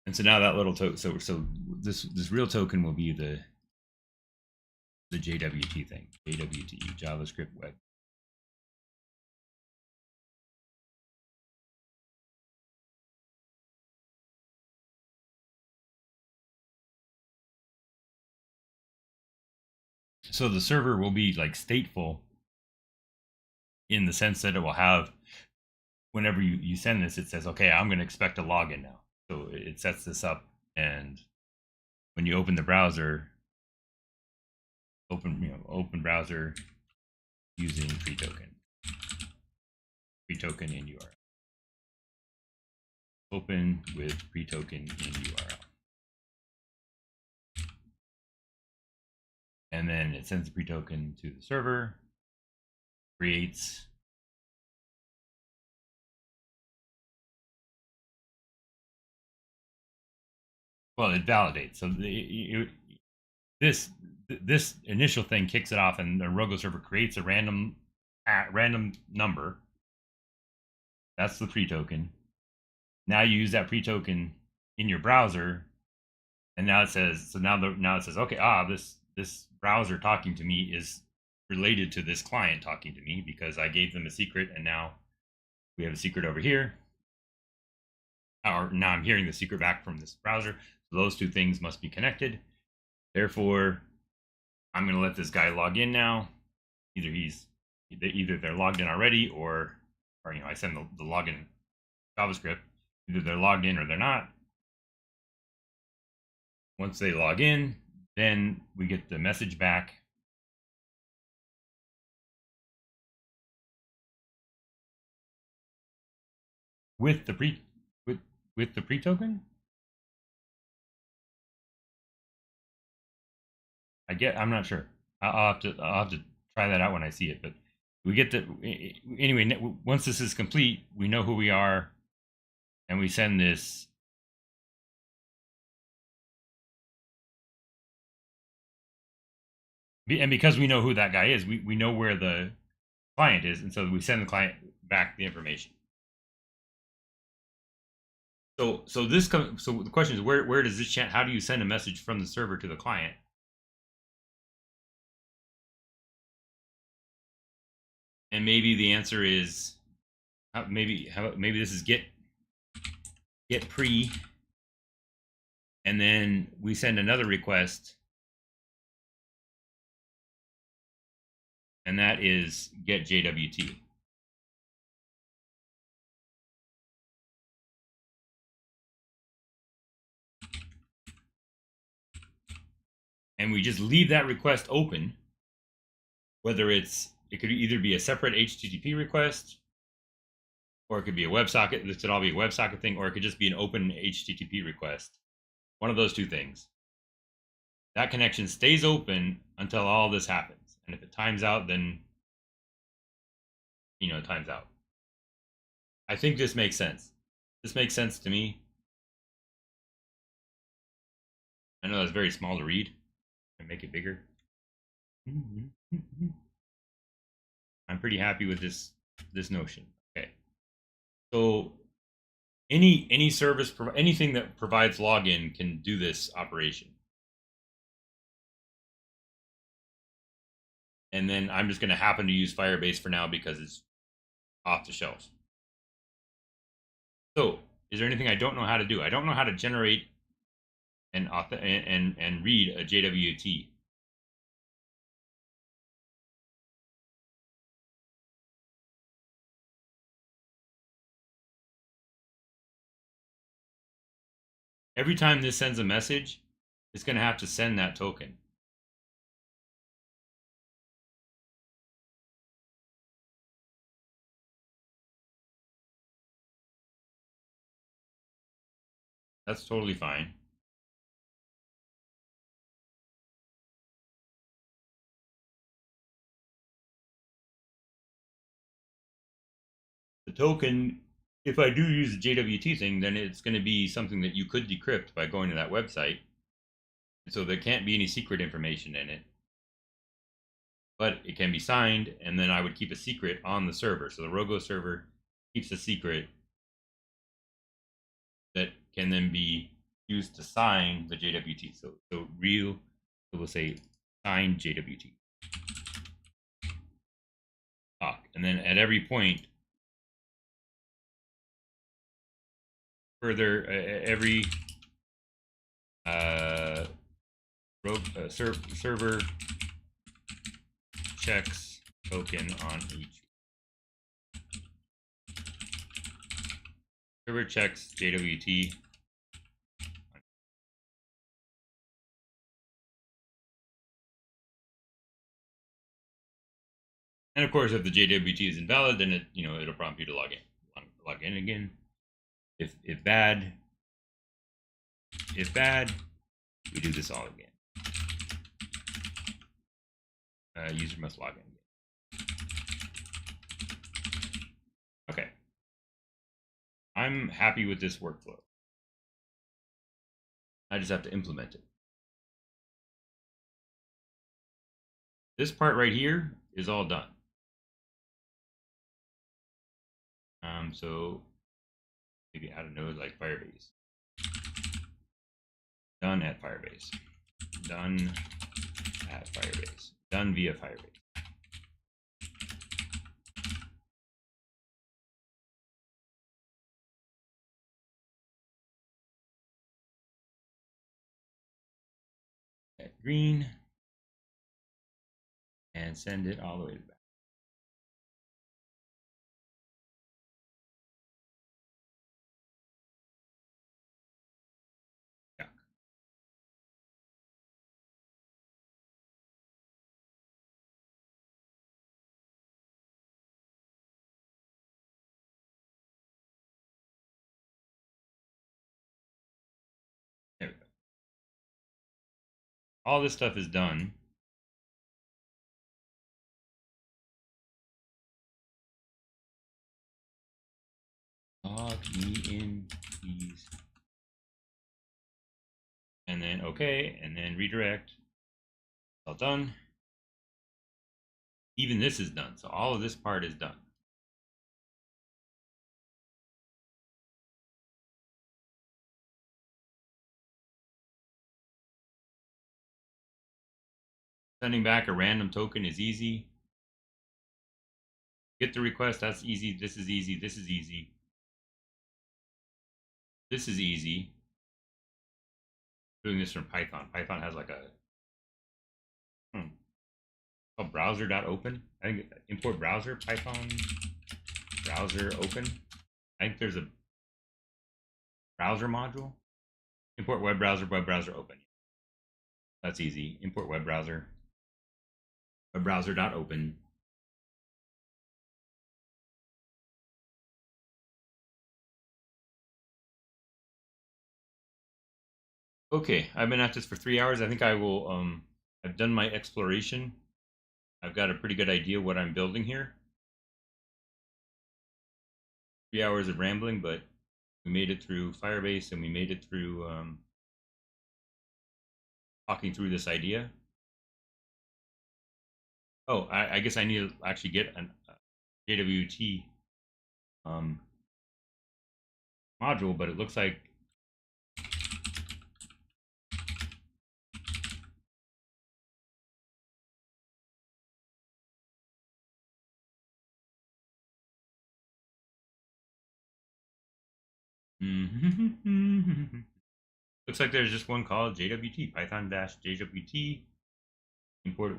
And so now that little token, so this real token will be the JWT thing, JWT, JavaScript Web. So the server will be like stateful in the sense that it will have, whenever you send this, it says, okay, I'm going to expect a login now. So it sets this up, and when you open the browser, open browser using pre-token. pre-token in URL. Open with pre-token in URL. And then it sends the pre-token to the server, creates it validates. So this initial thing kicks it off, and the Rogo server creates a random number. That's the pre-token. Now you use that pre-token in your browser, and now it says now it says, okay, this browser talking to me is related to this client talking to me because I gave them a secret, and now we have a secret over here. Or now I'm hearing the secret back from this browser. So those two things must be connected. Therefore, I'm going to let this guy log in now. Either they're logged in already, or I send the login JavaScript. Either they're logged in or they're not. Once they log in, then we get the message back. With the pre-token? I'm not sure. I'll have to try that out when I see it. But we get anyway. Once this is complete, we know who we are, and we send this. And because we know who that guy is, we know where the client is, and so we send the client back the information. So the question is, where does this how do you send a message from the server to the client? And maybe the answer is maybe this is get pre, and then we send another request, and that is get JWT. And we just leave that request open, whether it could either be a separate HTTP request, or it could be a WebSocket. This could all be a WebSocket thing, or it could just be an open HTTP request. One of those two things. That connection stays open until all this happens. And if it times out, then it times out. I think this makes sense. This makes sense to me. I know that's very small to read. And make it bigger. I'm pretty happy with this notion. Okay. So any service, anything that provides login can do this operation. And then I'm just going to happen to use Firebase for now because it's off the shelf. So is there anything I don't know how to do? I don't know how to generate and read a JWT. Every time this sends a message, it's going to have to send that token. That's totally fine. The token, if I do use the JWT thing, then it's going to be something that you could decrypt by going to that website. So there can't be any secret information in it. But it can be signed, and then I would keep a secret on the server. So the Rogo server keeps a secret that can then be used to sign the JWT. So we'll say sign JWT. And then at every point, further, every server checks token on each. Server checks JWT. And of course, if the JWT is invalid, then it'll prompt you to log in again. If bad, we do this all again. User must log in again. Okay. I'm happy with this workflow. I just have to implement it. This part right here is all done. So maybe add a node like Firebase. Done at Firebase. Done at Firebase. Done via Firebase. At green. And send it all the way back. There we go. All this stuff is done. Log me in, please. And then okay, and then redirect. All done. Even this is done, so all of this part is done. Sending back a random token is easy. Get the request, that's easy. This is easy. This is easy. This is easy. Doing this from Python. Python has like a called browser.open. I think import browser, Python browser open. I think there's a browser module. Import web browser open. That's easy. Import web browser.open. Okay, I've been at this for 3 hours. I think I will, I've done my exploration. I've got a pretty good idea what I'm building here. 3 hours of rambling, but we made it through Firebase and we made it through talking through this idea. Oh, I guess I need to actually get an JWT module, but it looks like looks like there's just one called JWT, Python-JWT. Import it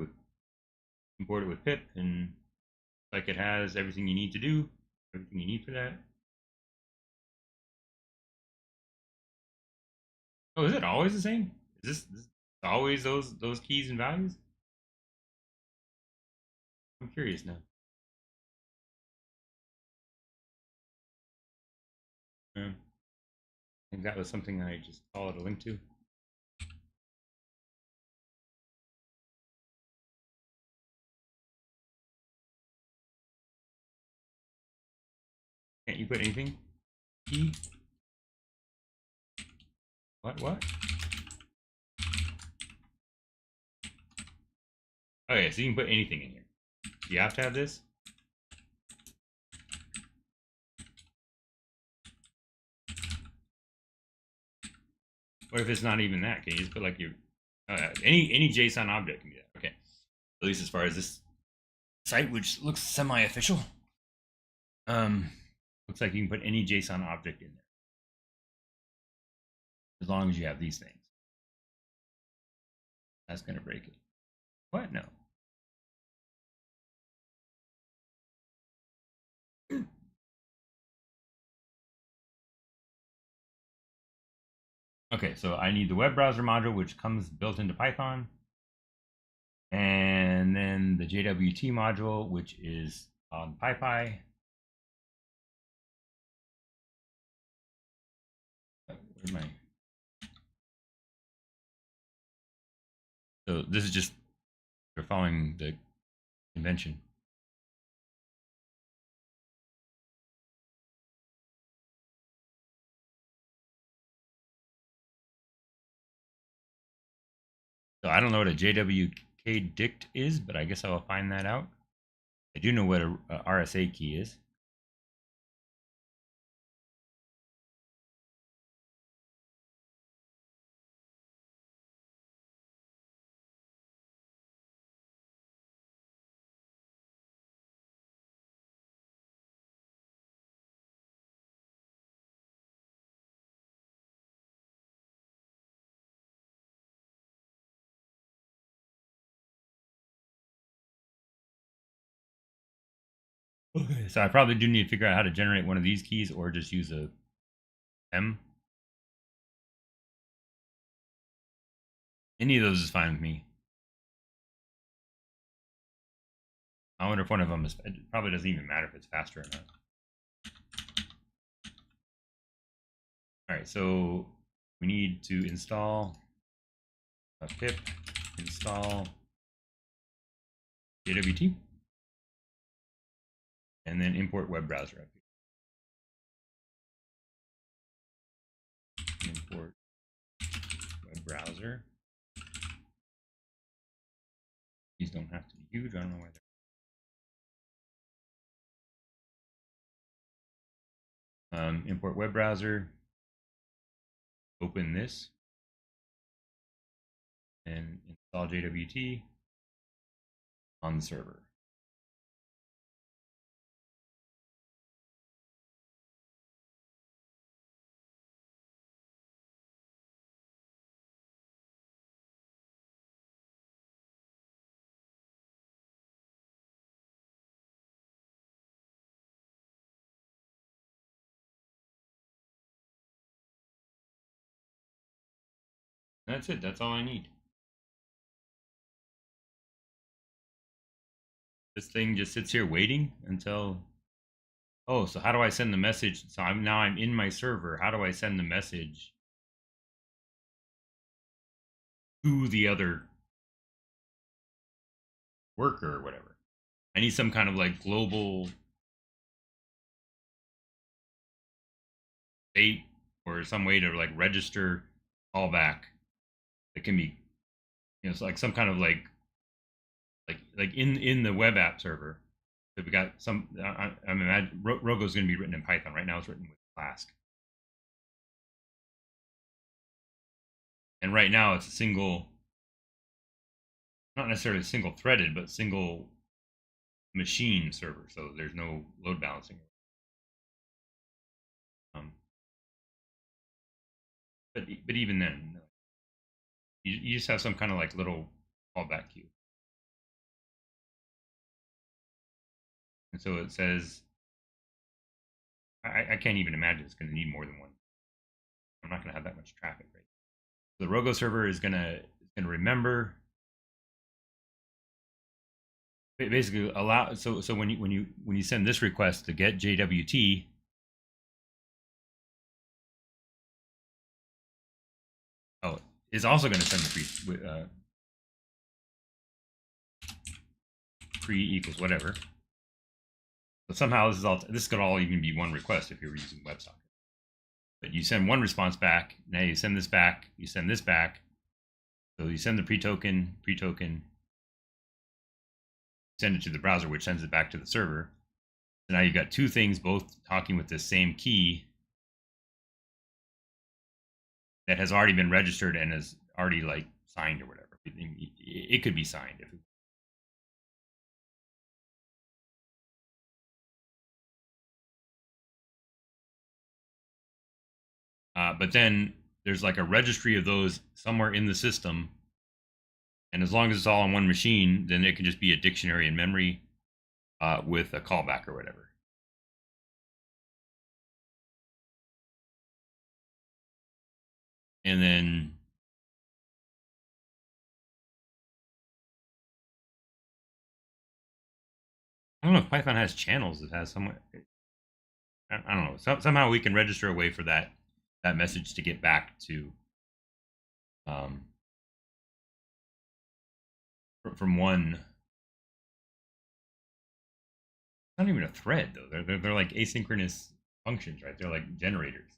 with pip, and like it has everything you need to do, everything you need for that. Oh, is it always the same? Is this always those keys and values? I'm curious now. I think that was something I just followed a link to. Can't you put anything? Key? What? Okay, so you can put anything in here. Do you have to have this? What if it's not even that? Can you just put like your any JSON object can do that? Okay, at least as far as this site, which looks semi-official. Looks like you can put any JSON object in there as long as you have these things. That's gonna break it. What? No. Okay, so I need the web browser module, which comes built into Python. And then the JWT module, which is on PyPy. Where's my? So this is just for following the convention. So I don't know what a JWK dict is, but I guess I will find that out. I do know what a RSA key is. So I probably do need to figure out how to generate one of these keys or just use a M. Any of those is fine with me. I wonder if one of them is, it probably doesn't even matter if it's faster or not. All right, so we need to install a pip install JWT and then import web browser up here. Import web browser. These don't have to be huge. I don't know why they're. Import web browser. Open this and install JWT on the server. That's it. That's all I need. This thing just sits here waiting until. Oh, so how do I send the message? So I'm in my server. How do I send the message to the other worker or whatever? I need some kind of like global state or some way to like register callback that can be, it's like some kind of like in the web app server. So we got some. I'm imagine Rogo is going to be written in Python. Right now, it's written with Flask, and right now it's a single, not necessarily single threaded, but single machine server. So there's no load balancing. Um, but even then, you just have some kind of like little callback queue. And so it says, I can't even imagine it's going to need more than one. I'm not going to have that much traffic, right? The Rogo server is going to remember, basically allow. So when you send this request to get JWT, oh, it's also going to send the pre equals whatever. So somehow this could all even be one request if you were using WebSocket. But you send one response back. Now you send this back. You send this back. So you send the pre-token, send it to the browser, which sends it back to the server. So now you've got two things both talking with the same key that has already been registered and is already like signed or whatever. It could be signed. But then there's like a registry of those somewhere in the system. And as long as it's all on one machine, then it can just be a dictionary in memory with a callback or whatever. And then know if Python has channels. It has somewhere. I don't know. Somehow we can register a way for that message to get back to from one. Not even a thread though. They're like asynchronous functions, right? They're like generators.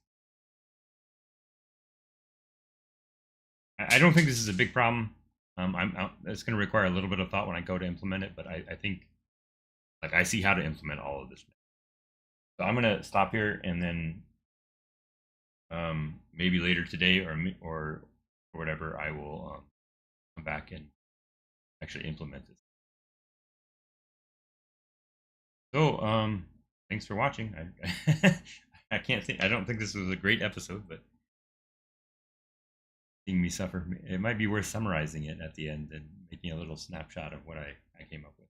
I don't think this is a big problem. It's going to require a little bit of thought when I go to implement it, but I think like I see how to implement all of this. So I'm going to stop here, and then maybe later today or whatever, I will come back and actually implement this. So thanks for watching. I can't think. I don't think this was a great episode, but seeing me suffer, it might be worth summarizing it at the end and making a little snapshot of what I came up with,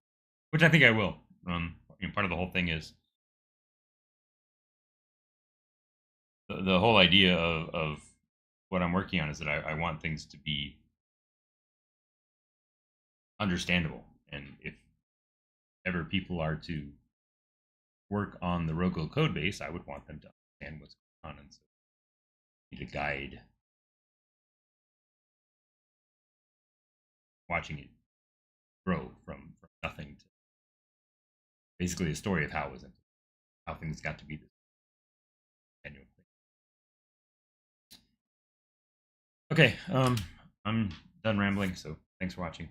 which I think I will. Part of the whole thing is the whole idea of what I'm working on is that I want things to be understandable, and if ever people are to work on the Rogo code base, I would want them to understand what's going on, and so need a guide. Watching it grow from nothing to basically a story of how it was, how things got to be this annual thing. Okay, I'm done rambling, so thanks for watching.